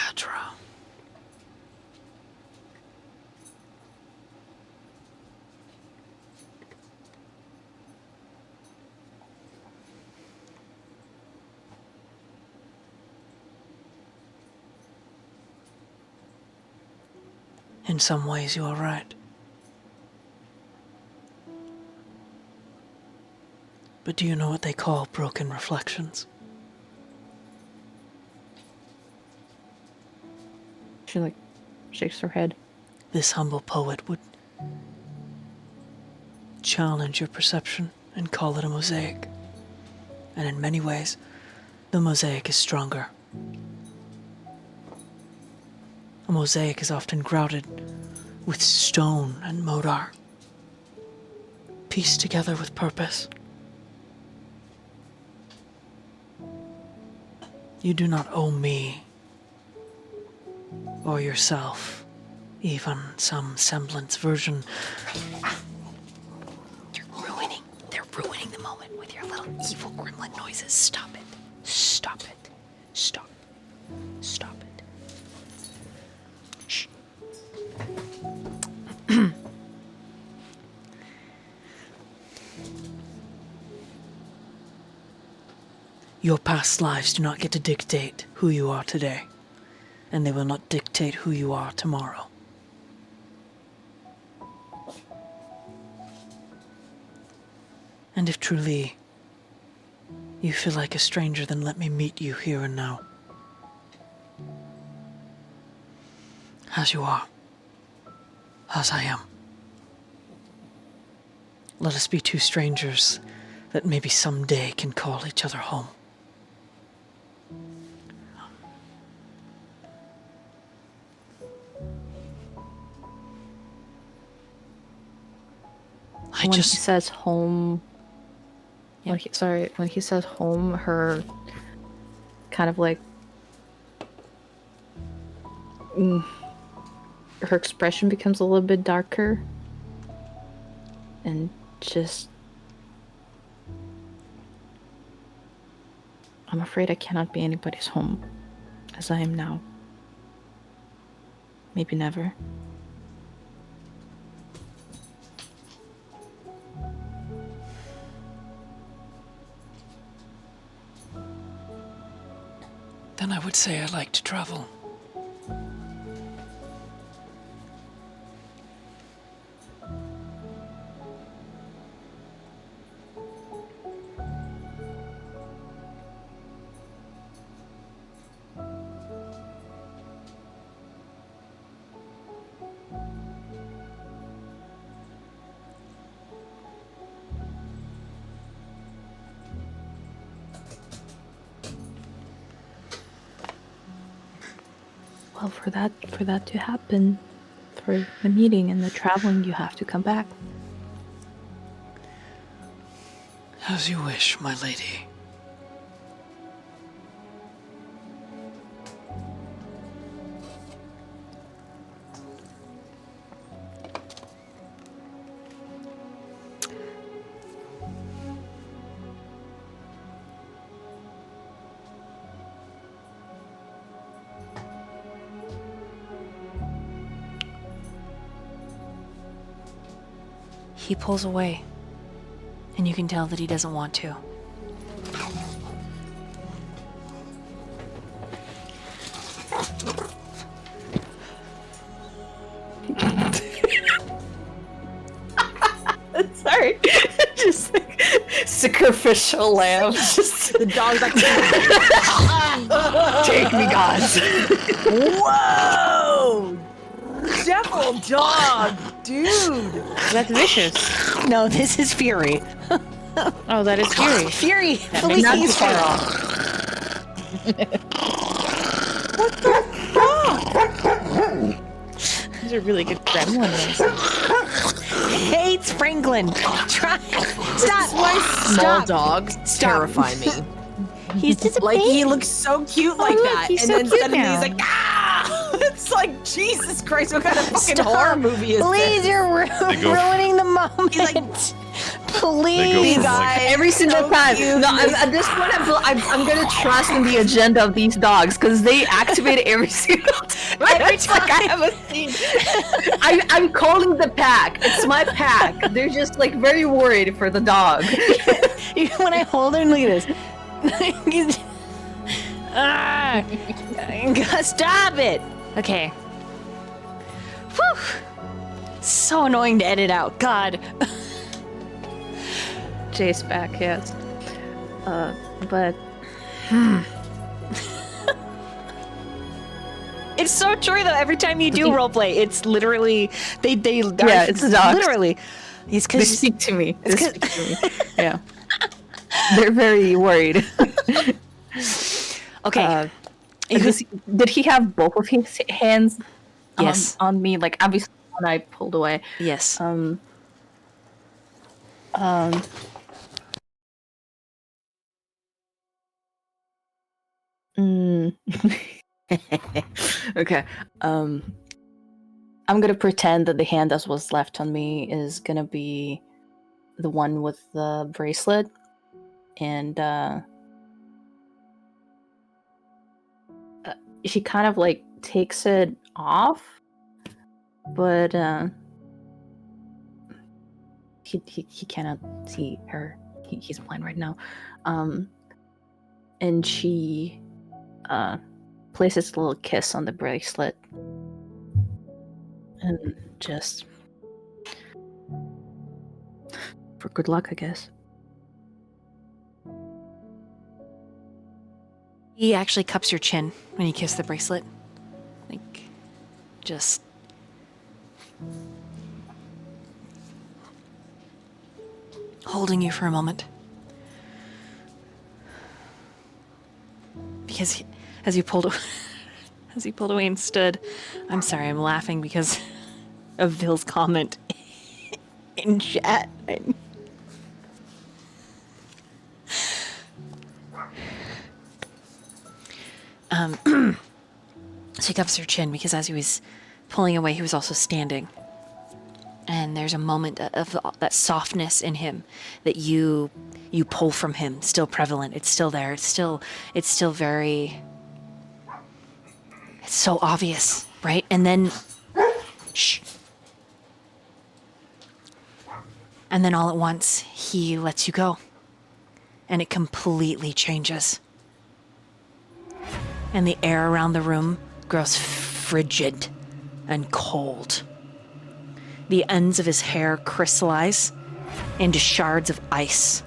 Atra. In some ways, you are right. But do you know what they call broken reflections? She shakes her head. This humble poet would challenge your perception and call it a mosaic. And in many ways, the mosaic is stronger. A mosaic is often grouted with stone and modar, pieced together with purpose. You do not owe me, or yourself, even some semblance version. They're ruining the moment with your little evil gremlin noises. Stop it. Stop it. Stop. Stop it. Shh. Your past lives do not get to dictate who you are today, and they will not dictate who you are tomorrow. And if truly you feel like a stranger, then let me meet you here and now. As you are. As I am. Let us be two strangers that maybe someday can call each other home. When he says home, when he says home, her kind of like her expression becomes a little bit darker, and just, I'm afraid I cannot be anybody's home as I am now. Maybe never. Then I would say I like to travel. Well, for that to happen, for the meeting and the traveling, you have to come back. As you wish, my lady. He pulls away, and you can tell that he doesn't want to. Sorry. Just like sacrificial lamb. Just The dog's like, take me, gods. whoa! Devil dog, dude! That's vicious. No, this is Fury. Oh, that is Fury. Fury! That may not be far off. These are really good gremlin noises. Hates Franklin. Try. Stop. Why Small stop? dogs terrify me. He's just a Like he baby. looks so cute like look, that, he's and so then cute suddenly now. he's like, ah! It's like Jesus Christ! What kind of fucking Stop. horror movie is Please, this? you're go- ruining the moment. He's like- They go Please. from like Every single so time. cute. No, at this point, I'm gonna trust in the agenda of these dogs because they activate every single time. It's like I have a scene. I'm calling the pack. It's my pack. They're just like very worried for the dog. When I hold her, look at this. Ah, stop it. Okay. Whew. So annoying to edit out. God. Jay's back, yes. But It's so true though. Every time you do roleplay, it's literally they Yeah, it's the dogs. literally. It's they because speak to me. They speak to me. Yeah. They're very worried. okay. Did he have both of his hands Yes. on me? Like obviously when I pulled away. Yes. Okay. I'm gonna pretend that the hand that was left on me is gonna be the one with the bracelet, and she kind of like takes it off, but he cannot see her. He's blind right now, and she places a little kiss on the bracelet and just for good luck, I guess. He actually cups your chin when you kiss the bracelet. Like, just. Holding you for a moment. Because as you pulled away and stood, I'm sorry, I'm laughing because of Ville's comment in chat. So he cups her chin because as he was pulling away, he was also standing. And there's a moment of that softness in him that you pull from him, still prevalent. It's still there. It's still very. It's so obvious, right? And then, shh. And then all at once, he lets you go, and it completely changes. And the air around the room grows frigid and cold. The ends of his hair crystallize into shards of ice.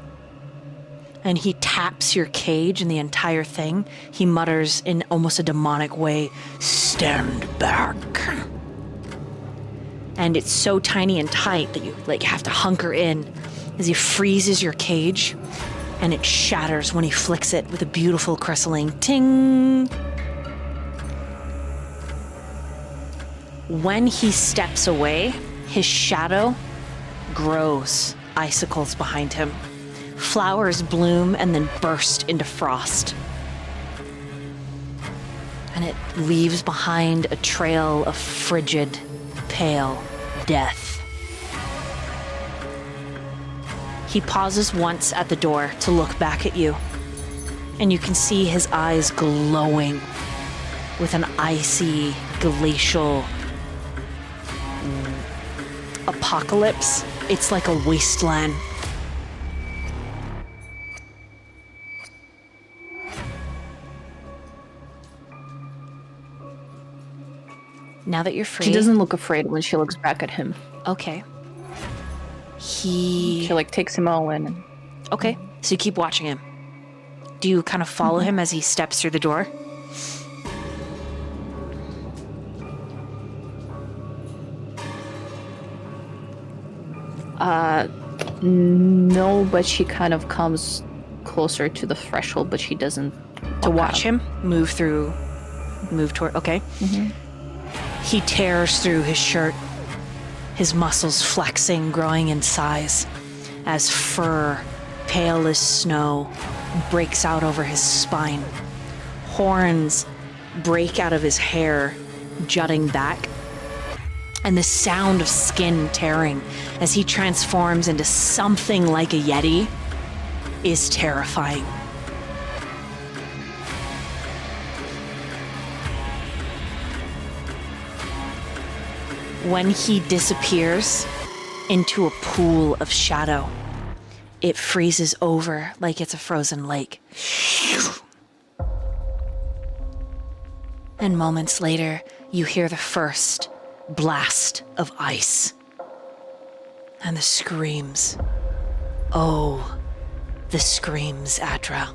And he taps your cage and the entire thing. He mutters in almost a demonic way, "Stand back." And it's so tiny and tight that you have to hunker in as he freezes your cage, and it shatters when he flicks it with a beautiful crystalline ting. When he steps away, his shadow grows icicles behind him. Flowers bloom and then burst into frost. And it leaves behind a trail of frigid, pale death. He pauses once at the door to look back at you, and you can see his eyes glowing with an icy, glacial apocalypse. It's like a wasteland. Now that you're free. She doesn't look afraid when she looks back at him. Okay. She like takes him all in. Okay, so you keep watching him. Do you kind of follow him as he steps through the door? No, but she kind of comes closer to the threshold, but she doesn't To walk watch out. him move toward, okay. He tears through his shirt, his muscles flexing, growing in size, as fur, pale as snow, breaks out over his spine. Horns break out of his hair, jutting back, and the sound of skin tearing as he transforms into something like a yeti is terrifying. When he disappears into a pool of shadow, it freezes over like it's a frozen lake. And moments later, you hear the first blast of ice. And the screams. Oh, the screams, Adra.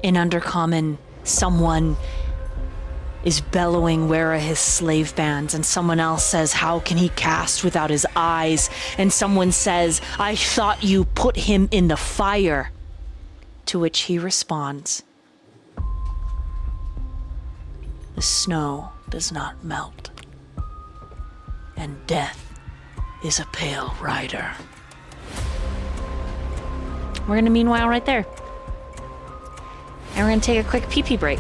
In Undercommon, someone is bellowing where are his slave bands, and someone else says, how can he cast without his eyes? And someone says, I thought you put him in the fire. To which he responds, the snow does not melt, and death is a pale rider. We're gonna meanwhile right there. And we're gonna take a quick pee-pee break.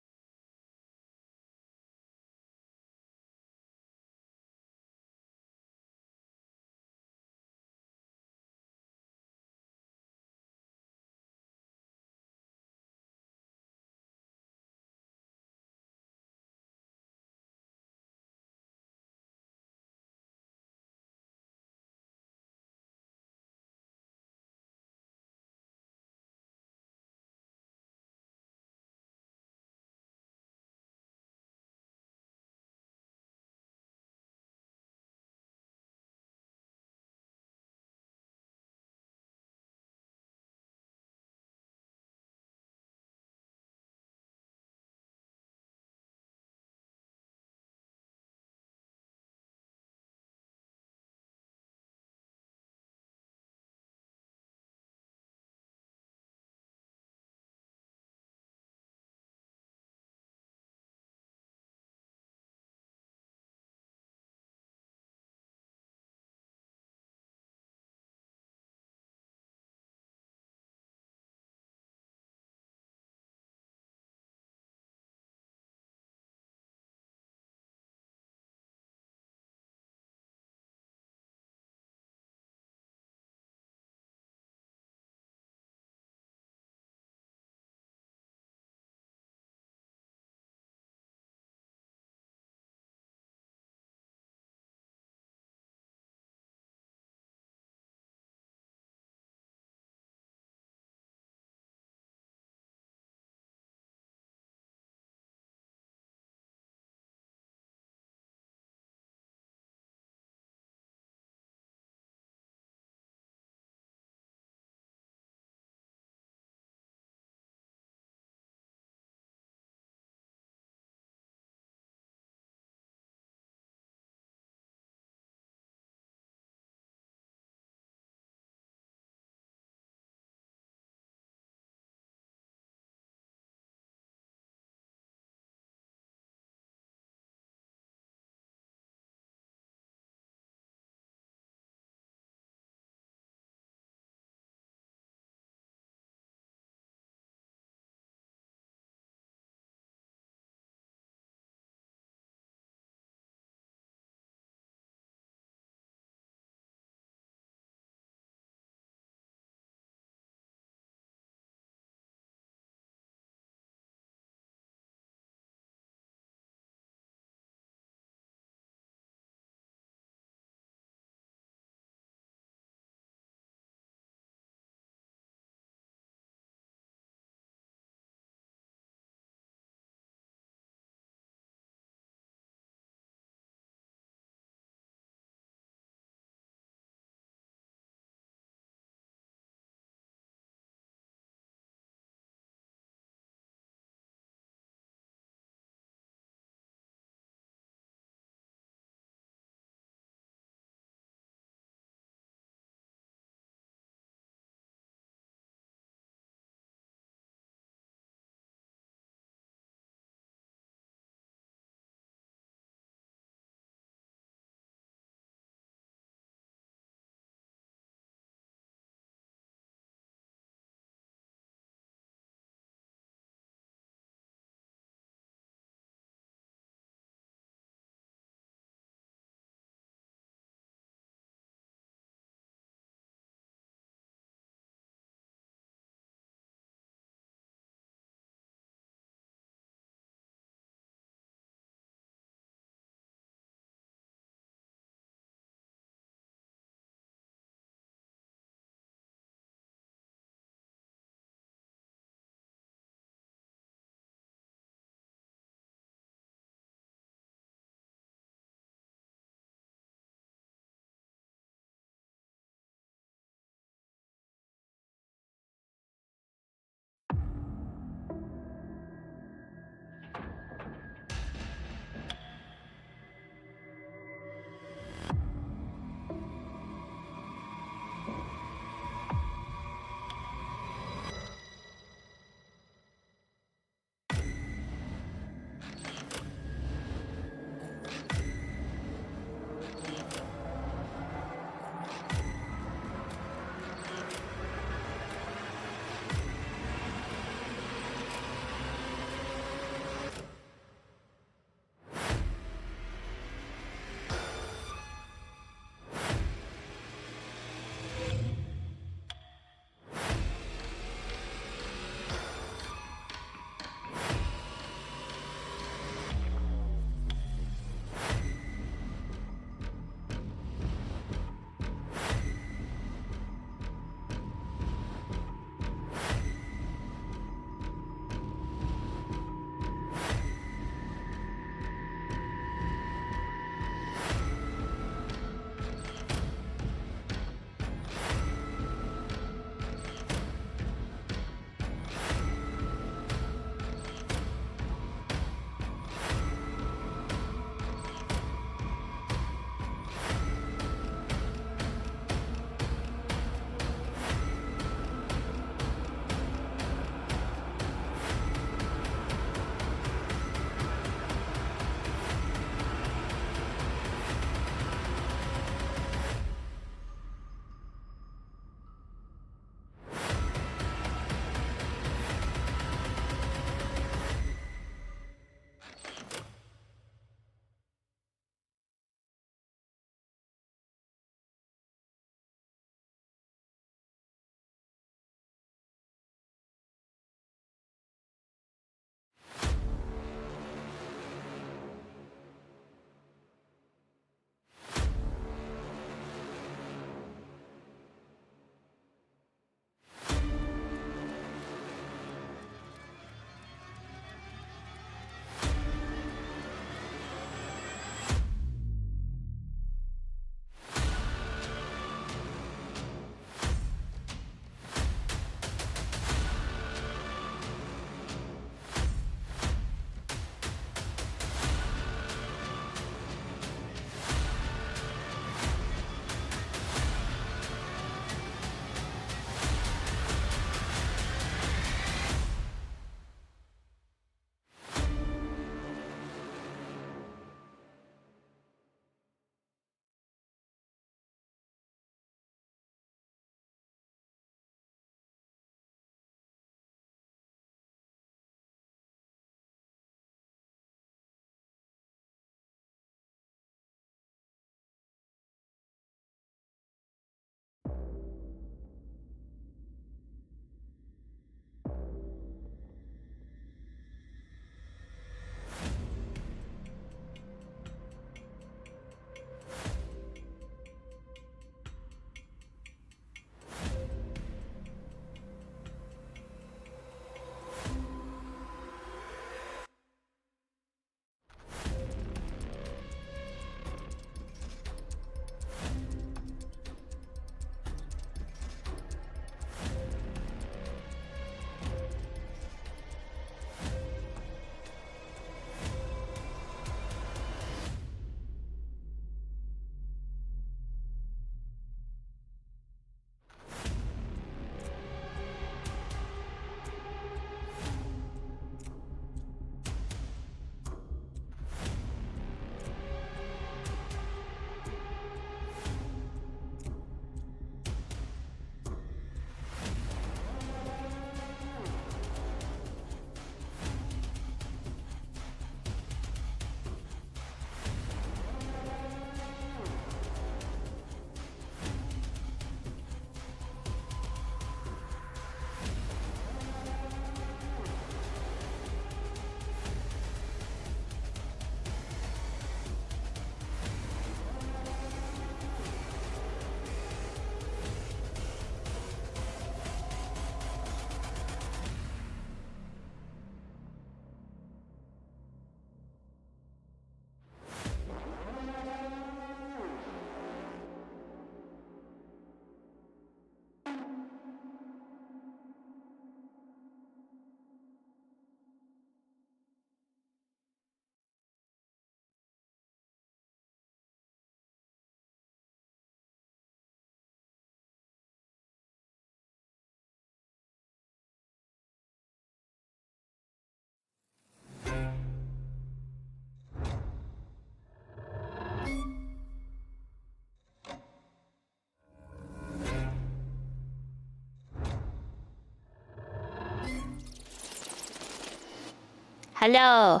Hello.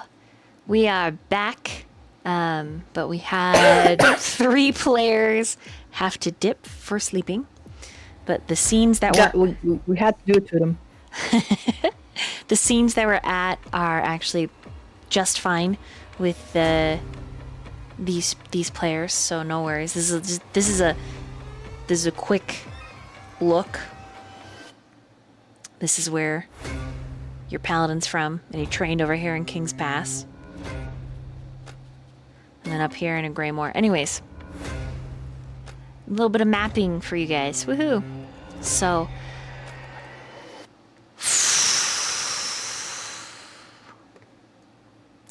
We are back. But we had 3 players have to dip for sleeping. But the scenes that we had to do it to them. the scenes that we're at are actually just fine with these players, so no worries. This is a quick look. This is where your paladin's from, and he trained over here in King's Pass. And then up here in Greymoor. Anyways, a little bit of mapping for you guys. Woohoo! So,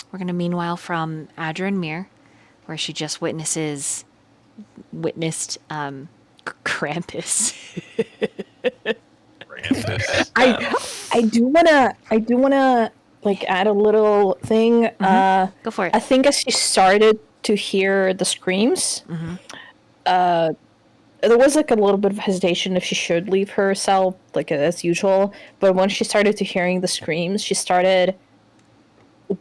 we're gonna meanwhile from Adrenmere, where she just witnessed Krampus. Krampus. I do wanna like add a little thing. Go for it. I think as she started to hear the screams, there was like a little bit of hesitation if she should leave her cell, like as usual. But when she started to hearing the screams, she started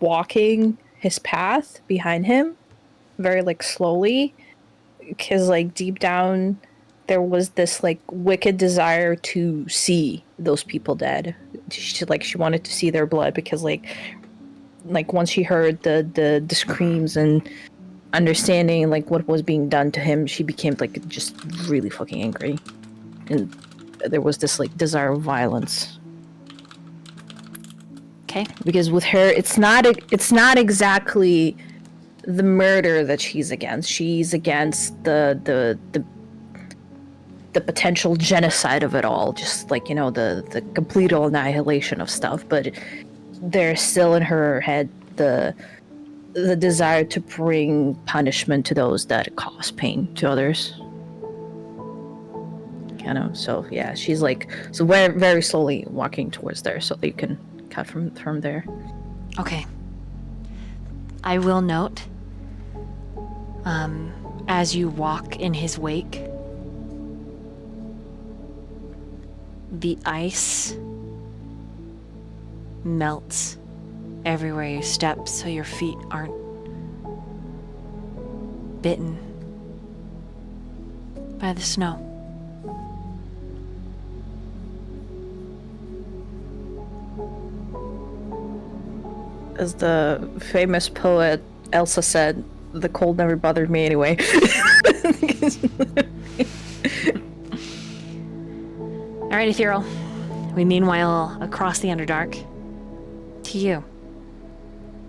walking his path behind him, very like slowly, because like deep down there was this like wicked desire to see those people dead. She wanted to see their blood because like once she heard the screams and understanding like what was being done to him, she became like just really fucking angry, and there was this like desire of violence. Okay. Because with her, it's not exactly the murder that she's against. She's against the potential genocide of it all, just like, you know, the complete annihilation of stuff. But there's still in her head the desire to bring punishment to those that cause pain to others. You know, so yeah, she's like very, very slowly walking towards there so that you can cut from there. Okay. I will note, as you walk in his wake, the ice melts everywhere you step, so your feet aren't bitten by the snow. As the famous poet Elsa said, the cold never bothered me anyway. Alright, Ethereal. We meanwhile across the Underdark. To you.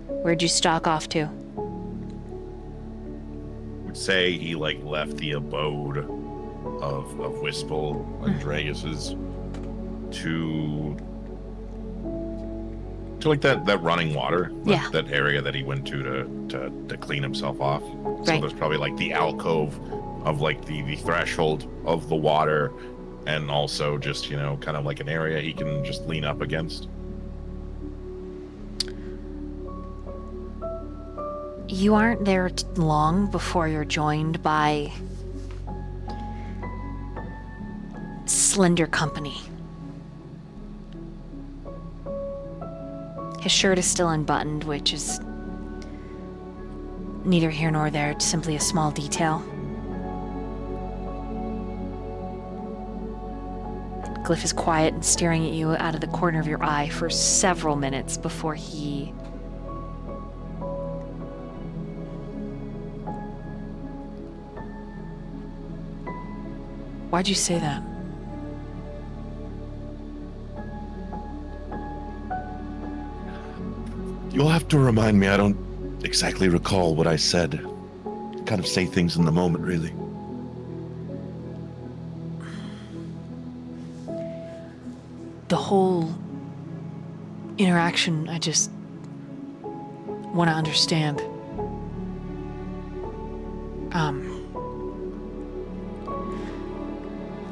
Where'd you stalk off to? Would say he like left the abode of Wispel Andreas's to like that running water, Yeah. that area that he went to clean himself off. So Right. there's probably like the alcove of like the threshold of the water, and also just, you know, kind of like an area he can just lean up against. You aren't there long before you're joined by Slender Company. His shirt is still unbuttoned, which is neither here nor there. It's simply a small detail. Glyph is quiet and staring at you out of the corner of your eye for several minutes before he Why'd you say that? You'll have to remind me. I don't exactly recall what I said. Kind of say things in the moment, really. The whole interaction, I just want to understand.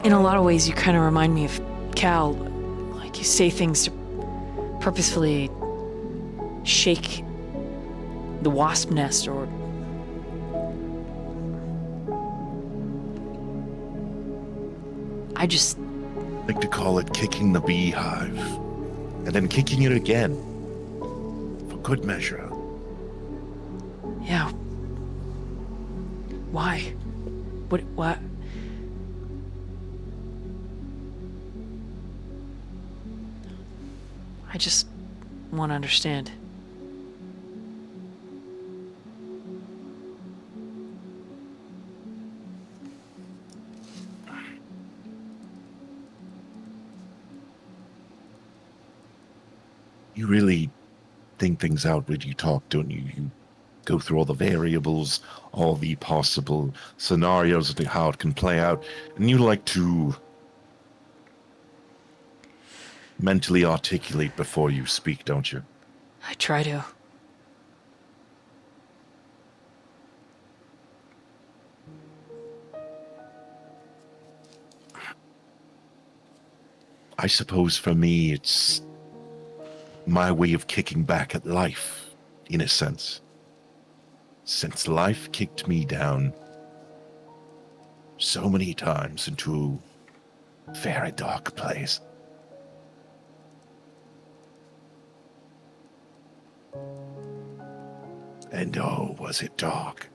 In a lot of ways, you kind of remind me of Cal. Like, you say things to purposefully shake the wasp nest, or I just Like to call it kicking the beehive, and then kicking it again. good measure. Yeah. Why? What? I just want to understand. You really think things out when you talk, don't you? You go through all the variables, all the possible scenarios of how it can play out, and you like to mentally articulate before you speak, don't you? I try to. I suppose for me, it's my way of kicking back at life, in a sense. Since life kicked me down so many times into a very dark place. And oh, was it dark.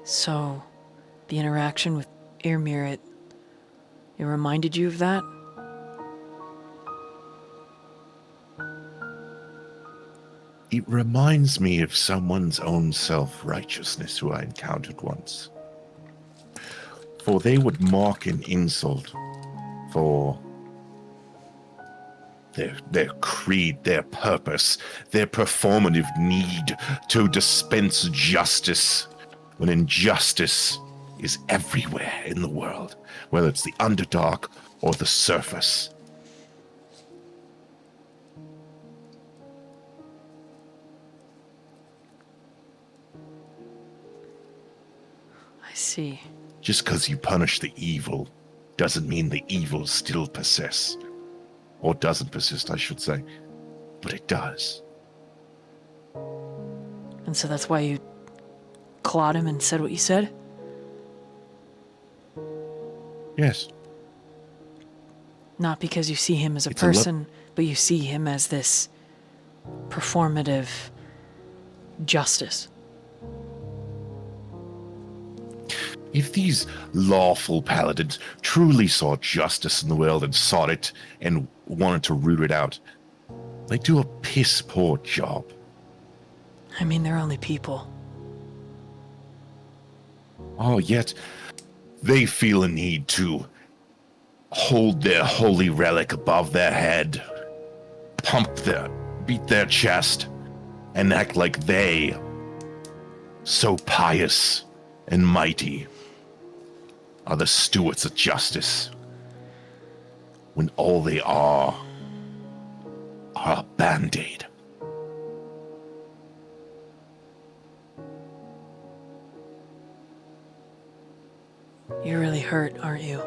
So, the interaction with Irmir, it reminded you of that? It reminds me of someone's own self-righteousness who I encountered once. For they would mock and insult for their creed, their purpose, their performative need to dispense justice, when injustice is everywhere in the world, whether it's the Underdark or the surface. I see. Just because you punish the evil doesn't mean the evil still persists. Or doesn't persist, I should say. But it does. And so that's why you clawed him and said what you said? Yes. Not because you see him as a It's a lo- person, but you see him as this performative justice. If these lawful paladins truly saw justice in the world and sought it and wanted to root it out, they do a piss poor job. I mean, they're only people. Oh, yet they feel a need to hold their holy relic above their head, beat their chest, and act like they, so pious and mighty, are the stewards of justice, when all they are a band-aid. You're really hurt, aren't you?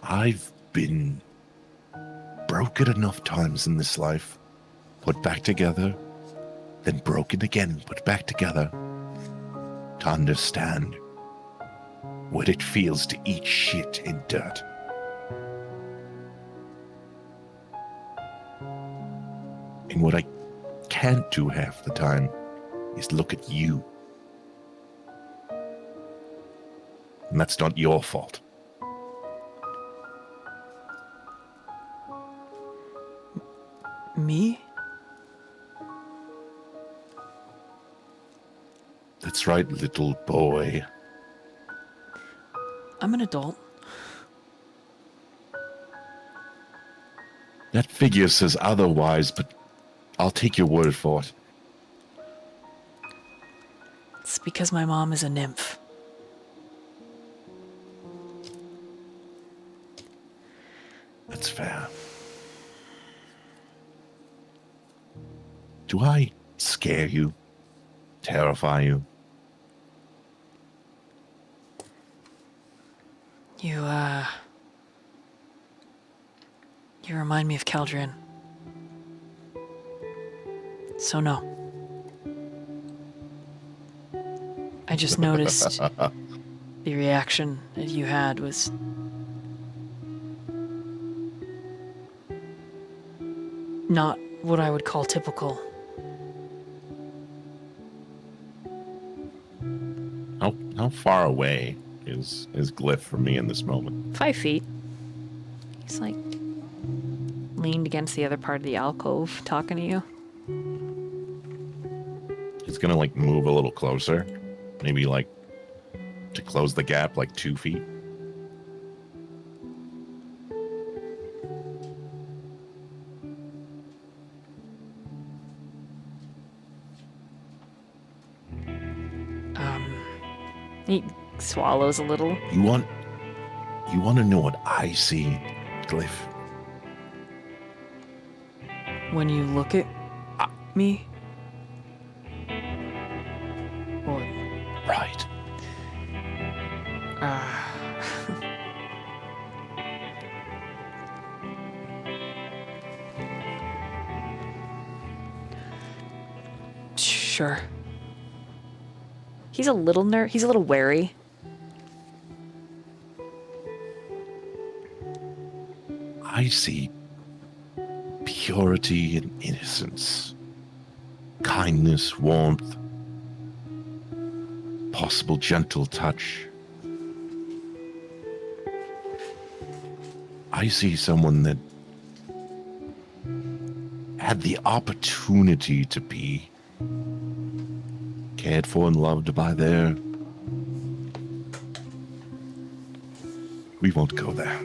I've been broken enough times in this life, put back together, then broken again, put back together, to understand what it feels to eat shit and dirt. And what I can't do half the time is look at you. And that's not your fault. Me? That's right, little boy. I'm an adult. That figure says otherwise, but I'll take your word for it. It's because my mom is a nymph. That's fair. Do I scare you? Terrify you? You remind me of Caldrin. So no. I just noticed the reaction that you had was not what I would call typical. How far away is Glyph from me in this moment? 5 feet. He's like leaned against the other part of the alcove talking to you. He's gonna like move a little closer, maybe like to close the gap like 2 feet. He swallows a little. You want to know what I see, Glyph? When you look at me? Or, Right. Sure. He's a little he's a little wary. I see purity and innocence, kindness, warmth, possible gentle touch. I see someone that had the opportunity to be cared for and loved by their... We won't go there.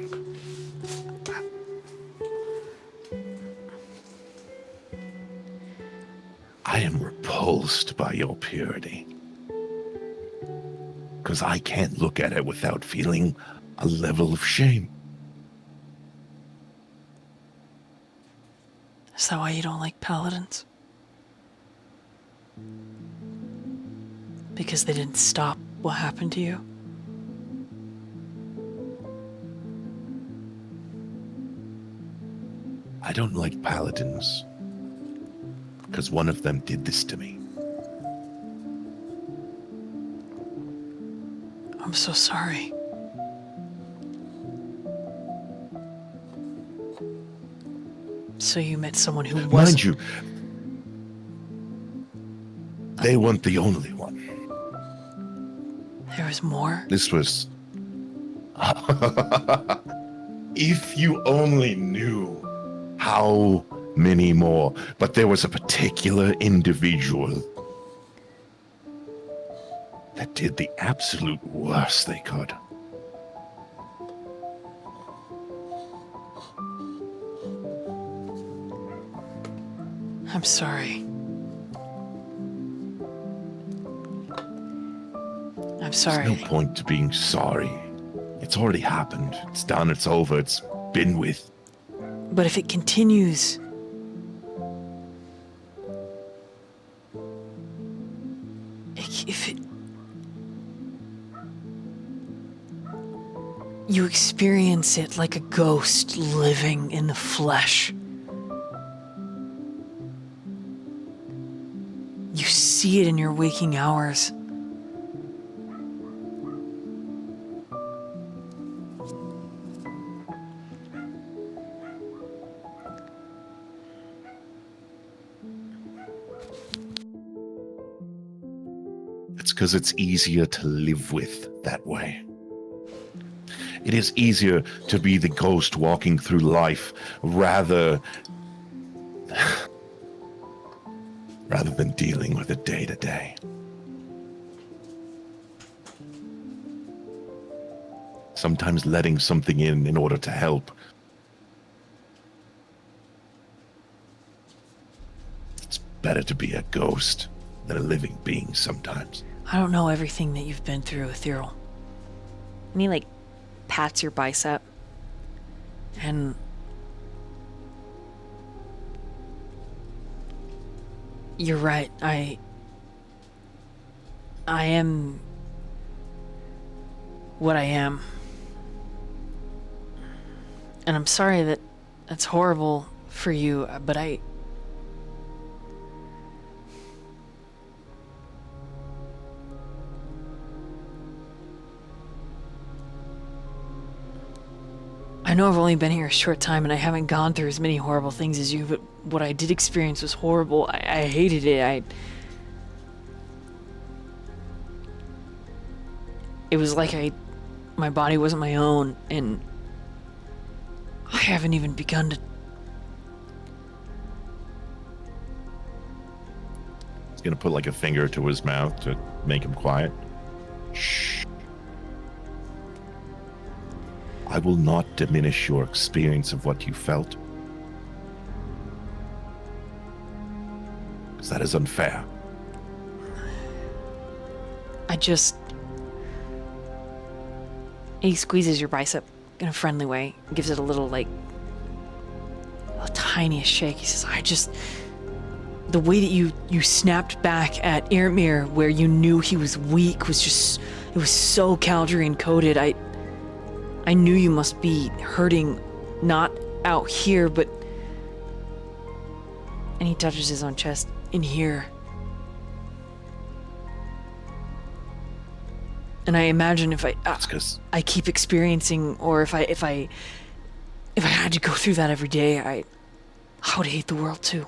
I am repulsed by your purity. Because I can't look at it without feeling a level of shame. Is that why you don't like paladins? Because they didn't stop what happened to you? I don't like paladins. Because one of them did this to me. I'm so sorry. So you met someone who Mind wasn't... you, they weren't the only one. There was more? This was... If you only knew how many more. But there was a particular individual that did the absolute worst they could. I'm sorry. I'm sorry. There's no point to being sorry. It's already happened. It's done. It's over. It's been with. But if it continues... If it... You experience it like a ghost living in the flesh. You see it in your waking hours. It's because it's easier to live with that way. It is easier to be the ghost walking through life rather than dealing with it day to day. Sometimes letting something in order to help. It's better to be a ghost than a living being sometimes. I don't know everything that you've been through, Ethereal. And he like pats your bicep. And you're right. I am what I am. And I'm sorry that that's horrible for you, but know I've only been here a short time and I haven't gone through as many horrible things as you, but what I did experience was horrible. I hated it. It was like my body wasn't my own, and I haven't even begun to. He's gonna put like a finger to his mouth to make him quiet. Shh. I will not diminish your experience of what you felt. Because that is unfair. He squeezes your bicep in a friendly way, gives it a little, the tiniest shake. He says, the way that you snapped back at Irmir, where you knew he was weak, was just, it was so Caldrian coded. I knew you must be hurting, not out here, but... And he touches his own chest, in here. And I imagine if I keep experiencing, or if I had to go through that every day, I would hate the world too.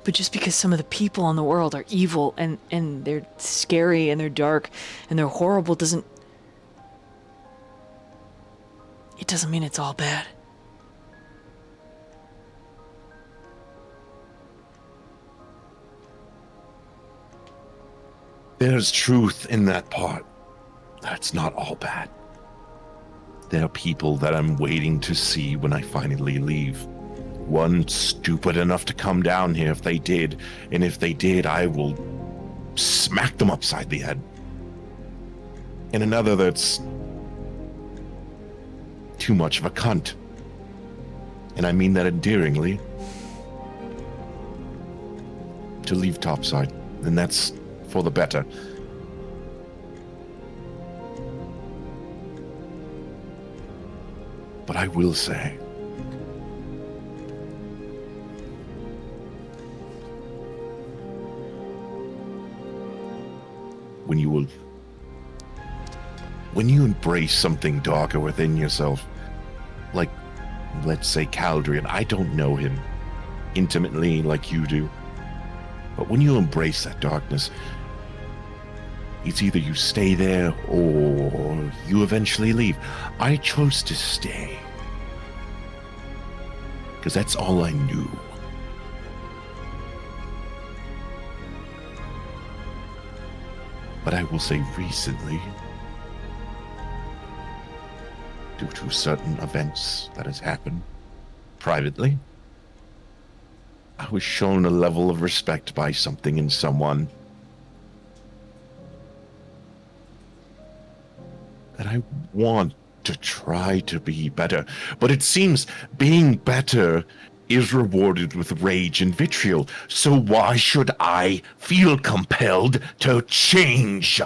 But just because some of the people in the world are evil and they're scary and they're dark and they're horrible doesn't mean it's all bad. There's truth in that part. That's not all bad. There are people that I'm waiting to see when I finally leave. One stupid enough to come down here if they did, and if they did, I will smack them upside the head. And another that's too much of a cunt. And I mean that endearingly. To leave topside, and that's for the better. But I will say, when you embrace something darker within yourself, like, let's say Caldrian, I don't know him intimately like you do, but when you embrace that darkness, it's either you stay there or you eventually leave. I chose to stay, because that's all I knew. But I will say recently, due to certain events that has happened privately, I was shown a level of respect by something and someone that I want to try to be better. But it seems being better is rewarded with rage and vitriol. So why should I feel compelled to change?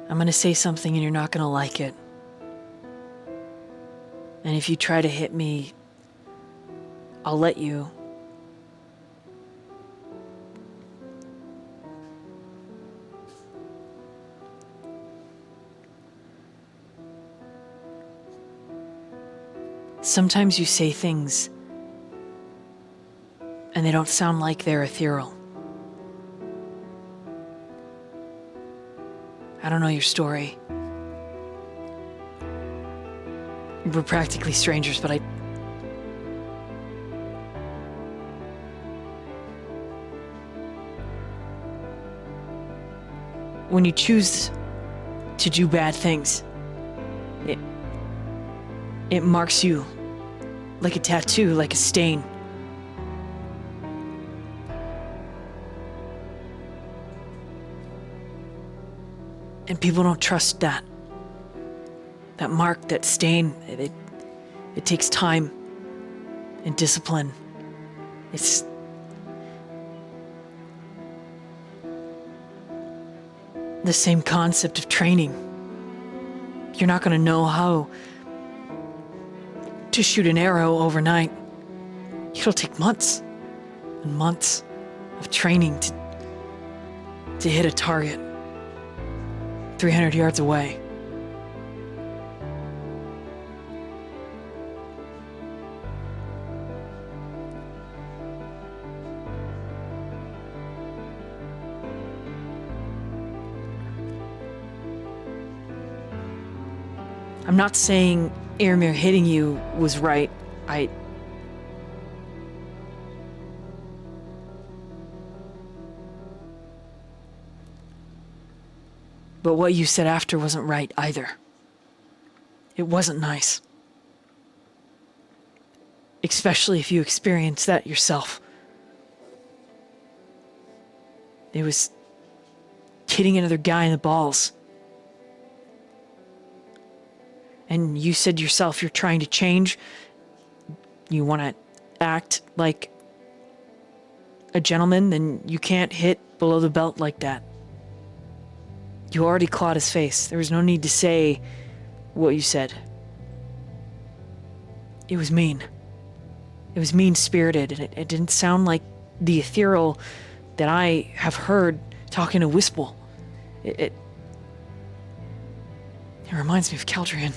I'm gonna say something and you're not gonna like it. And if you try to hit me, I'll let you. Sometimes you say things and they don't sound like they're ethereal. I don't know your story. We're practically strangers, but when you choose to do bad things, it marks you like a tattoo, like a stain. And people don't trust that. That mark, that stain, it takes time and discipline. It's the same concept of training. You're not gonna know how to shoot an arrow overnight. It'll take months. and months of training to hit a target 300 yards away. I'm not saying Aramir hitting you was right. But what you said after wasn't right either. It wasn't nice. Especially if you experienced that yourself. It was hitting another guy in the balls. And you said yourself you're trying to change. You want to act like a gentleman, then you can't hit below the belt like that. You already clawed his face. There was no need to say what you said. It was mean. It was mean-spirited, and it didn't sound like the ethereal that I have heard talking to Whisple. It reminds me of Keldrian.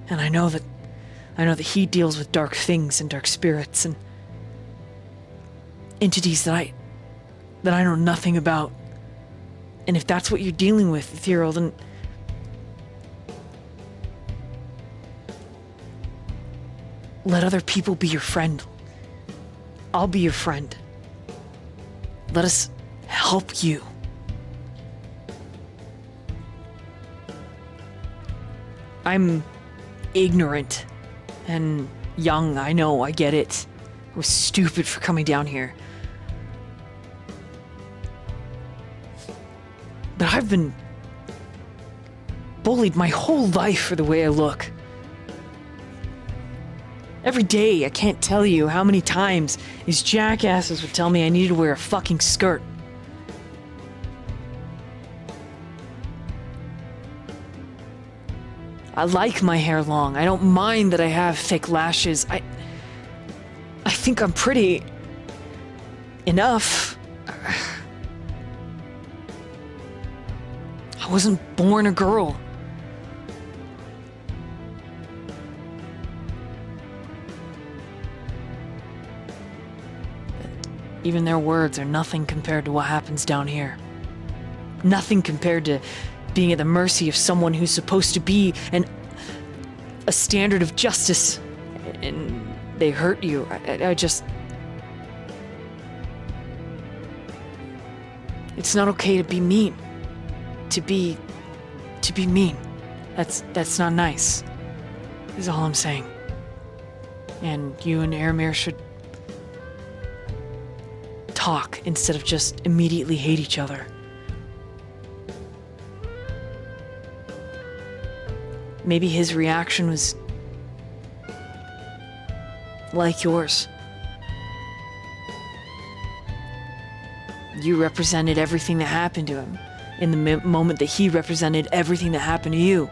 And I know that he deals with dark things and dark spirits and entities that I know nothing about. And if that's what you're dealing with, Ethereal, then let other people be your friend. I'll be your friend. Let us help you. I'm ignorant and young, I know, I get it. I was stupid for coming down here. But I've been bullied my whole life for the way I look. Every day, I can't tell you how many times these jackasses would tell me I needed to wear a fucking skirt. I like my hair long. I don't mind that I have thick lashes. I think I'm pretty enough. I wasn't born a girl. Even their words are nothing compared to what happens down here. Nothing compared to being at the mercy of someone who's supposed to be a standard of justice, and they hurt you. I just... It's not okay to be mean. To be mean. That's not nice. Is all I'm saying. And you and Aramir should talk instead of just immediately hate each other. Maybe his reaction was like yours. You represented everything that happened to him in the moment that he represented everything that happened to you.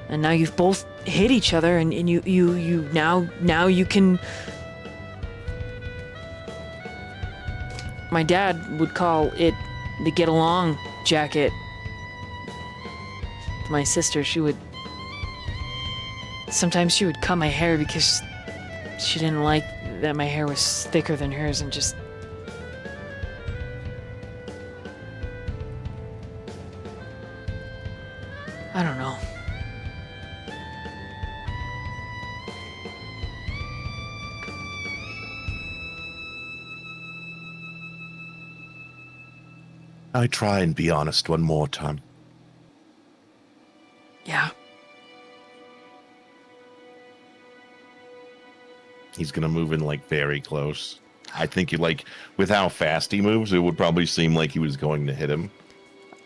And now you've both hit each other, and you now you can... My dad would call it the get along jacket. My sister, sometimes she would cut my hair because she didn't like that my hair was thicker than hers, and just... I don't know. I try and be honest one more time. Yeah. He's gonna move in like very close. I think with how fast he moves, it would probably seem like he was going to hit him.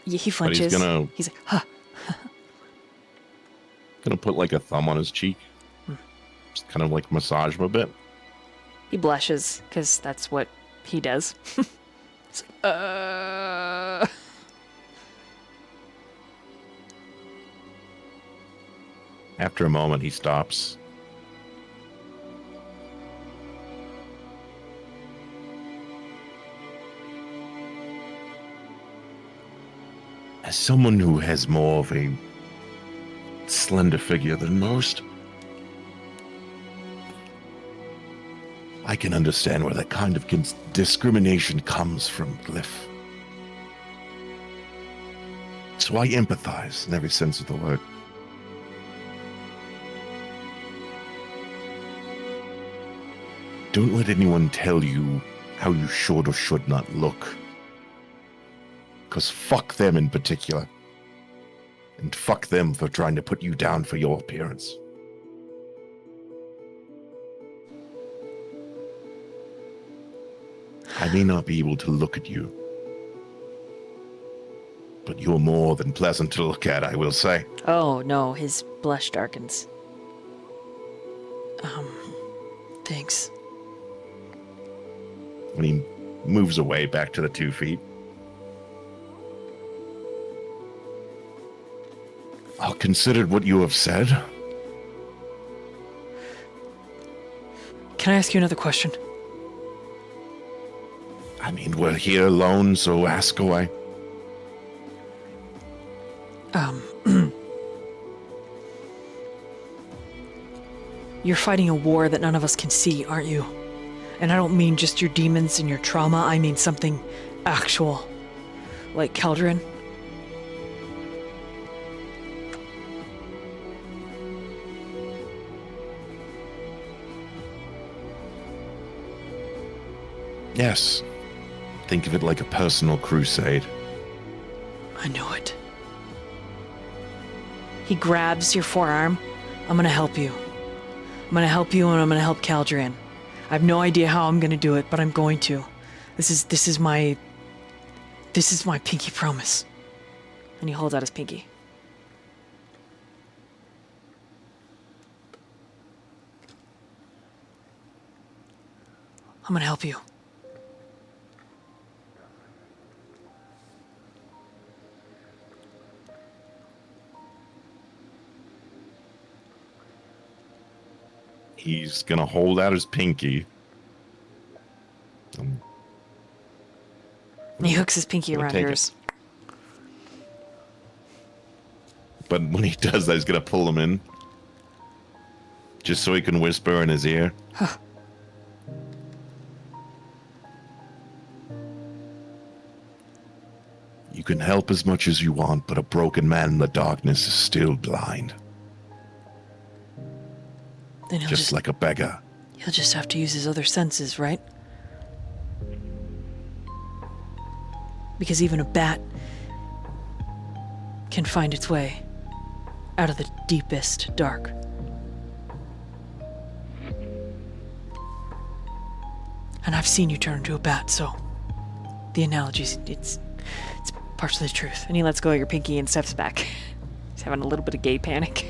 Yeah, he But flinches. he's like, huh. gonna put like a thumb on his cheek. Just kind of like massage him a bit. He blushes, because that's what he does. It's like, After a moment, he stops. As someone who has more of a slender figure than most, I can understand where that kind of discrimination comes from, Glyph. So I empathize in every sense of the word. Don't let anyone tell you how you should or should not look. Because fuck them in particular. And fuck them for trying to put you down for your appearance. I may not be able to look at you, but you're more than pleasant to look at, I will say. Oh no, his blush darkens. Thanks. When he moves away back to the 2 feet. I'll consider what you have said. Can I ask you another question? I mean, we're here alone, so ask away. You're fighting a war that none of us can see, aren't you? And I don't mean just your demons and your trauma, I mean something actual. Like Caldron. Yes. Think of it like a personal crusade. I know it. He grabs your forearm. I'm gonna help you. I'm gonna help you and I'm gonna help Caldron. I have no idea how I'm gonna do it, but I'm going to. This is my pinky promise. And he holds out his pinky. I'm gonna help you. He's gonna hold out his pinky. And he hooks his pinky Gonna around take it. yours. But when he does that, he's gonna pull him in. Just so he can whisper in his ear. You can help as much as you want, but a broken man in the darkness is still blind. Then he'll Just like a beggar. he'll just have to use his other senses, right? Because even a bat can find its way out of the deepest dark. And I've seen you turn into a bat, so the analogy's it's partially the truth. And he lets go of your pinky and steps back. He's having a little bit of gay panic.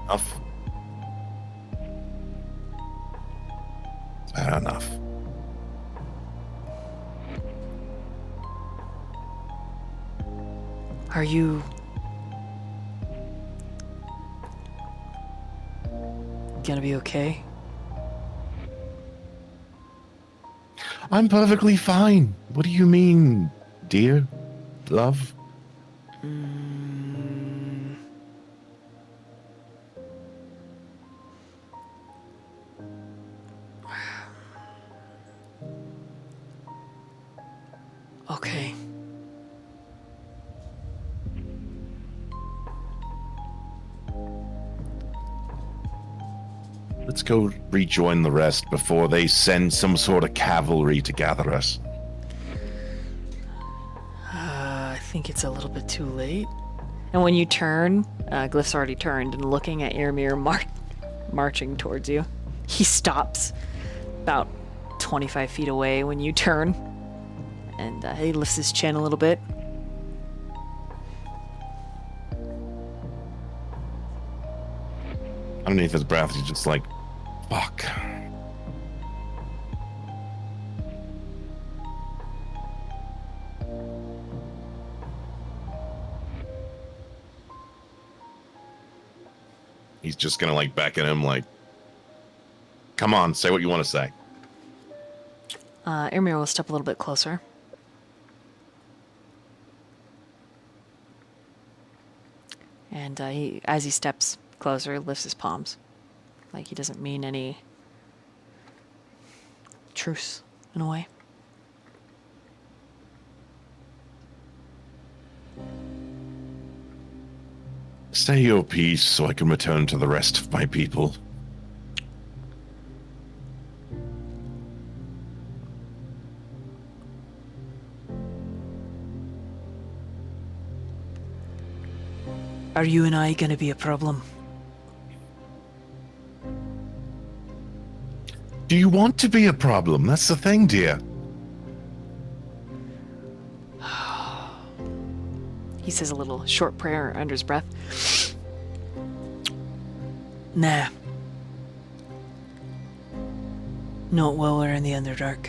Enough. Fair enough. Are you gonna be okay? I'm perfectly fine. What do you mean, dear? Love? Okay. Let's go rejoin the rest before they send some sort of cavalry to gather us. I think it's a little bit too late. And when you turn, Glyph's already turned and looking at Eramir marching towards you. He stops about 25 feet away when you turn. And he lifts his chin a little bit. Underneath his breath, he's just like, fuck. He's just gonna like back at him like, come on, say what you want to say. Eramir will step a little bit closer. And as he steps closer, he lifts his palms. Like he doesn't mean any truce, in a way. Say your piece so I can return to the rest of my people. Are you and I going to be a problem? Do you want to be a problem? That's the thing, dear. He says a little short prayer under his breath. Nah. Not while we're in the Underdark.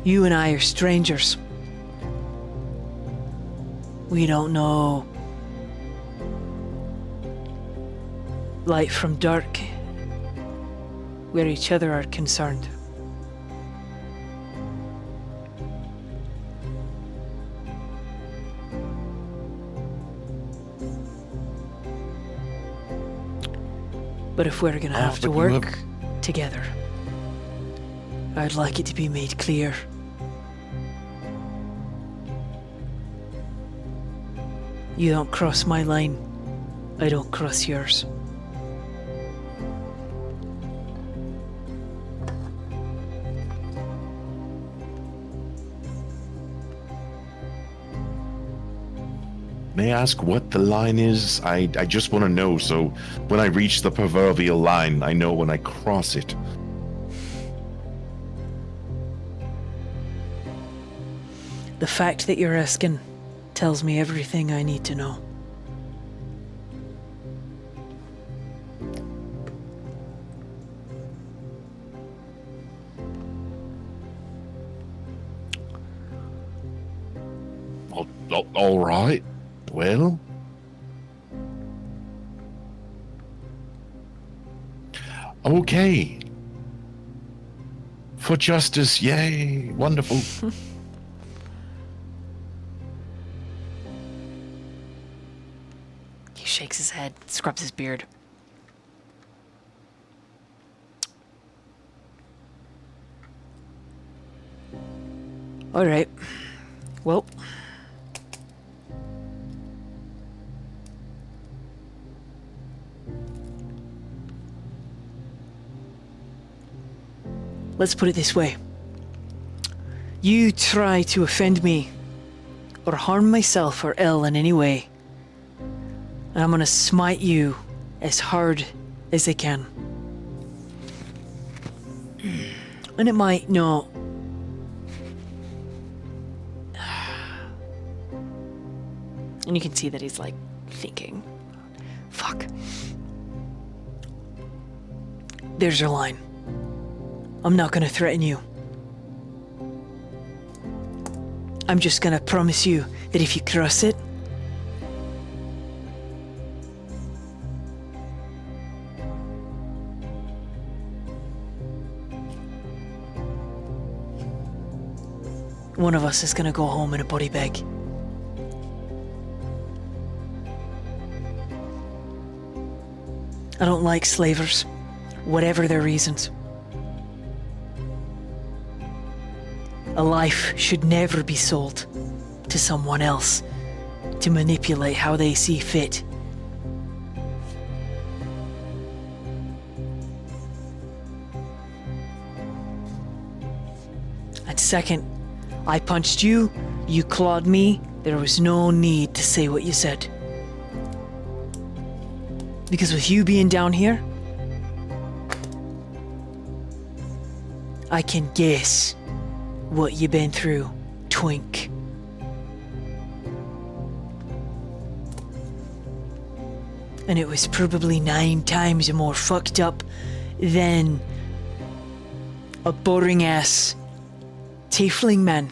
You and I are strangers. We don't know light from dark where each other are concerned. But if we're gonna have to but you work together, I'd like it to be made clear. You don't cross my line, I don't cross yours. May I ask what the line is? I just want to know, so when I reach the proverbial line, I know when I cross it. The fact that you're asking tells me everything I need to know. All right. Well. Okay. For justice, yay. Wonderful. He shakes his head, scrubs his beard. All right. Well, let's put it this way. You try to offend me, or harm myself or ill in any way, and I'm gonna smite you as hard as I can. And it might not. And you can see that he's like thinking. Fuck. There's your line. I'm not gonna threaten you. I'm just gonna promise you that if you cross it, one of us is gonna go home in a body bag. I don't like slavers, whatever their reasons. A life should never be sold to someone else to manipulate how they see fit. And second, I punched you, you clawed me, there was no need to say what you said. Because with you being down here, I can guess what you've been through, twink. And it was probably 9 times more fucked up than a boring ass tiefling man,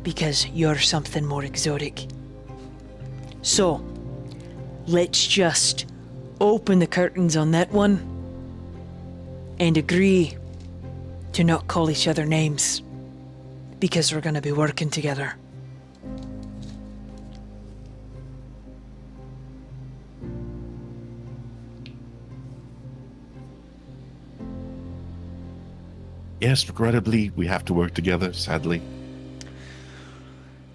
because you're something more exotic. So, let's just open the curtains on that one and agree to not call each other names because we're going to be working together. Yes, regrettably, we have to work together, sadly.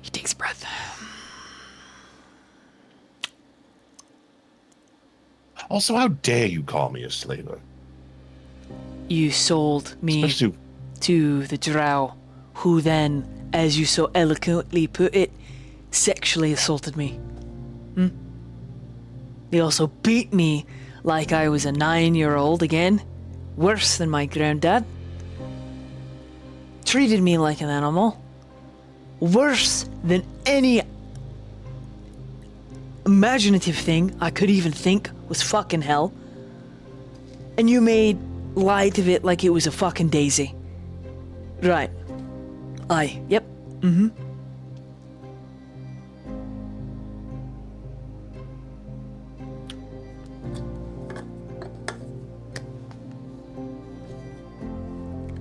He takes a breath. Also, how dare you call me a slaver? You sold me Especially, to the drow, who then, as you so eloquently put it, sexually assaulted me. They also beat me like I was a 9-year-old again, worse than my granddad. Treated me like an animal, worse than any imaginative thing I could even think was fucking hell. And you made light of it like it was a fucking daisy. Right. Aye. Yep. Mm-hmm.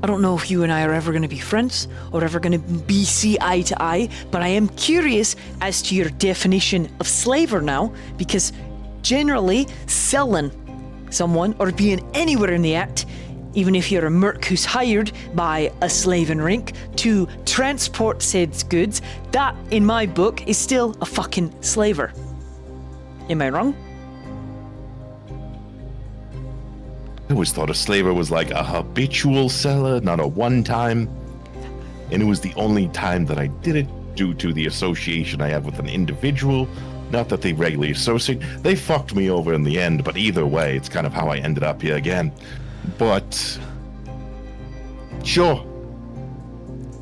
I don't know if you and I are ever going to be friends or ever going to see eye to eye, but I am curious as to your definition of slaver now, because generally selling someone or being anywhere in the act, even if you're a merc who's hired by a slaving rink to transport said goods, that in my book is still a fucking slaver. Am I wrong? I always thought a slaver was like a habitual seller, not a one-time. And it was the only time that I did it due to the association I have with an individual. Not that they regularly associate. They fucked me over in the end, but either way, it's kind of how I ended up here again. But sure.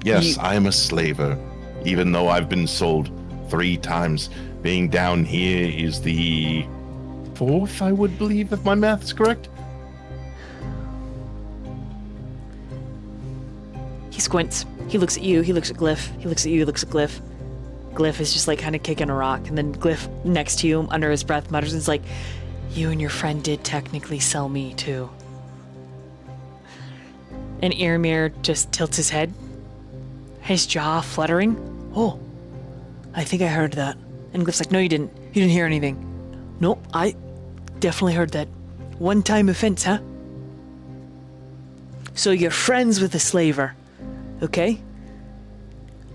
Yes, I am a slaver, even though I've been sold 3 times. Being down here is the 4th, I would believe, if my math is correct. He squints. He looks at you. He looks at Glyph. He looks at you. He looks at Glyph. Glyph is just like kind of kicking a rock. And then Glyph next to you, under his breath, mutters and is like, you and your friend did technically sell me too. And Earmere just tilts his head, his jaw fluttering. Oh, I think I heard that. And Glyph's like, no, you didn't. You didn't hear anything. Nope, I definitely heard that. One-time offense, huh? So you're friends with a slaver. Okay?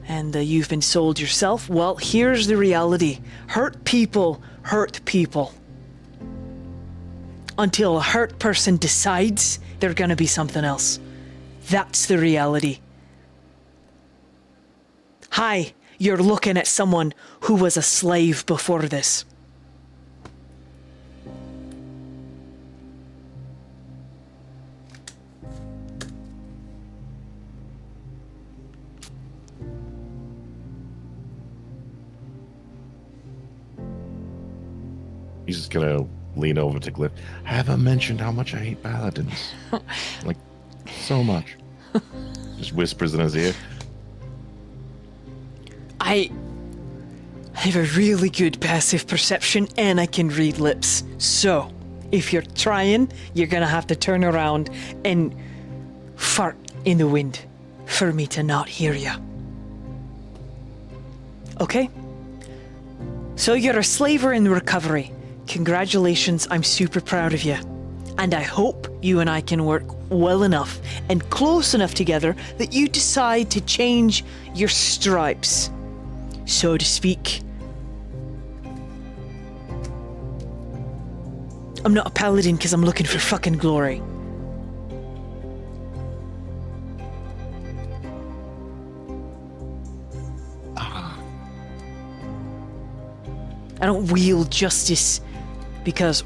And you've been sold yourself? Well, here's the reality. Hurt people hurt people. Until a hurt person decides they're gonna be something else. That's the reality. Hi, you're looking at someone who was a slave before this. He's just gonna lean over to Glyph. I haven't mentioned how much I hate paladins. Like, so much. Just whispers in his ear. I have a really good passive perception and I can read lips. So, if you're trying, you're gonna have to turn around and fart in the wind for me to not hear you. Okay? So you're a slaver in recovery. Congratulations, I'm super proud of you. And I hope you and I can work well enough and close enough together that you decide to change your stripes, so to speak. I'm not a paladin because I'm looking for fucking glory. I don't wield justice because,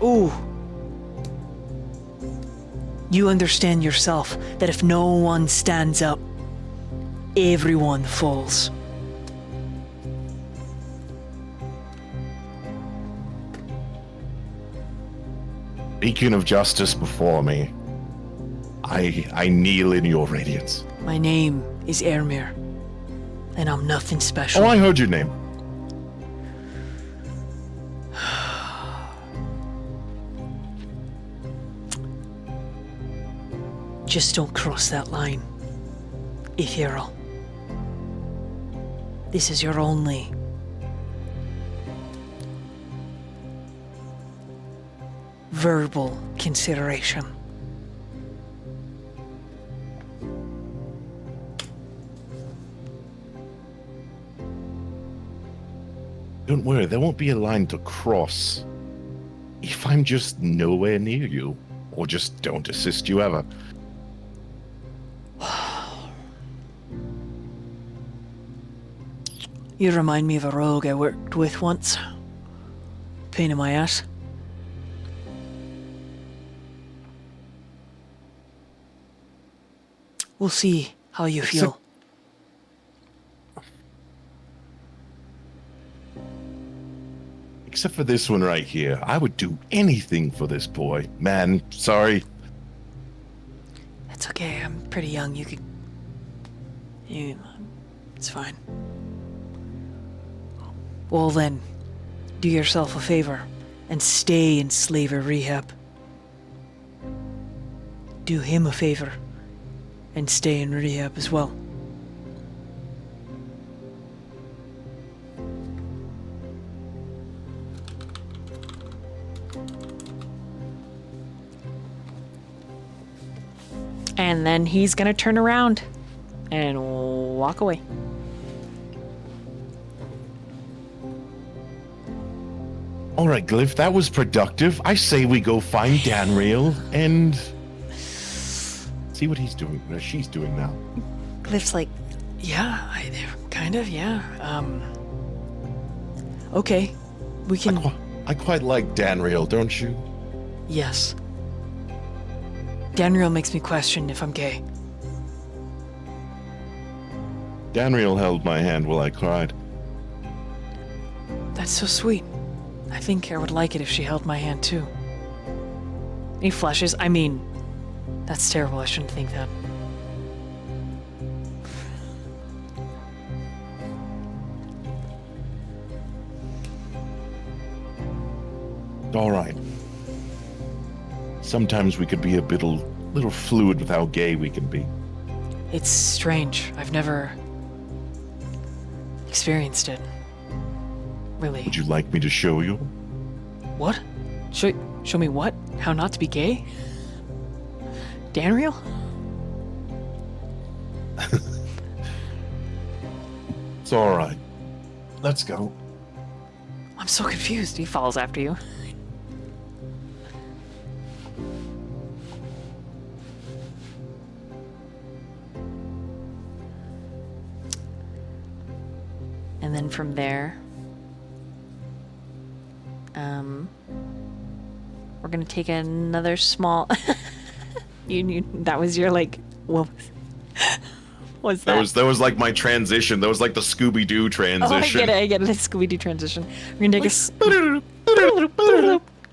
you understand yourself that if no one stands up, everyone falls. Beacon of justice before me, I kneel in your radiance. My name is Ermir, and I'm nothing special. Oh, I heard your name. Just don't cross that line. Ethereal. This is your only verbal consideration. Don't worry, there won't be a line to cross if I'm just nowhere near you, or just don't assist you ever. You remind me of a rogue I worked with once. Pain in my ass. We'll see how you feel. Except for this one right here. I would do anything for this boy. Man, sorry. It's okay, I'm pretty young. You could... It's fine. Well then, do yourself a favor and stay in slaver rehab. Do him a favor and stay in rehab as well. And then he's gonna turn around and walk away. All right, Glyph, that was productive. I say we go find Danriel and see what he's doing, or she's doing now. Glyph's like, yeah, kind of, yeah. Okay, we can. I quite like Danriel, don't you? Yes. Danriel makes me question if I'm gay. Danriel held my hand while I cried. That's so sweet. I think I would like it if she held my hand too. He flushes. I mean, that's terrible. I shouldn't think that. All right. Sometimes we could be a little fluid with how gay we can be. It's strange. I've never experienced it. Really. Would you like me to show you? What? Show me what? How not to be gay? Danriel? It's all right. Let's go. I'm so confused. He follows after you. And then from there, we're gonna take another small. you that was your like what was that? That was like my transition. That was like the Scooby Doo transition. Oh, I get it. It's Scooby Doo transition. We're gonna take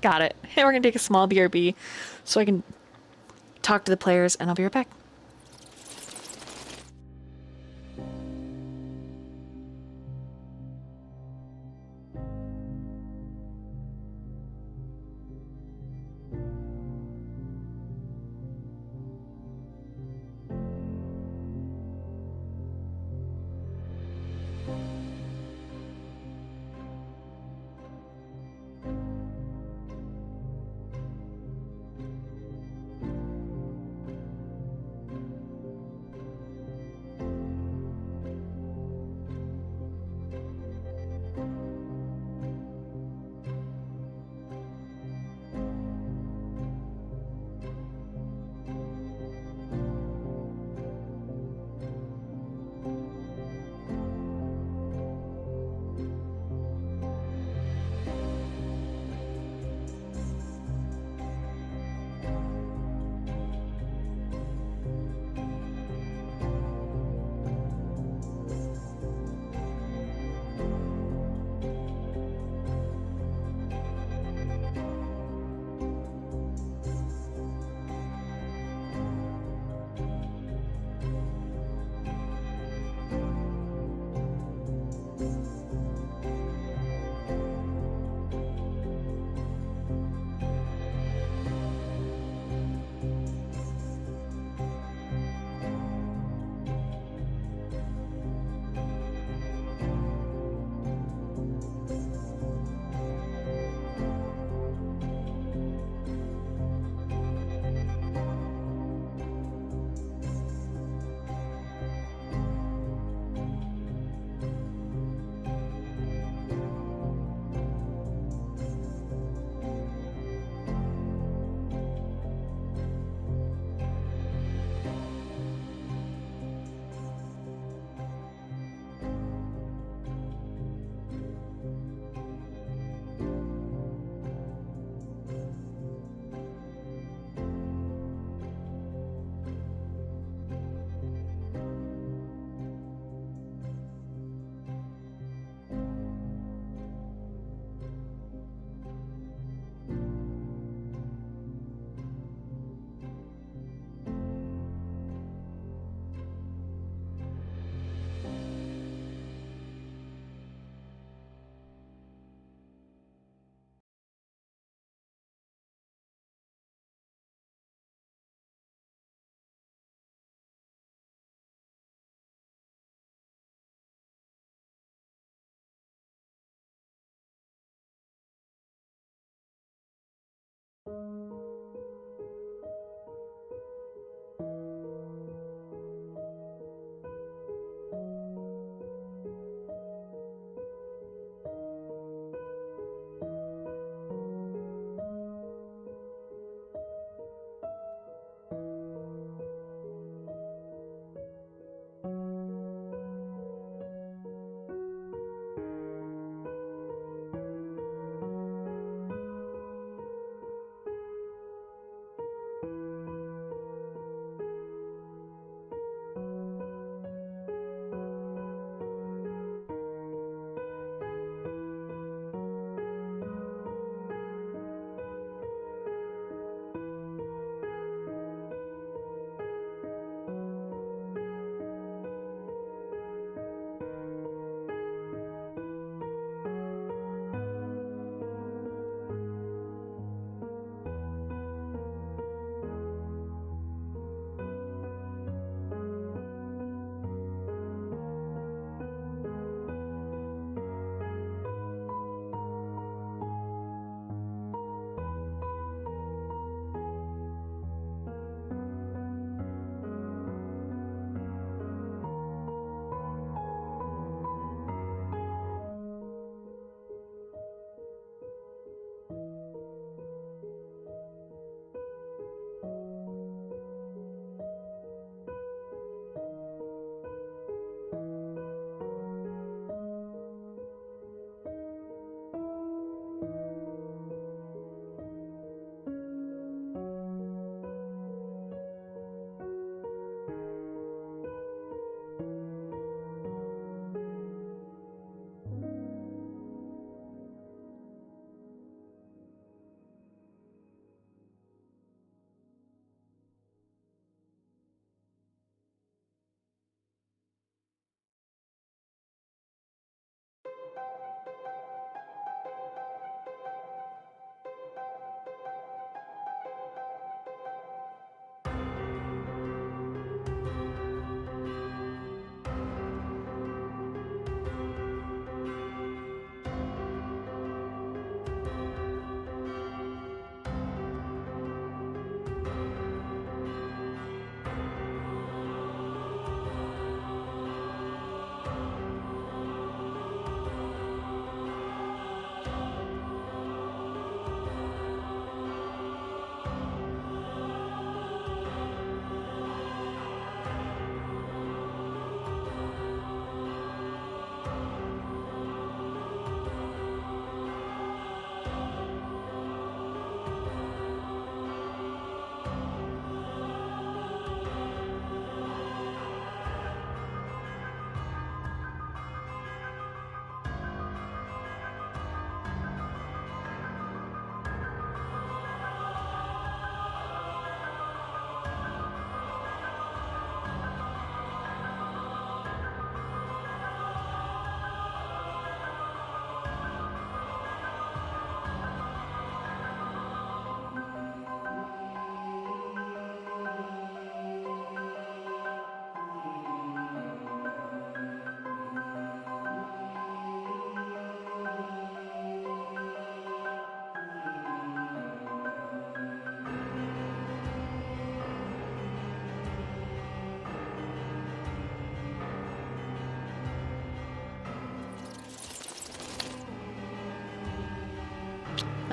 got it. Hey, we're gonna take a small BRB, so I can talk to the players, and I'll be right back.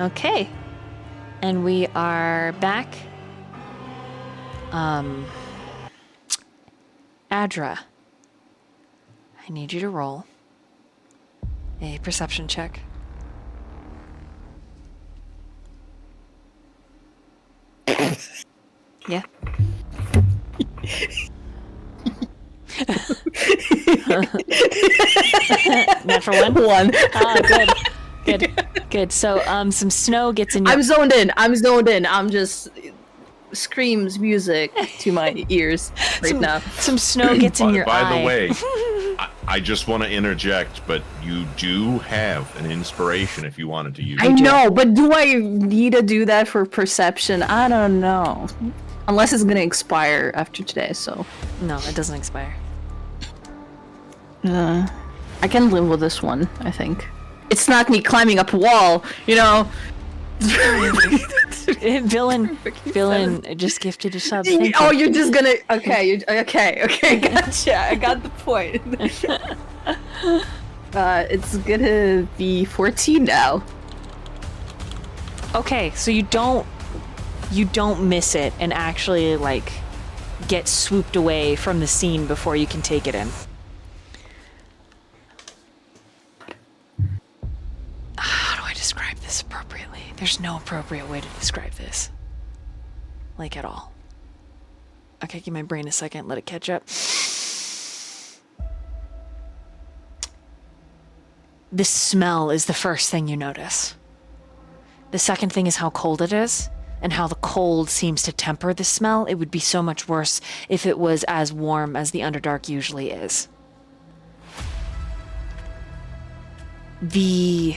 Okay. And we are back. Adra, I need you to roll a perception check. Yeah. Natural one? One. Ah, good. Good. Good. So, some snow gets in your... I'm zoned in. I'm just screams music to my ears right now. Some snow gets in your By eye. the way, I just want to interject, but you do have an inspiration if you wanted to use I it. know, but do I need to do that for perception? I don't know. Unless it's gonna expire after today, so. No, it doesn't expire. I can live with this one, I think. It's not me climbing up a wall, you know. Villain just gifted a sub. Oh, you're just gonna. Okay, okay, gotcha. I got the point. It's gonna be 14 now. Okay, so you don't miss it and actually like get swooped away from the scene before you can take it in. How do I describe this appropriately? There's no appropriate way to describe this. Like at all. Okay, give my brain a second, let it catch up. The smell is the first thing you notice. The second thing is how cold it is, and how the cold seems to temper the smell. It would be so much worse if it was as warm as the Underdark usually is. The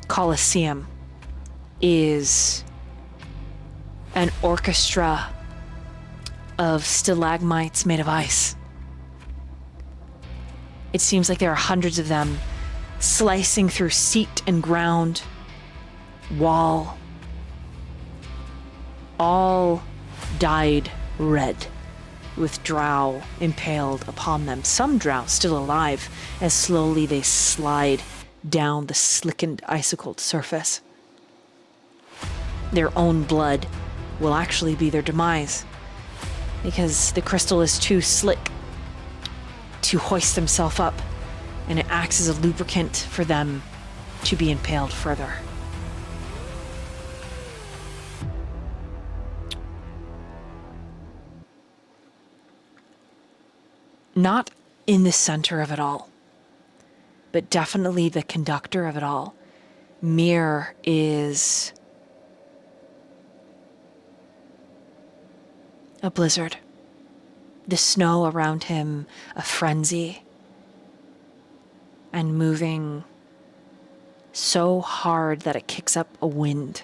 Colosseum is an orchestra of stalagmites made of ice. It seems like there are hundreds of them slicing through seat and ground, wall, all dyed red, with drow impaled upon them. Some drow still alive, as slowly they slide down the slickened, icicled surface. Their own blood will actually be their demise, because the crystal is too slick to hoist themselves up, and it acts as a lubricant for them to be impaled further. Not in the center of it all, but definitely the conductor of it all. Mir is a blizzard. The snow around him, a frenzy, and moving so hard that it kicks up a wind.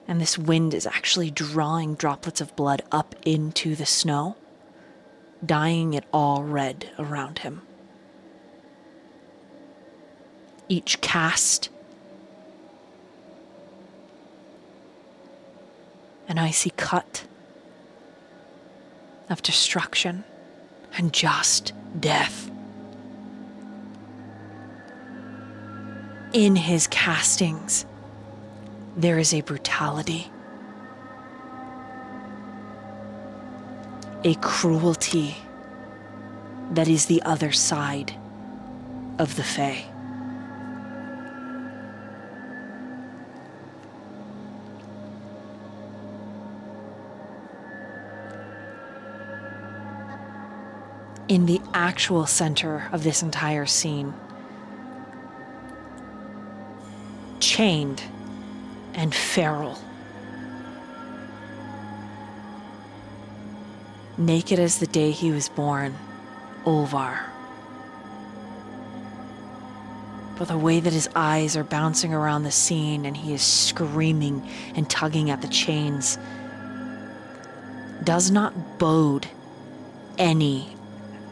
And this wind is actually drawing droplets of blood up into the snow, dyeing it all red around him. Each cast, an icy cut of destruction and just death. In his castings, there is a brutality, a cruelty that is the other side of the Fae. In the actual center of this entire scene, chained and feral, naked as the day he was born, Olvar. But the way that his eyes are bouncing around the scene and he is screaming and tugging at the chains does not bode any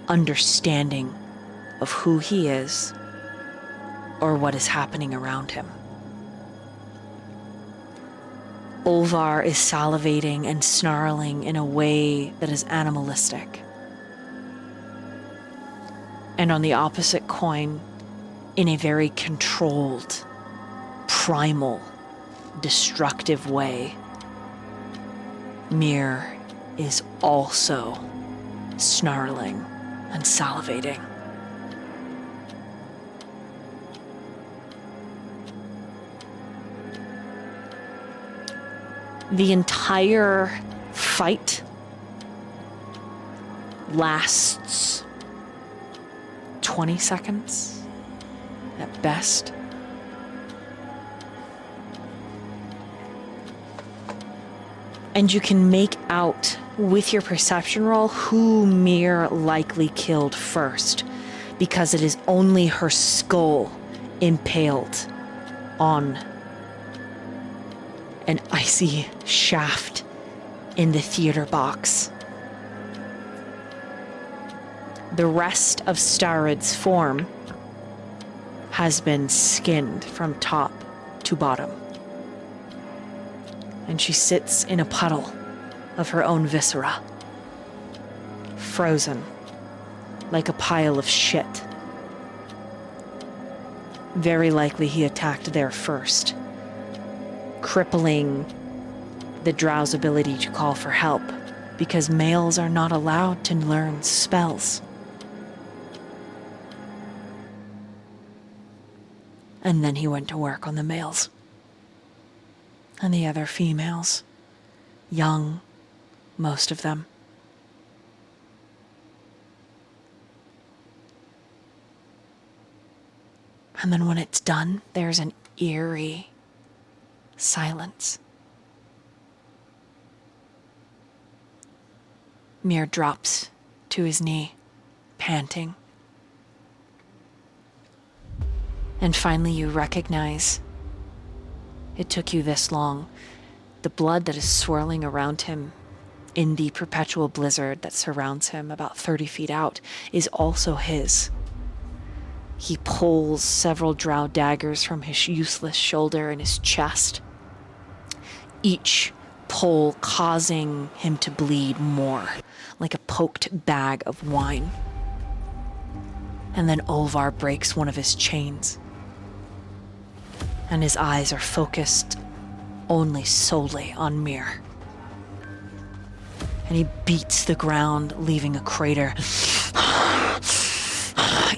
understanding of who he is or what is happening around him. Olvar is salivating and snarling in a way that is animalistic. And on the opposite coin, in a very controlled, primal, destructive way, Mir is also snarling and salivating. The entire fight lasts 20 seconds at best. And you can make out with your perception roll who Mir likely killed first, because it is only her skull impaled on an icy shaft in the theater box. The rest of Starid's form has been skinned from top to bottom. And she sits in a puddle of her own viscera, frozen like a pile of shit. Very likely he attacked there first, crippling the Drow's ability to call for help, because males are not allowed to learn spells. And then he went to work on the males. And the other females, young, most of them. And then when it's done, there's an eerie silence. Mir drops to his knee, panting. And finally you recognize it took you this long. The blood that is swirling around him in the perpetual blizzard that surrounds him about 30 feet out is also his. He pulls several drow daggers from his useless shoulder and his chest, each pull causing him to bleed more, like a poked bag of wine. And then Olvar breaks one of his chains, and his eyes are focused only solely on Mir. And he beats the ground, leaving a crater.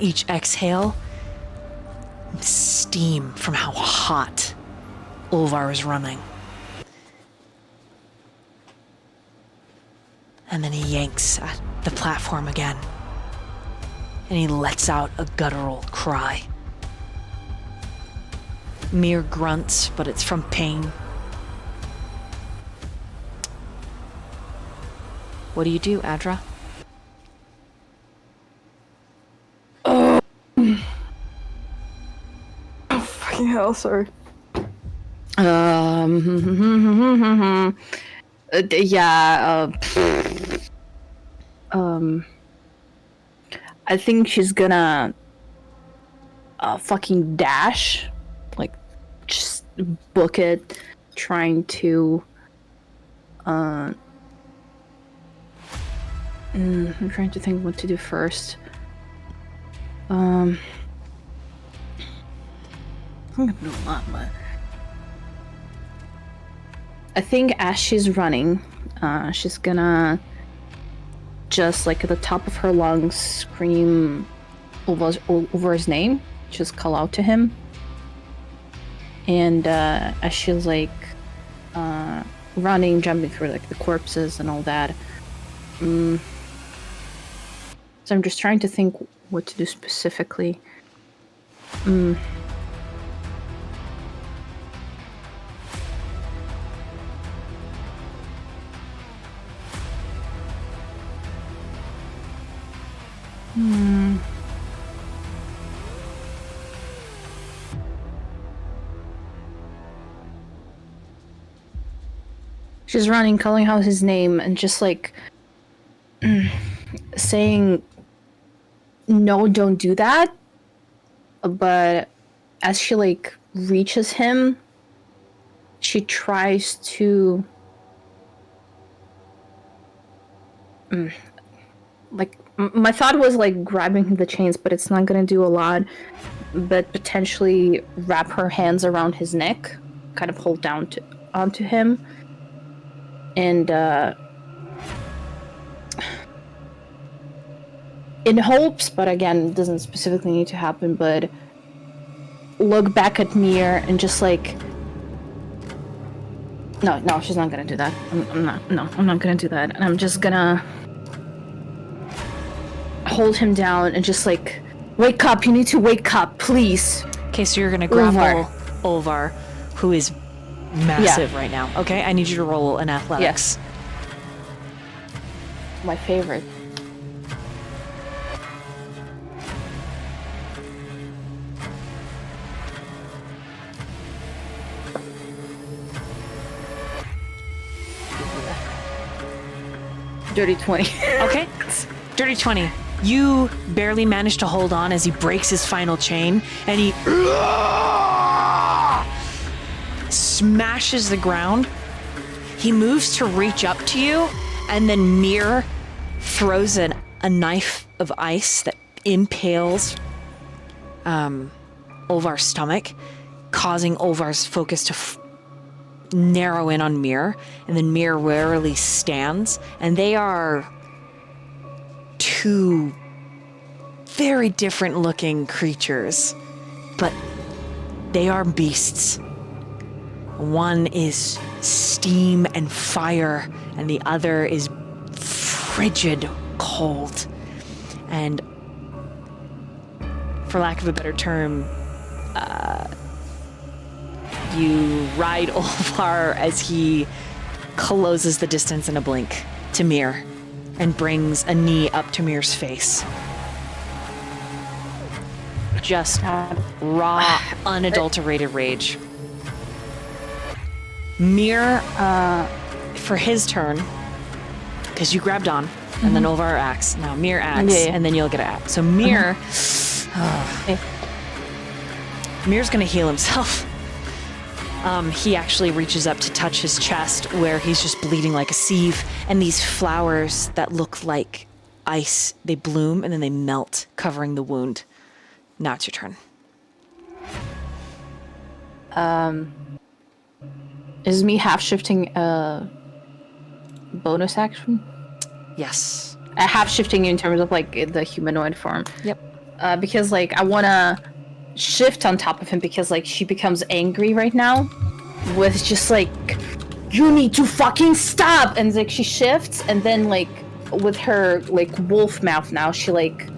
Each exhale, steam from how hot Olvar is running. And then he yanks at the platform again, and he lets out a guttural cry. Mir grunts, but it's from pain. What do you do, Adra? Oh, sorry. Yeah. I think she's gonna fucking dash, like just book it, trying to. I'm trying to think what to do first. I'm gonna do a lot, but I think as she's running, she's gonna just like at the top of her lungs scream over his name, just call out to him. And as she's like running, jumping through like the corpses and all that. So I'm just trying to think what to do specifically. She's running, calling out his name, and just like saying, "No, don't do that." But as she like reaches him, she tries to like my thought was like grabbing the chains, but it's not gonna do a lot. But potentially wrap her hands around his neck, kind of hold down onto him, and in hopes, but again, it doesn't specifically need to happen, but look back at Mir and just like, no, she's not gonna do that. I'm not gonna do that. And I'm just gonna hold him down and just like, wake up, you need to wake up, please. Okay, so you're gonna grapple Olvar, who is massive right now. Okay, I need you to roll an athletics. Yes. My favorite. Dirty 20. Okay. Dirty 20. You barely manage to hold on as he breaks his final chain, and he smashes the ground. He moves to reach up to you, and then Mir throws a knife of ice that impales Olvar's stomach, causing Olvar's focus to narrow in on Mir, and then Mir warily stands, and they are two very different looking creatures, but they are beasts. One is steam and fire, and the other is frigid cold. And for lack of a better term, you ride Olvar as he closes the distance in a blink to Mir and brings a knee up to Mir's face. Just raw, unadulterated rage. Mir, for his turn, because you grabbed on, and then Olvar acts. Now Mir acts, and then you'll get an act. So Mir, Mir's gonna heal himself. He actually reaches up to touch his chest where he's just bleeding like a sieve, and these flowers that look like ice, they bloom and then they melt, covering the wound. Now it's your turn. Is me half shifting a bonus action? Yes. Half shifting in terms of like the humanoid form. Yep. Because like I wanna shift on top of him because like she becomes angry right now with just like, you need to fucking stop, and like she shifts, and then like with her like wolf mouth now she like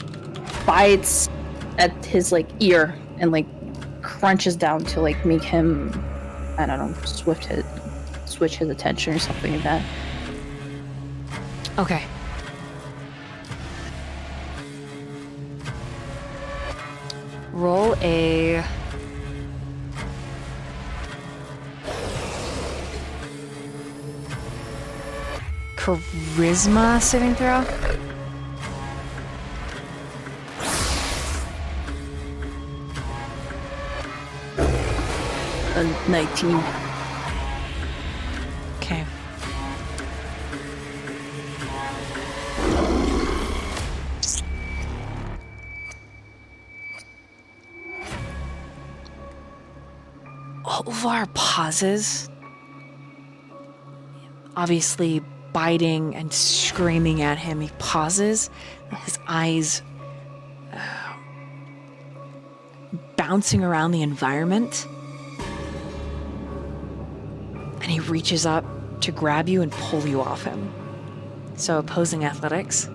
bites at his like ear and like crunches down to like make him, I don't know, switch his attention or something like that. Okay. Roll a charisma saving throw. 19. Okay. Olvar pauses, obviously biting and screaming at him. He pauses, his eyes bouncing around the environment. And he reaches up to grab you and pull you off him. So opposing athletics.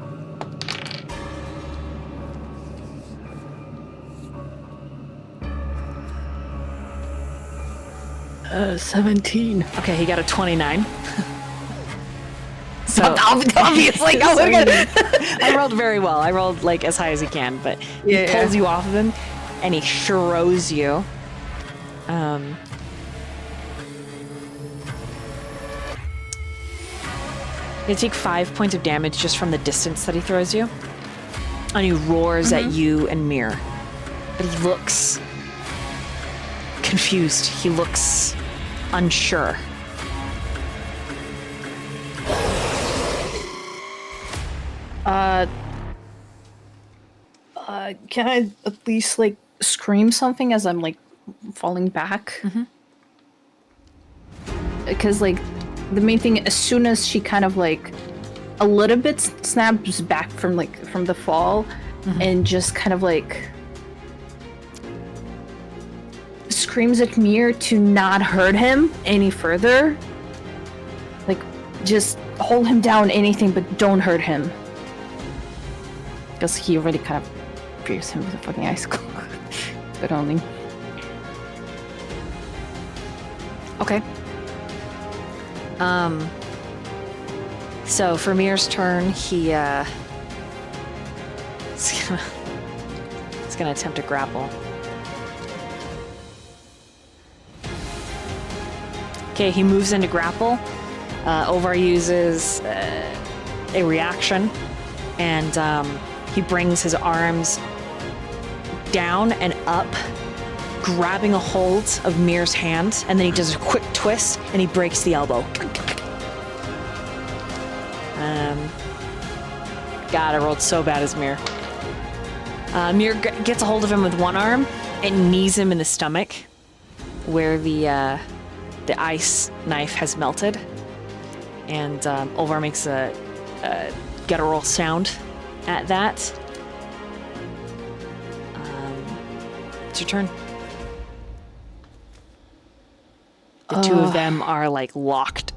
Uh, 17. Okay, he got a 29. So Obviously, I rolled very well. I rolled like as high as he can, but he pulls you off of him and he throws you. You take 5 points of damage just from the distance that he throws you. And he roars at you and Mir. But he looks confused. He looks unsure. Can I at least like scream something as I'm like falling back? Because like the main thing, as soon as she kind of like a little bit snaps back from the fall and just kind of like screams at Mir to not hurt him any further. Like, just hold him down, anything, but don't hurt him. Because he already kind of pierced him with a fucking icicle. But only. Okay. So for Mir's turn, he's gonna attempt to grapple. Okay, he moves into grapple. Ovar uses a reaction, and he brings his arms down and up, grabbing a hold of Mir's hand, and then he does a quick twist, and he breaks the elbow. God, I rolled so bad as Mir. Mir gets a hold of him with one arm and knees him in the stomach, where the ice knife has melted. And Olvar makes a guttural sound at that. It's your turn. The two of them are like locked.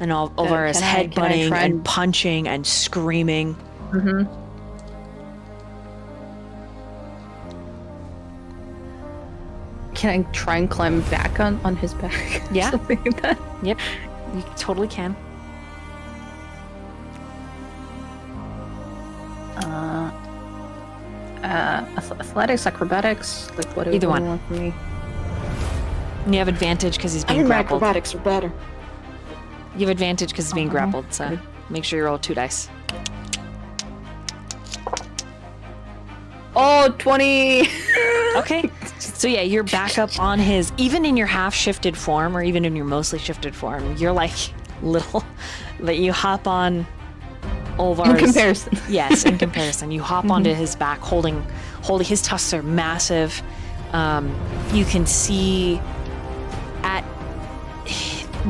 And Olvar is headbutting and punching and screaming. Can I try and climb back on his back? Yeah. Something like that? Yep, you totally can. Athletics, acrobatics, like whatever Either one. you want from me. And you have advantage because he's being think grappled. acrobatics are better. You have advantage because he's being grappled, so make sure you roll 2 dice. Oh, 20! Okay. So yeah, you're back up on his, even in your half shifted form, or even in your mostly shifted form, you're like little, but you hop on Olvar's. In comparison. Yes, in comparison. You hop onto his back, holding his tusks are massive. You can see at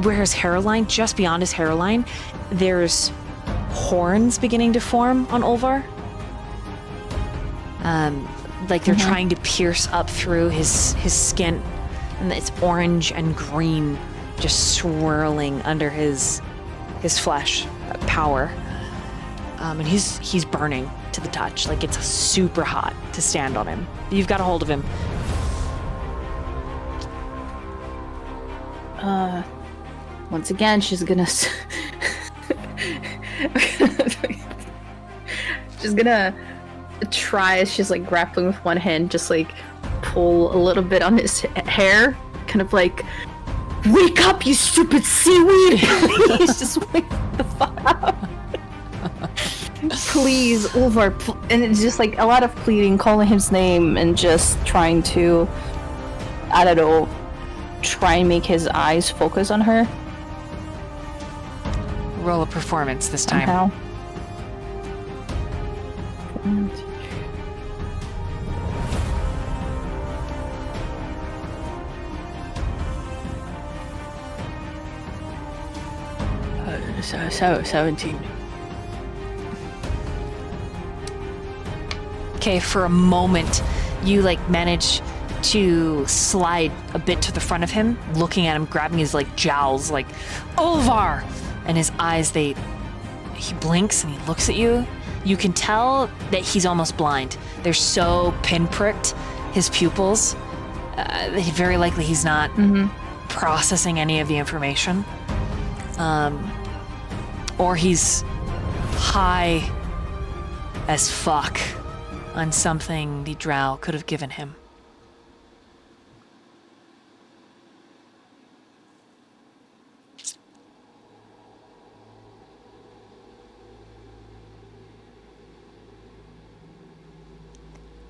where his hairline, just beyond his hairline, there's horns beginning to form on Olvar. Like they're trying to pierce up through his skin, and it's orange and green, just swirling under his flesh power. And he's burning to the touch, like it's super hot to stand on him. You've got a hold of him. Once again, she's gonna try. She's like grappling with one hand, just like pull a little bit on his hair, kind of like Wake up, you stupid seaweed! Please, just wake the fuck up. Please, Ulvar. And it's just like a lot of pleading, calling his name, and just trying to, I don't know, try and make his eyes focus on her. Roll a performance this time. Somehow. So 17. Okay, for a moment, you like manage to slide a bit to the front of him, looking at him, grabbing his like jowls, like Ulvar, and his eyes. He blinks and he looks at you. You can tell that he's almost blind. They're so pinpricked, his pupils. Very likely he's not processing any of the information. Or he's high as fuck on something the drow could have given him.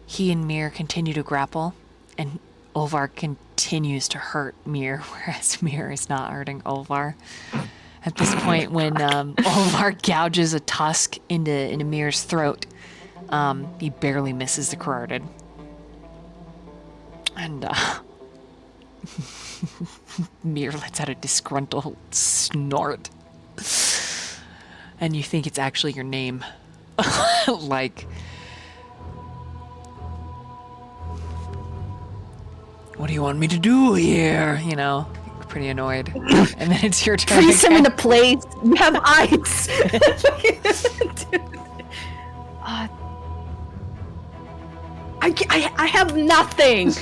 He and Mir continue to grapple, and Ulvar continues to hurt Mir, whereas Mir is not hurting Ulvar. At this point, when Ulvar gouges a tusk into Mir's throat, he barely misses the carotid. And Mir lets out a disgruntled snort. And you think it's actually your name. Like, what do you want me to do here? You know, pretty annoyed. And then it's your turn. Freeze him in a place. You have eyes. I have nothing. It's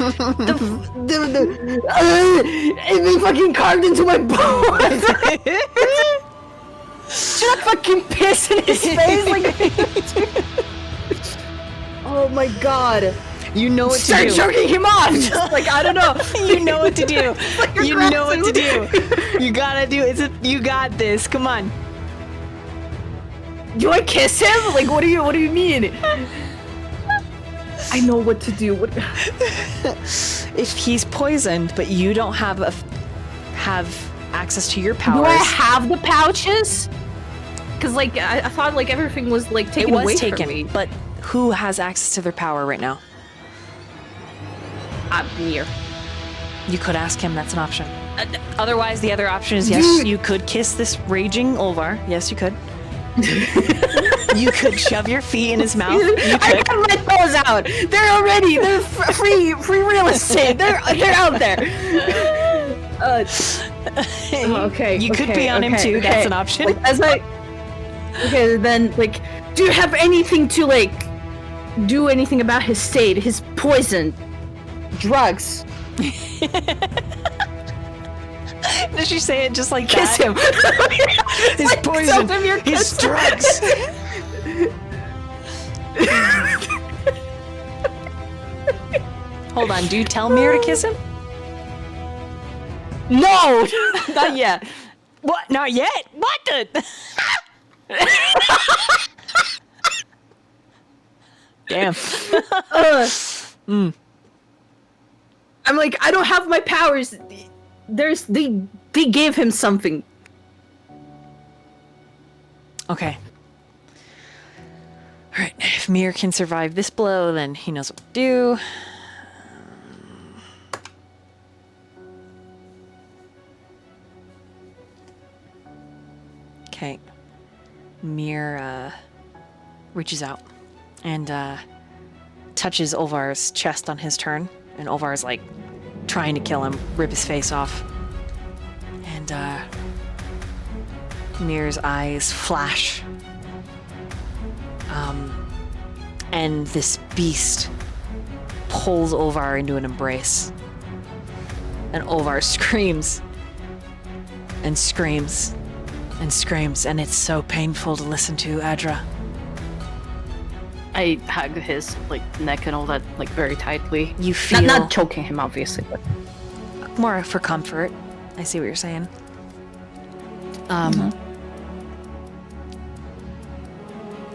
been fucking carved into my bone. Should I fucking piss in his face? Like, oh my god. You know what to Start do. choking him off. Just like, I don't know. You know what to do. You know what to do. You gotta do it. You got this. Come on. Do I kiss him? Like, what do you mean? I know what to do. What? If he's poisoned, but you don't have access to your powers. Do I have the pouches? Because like I thought like everything was like taken away from me. But who has access to their power right now? Mir. You could ask him. That's an option. Otherwise, the other option is yes, you could kiss this raging Ulvar. Yes, you could. You could shove your feet in his mouth. You could. I got my toes out. They're already. They're free real estate. They're out there. Okay. You could be on him too. That's an option. Like, okay, then like, do you have anything to like do anything about his state, his poison, drugs? Did she say it just like Kiss that? him. His like, poison, his drugs. Hold on, do you tell Mir to kiss him? No, not yet. What? Not yet? What the? Damn. I'm like, I don't have my powers. They gave him something. Okay. Alright, if Mir can survive this blow, then he knows what to do. Okay. Mir reaches out and touches Ulvar's chest on his turn. And Ulvar's like trying to kill him, rip his face off. And Mir's eyes flash. And this beast pulls Ulvar into an embrace. And Ulvar screams. And screams. And screams. And it's so painful to listen to, Adra. I hug his like neck and all that like very tightly. You feel not choking him obviously, but more for comfort. I see what you're saying.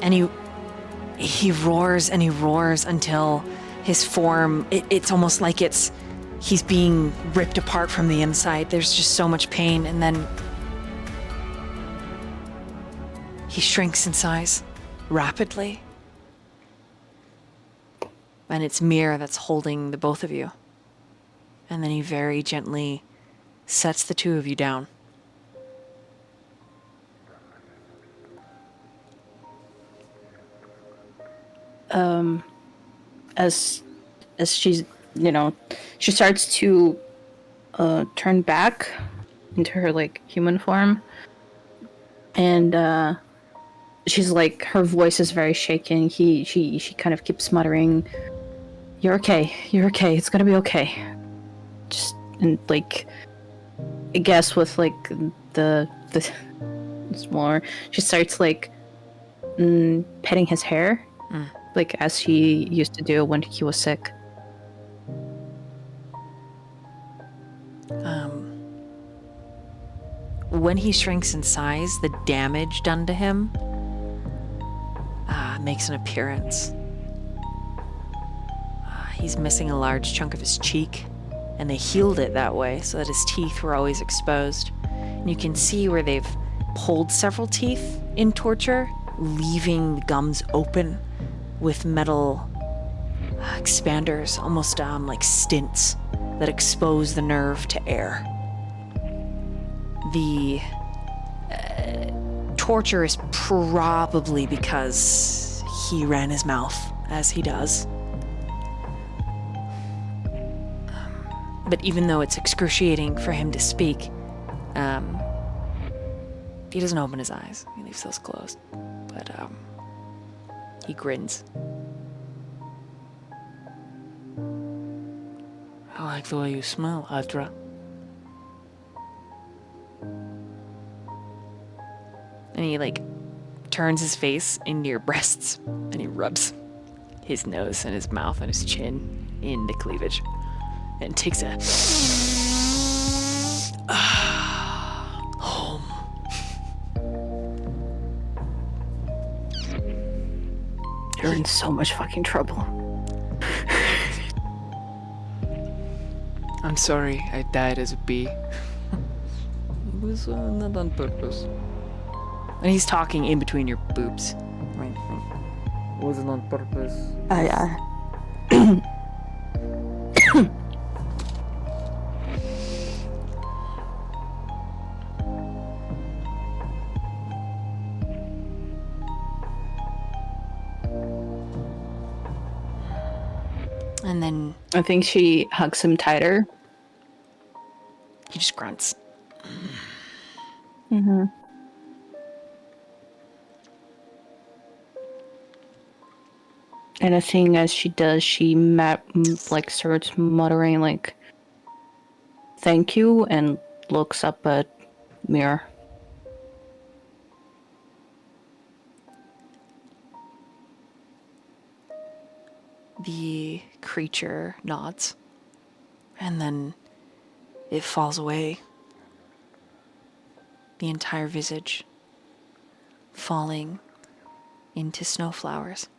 And he roars and he roars until his form, it's almost like he's being ripped apart from the inside. There's just so much pain, and then he shrinks in size rapidly. And it's Mir that's holding the both of you. And then he very gently sets the two of you down. As she's, she starts to turn back into her like human form, and she's like, her voice is very shaking. She kind of keeps muttering, "You're okay. You're okay. It's gonna be okay." Just and like, I guess with like the smaller, she starts like petting his hair, like as she used to do when he was sick. When he shrinks in size, the damage done to him makes an appearance. He's missing a large chunk of his cheek, and they healed it that way so that his teeth were always exposed. And you can see where they've pulled several teeth in torture, leaving the gums open with metal expanders, almost like stints that expose the nerve to air. The torture is probably because he ran his mouth as he does. But even though it's excruciating for him to speak, he doesn't open his eyes. He leaves those closed. But he grins. I like the way you smell, Adra. And he like turns his face into your breasts and he rubs his nose and his mouth and his chin in the cleavage and takes a home. You're in so much fucking trouble. I'm sorry, I died as a bee. It was not on purpose. And he's talking in between your boobs. Right. Wasn't on purpose. And then I think she hugs him tighter. he just grunts. Mm-hmm. And I think as she does, she like starts muttering like, "Thank you," and looks up at Mir. The creature nods, and then it falls away. The entire visage falling into snowflowers.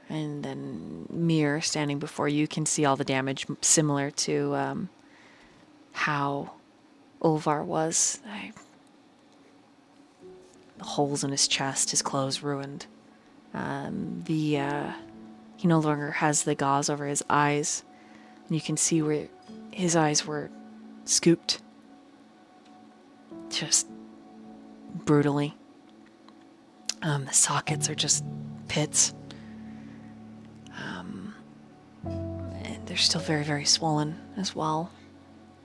And then Mir, standing before you, can see all the damage similar to how Ulvar was. The holes in his chest, his clothes ruined. He no longer has the gauze over his eyes. And you can see where his eyes were scooped. Just brutally. The sockets are just pits. And they're still very, very swollen as well.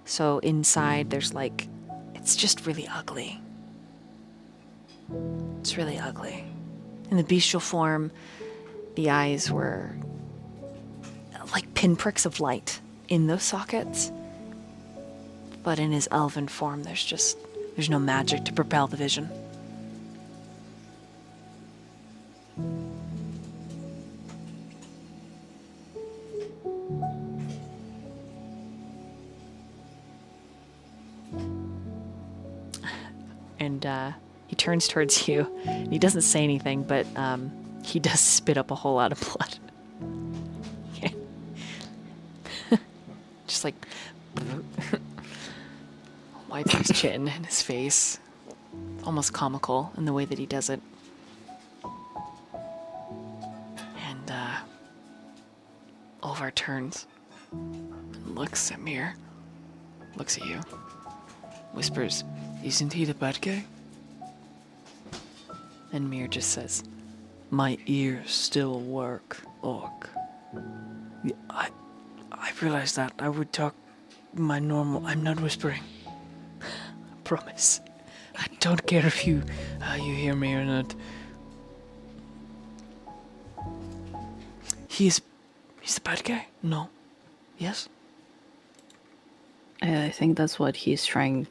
So inside there's like, it's just really ugly. It's really ugly. In the bestial form, the eyes were like pinpricks of light in those sockets. But in his elven form, there's no magic to propel the vision. And he turns towards you. And he doesn't say anything, but he does spit up a whole lot of blood. Just like wipes his chin and his face. Almost comical in the way that he does it. And Olvar turns and looks at Mir. Looks at you. Whispers, "Isn't he the bad guy?" And Mir just says, "My ears still work, Orc." Yeah, I realized that. I would talk my normal. I'm not whispering. I promise. I don't care if you hear me or not. He's the bad guy? No. Yes? I think that's what he's trying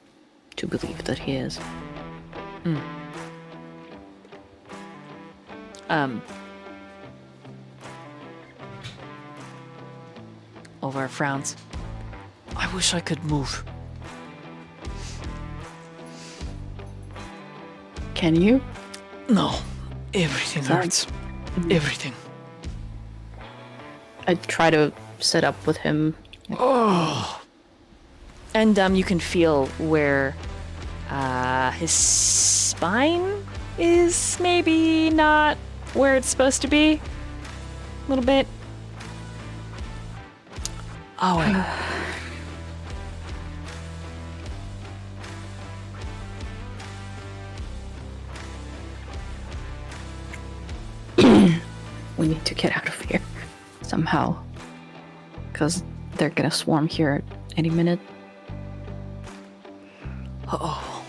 to believe that he is. Olvar frowns. I wish I could move. Can you? No. Everything Sorry. hurts. Everything. I try to sit up with him. Oh. And you can feel where his spine is maybe not where it's supposed to be. A little bit. Oh, We need to get out of here somehow. Because they're gonna swarm here any minute. Uh-oh.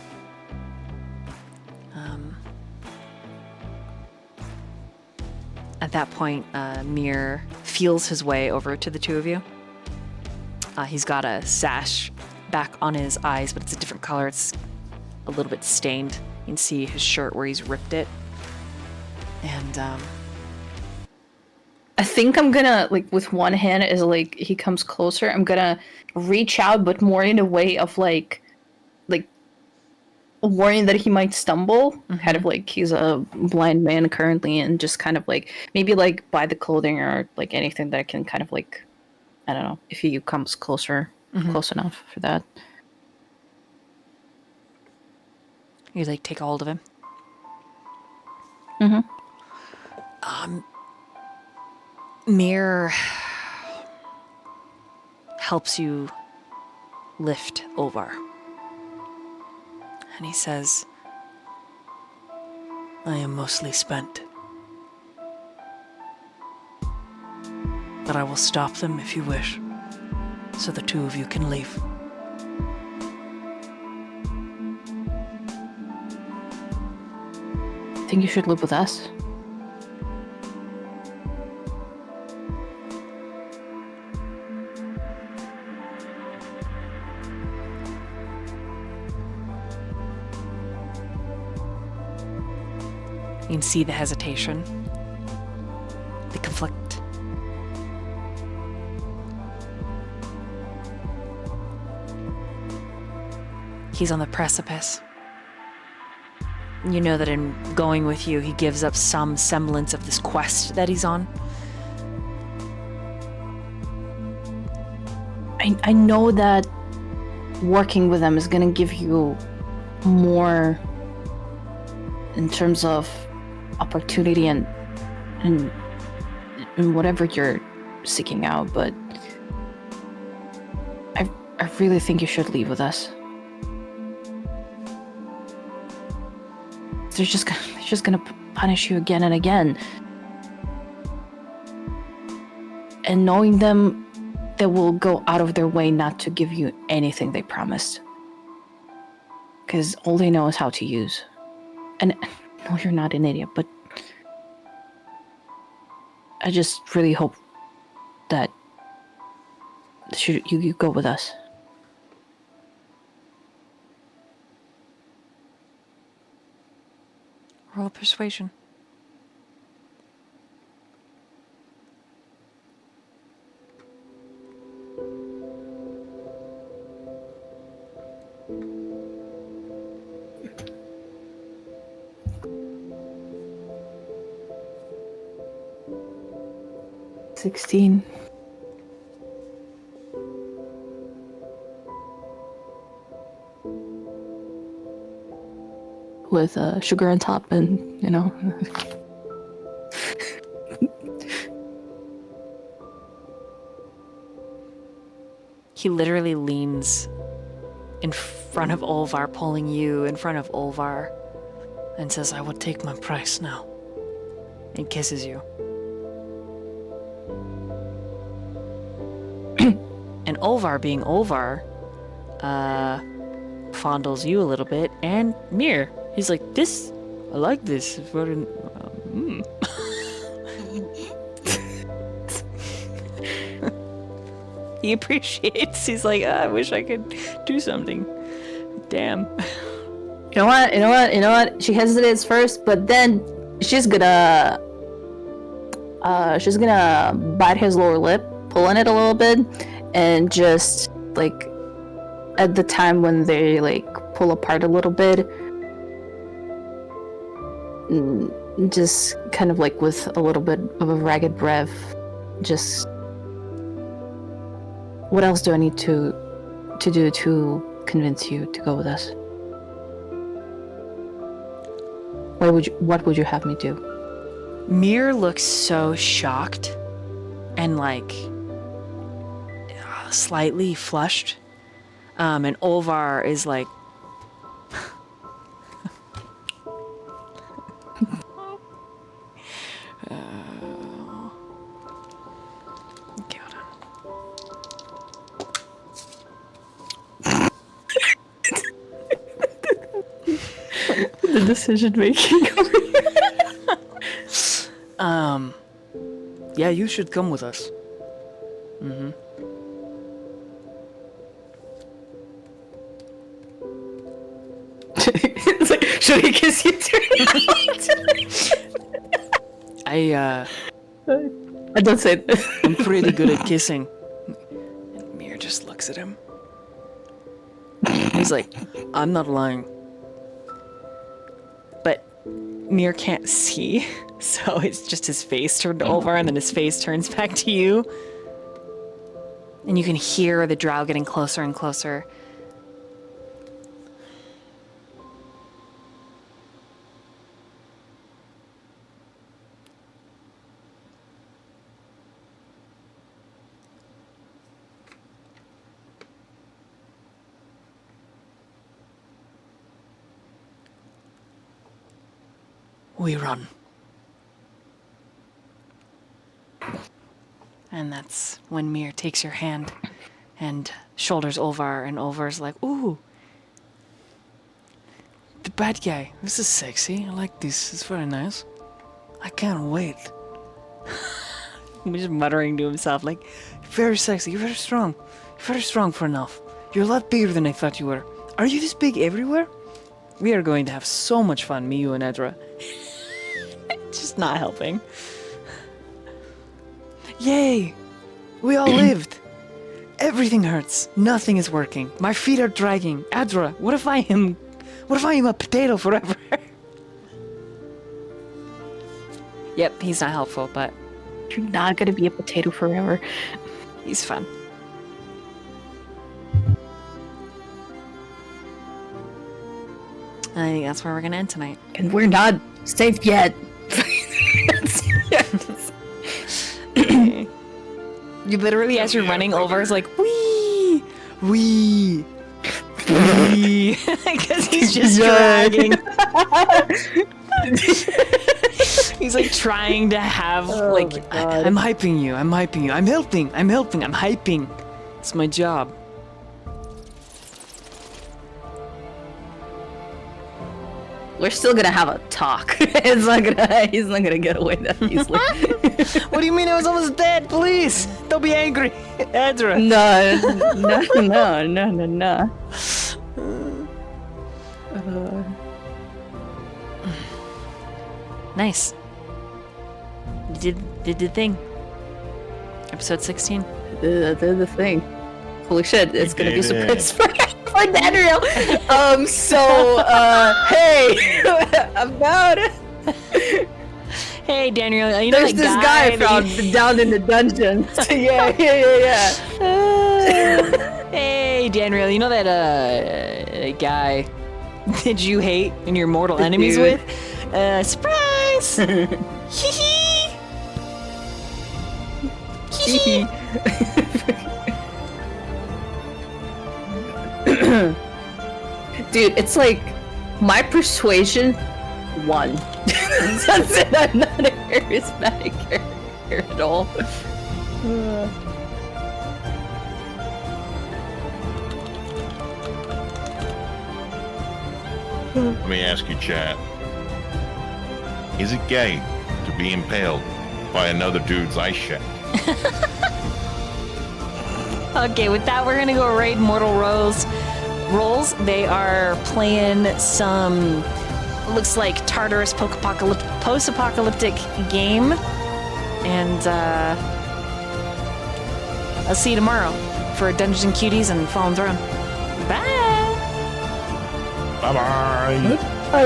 At that point, Mir feels his way over to the two of you. He's got a sash back on his eyes, but it's a different color. It's a little bit stained. You can see his shirt where he's ripped it. And I think I'm gonna, like, with one hand as, like, he comes closer, I'm gonna reach out, but more in a way of, like worrying that he might stumble. Kind of like he's a blind man currently, and just kind of, like, maybe, like, buy the clothing or, like, anything that can kind of, like, I don't know, if he comes closer, close enough for that. you, like, take a hold of him. Mir helps you lift Olvar. And he says, I am mostly spent. But I will stop them if you wish, so the two of you can leave. I think you should live with us. you can see the hesitation, the conflict. He's on the precipice. You know that in going with you, he gives up some semblance of this quest that he's on. I know that working with them is gonna give you more in terms of opportunity and whatever you're seeking out, but I really think you should leave with us. They're just gonna punish you again and again. And knowing them, they will go out of their way not to give you anything they promised. Because all they know is how to use. And no, you're not an idiot, but I just really hope that you go with us. Roll persuasion. 16. With sugar on top and, you know. He literally leans in front of Olvar, pulling you in front of Olvar, and says, I will take my price now. And kisses you. And Olvar, being Olvar, fondles you a little bit, and Mir. He's like, this, I like this. It's very, He appreciates. He's like, I wish I could do something. Damn. You know what? She hesitates first, but then she's gonna bite his lower lip, pull on it a little bit, and just like at the time when they like pull apart a little bit, just kind of like with a little bit of a ragged breath, just what else do I need to do to convince you to go with us? What would you have me do? Mir looks so shocked and like slightly flushed. And Olvar is like okay, hold on. The decision making. Yeah, you should come with us. Mm-hmm. It's like, should he kiss you too? I don't say that. I'm pretty good at kissing. And Mir just looks at him. He's like, I'm not lying. But Mir can't see, so it's just his face turned over, and then his face turns back to you. And you can hear the drow getting closer and closer. We run. And that's when Mir takes your hand and shoulders Olvar, and Olvar's like, ooh, The bad guy. This is sexy. I like this. It's very nice. I can't wait. he's just muttering to himself, like, Very sexy. You're very strong. You're very strong for an elf. You're a lot bigger than I thought you were. Are you this big everywhere? We are going to have so much fun, me, you, and Edra. just not helping. Yay! We all lived. Everything hurts. Nothing is working. My feet are dragging. Adra, what if I am a potato forever? Yep, he's not helpful, but You're not gonna be a potato forever. he's fun. I think that's where we're gonna end tonight. And we're not safe yet. You literally, as you're running over, is like, wee, Wee. wee, because he's just dragging. He's like trying to have I'm hyping you. I'm hyping you. I'm helping. I'm hyping. It's my job. We're still gonna have a talk. He's not gonna get away that easily. What do you mean I was almost dead? Please, don't be angry, Edra. No. Nice. You did the thing. Episode 16. Did the thing. Holy shit! It's gonna be a did surprise for Danriel. Hey, about it. Hey, Danriel, you know There's that this guy that found down in the dungeon. yeah. Hey, Danriel, you know that guy that you hate and you're mortal enemies dude. with? Surprise! Hee hee. Dude, it's like my persuasion 1. That's it. I'm not a charismatic character at all. Let me ask you, chat. Is it gay to be impaled by another dude's ice shaft? Okay, with that, we're gonna go raid Mortal Rolls. They are playing some, looks like Tartarus post-apocalyptic game, and I'll see you tomorrow for Dungeons and Cuties and Fallen Throne. Bye. Bye-bye. I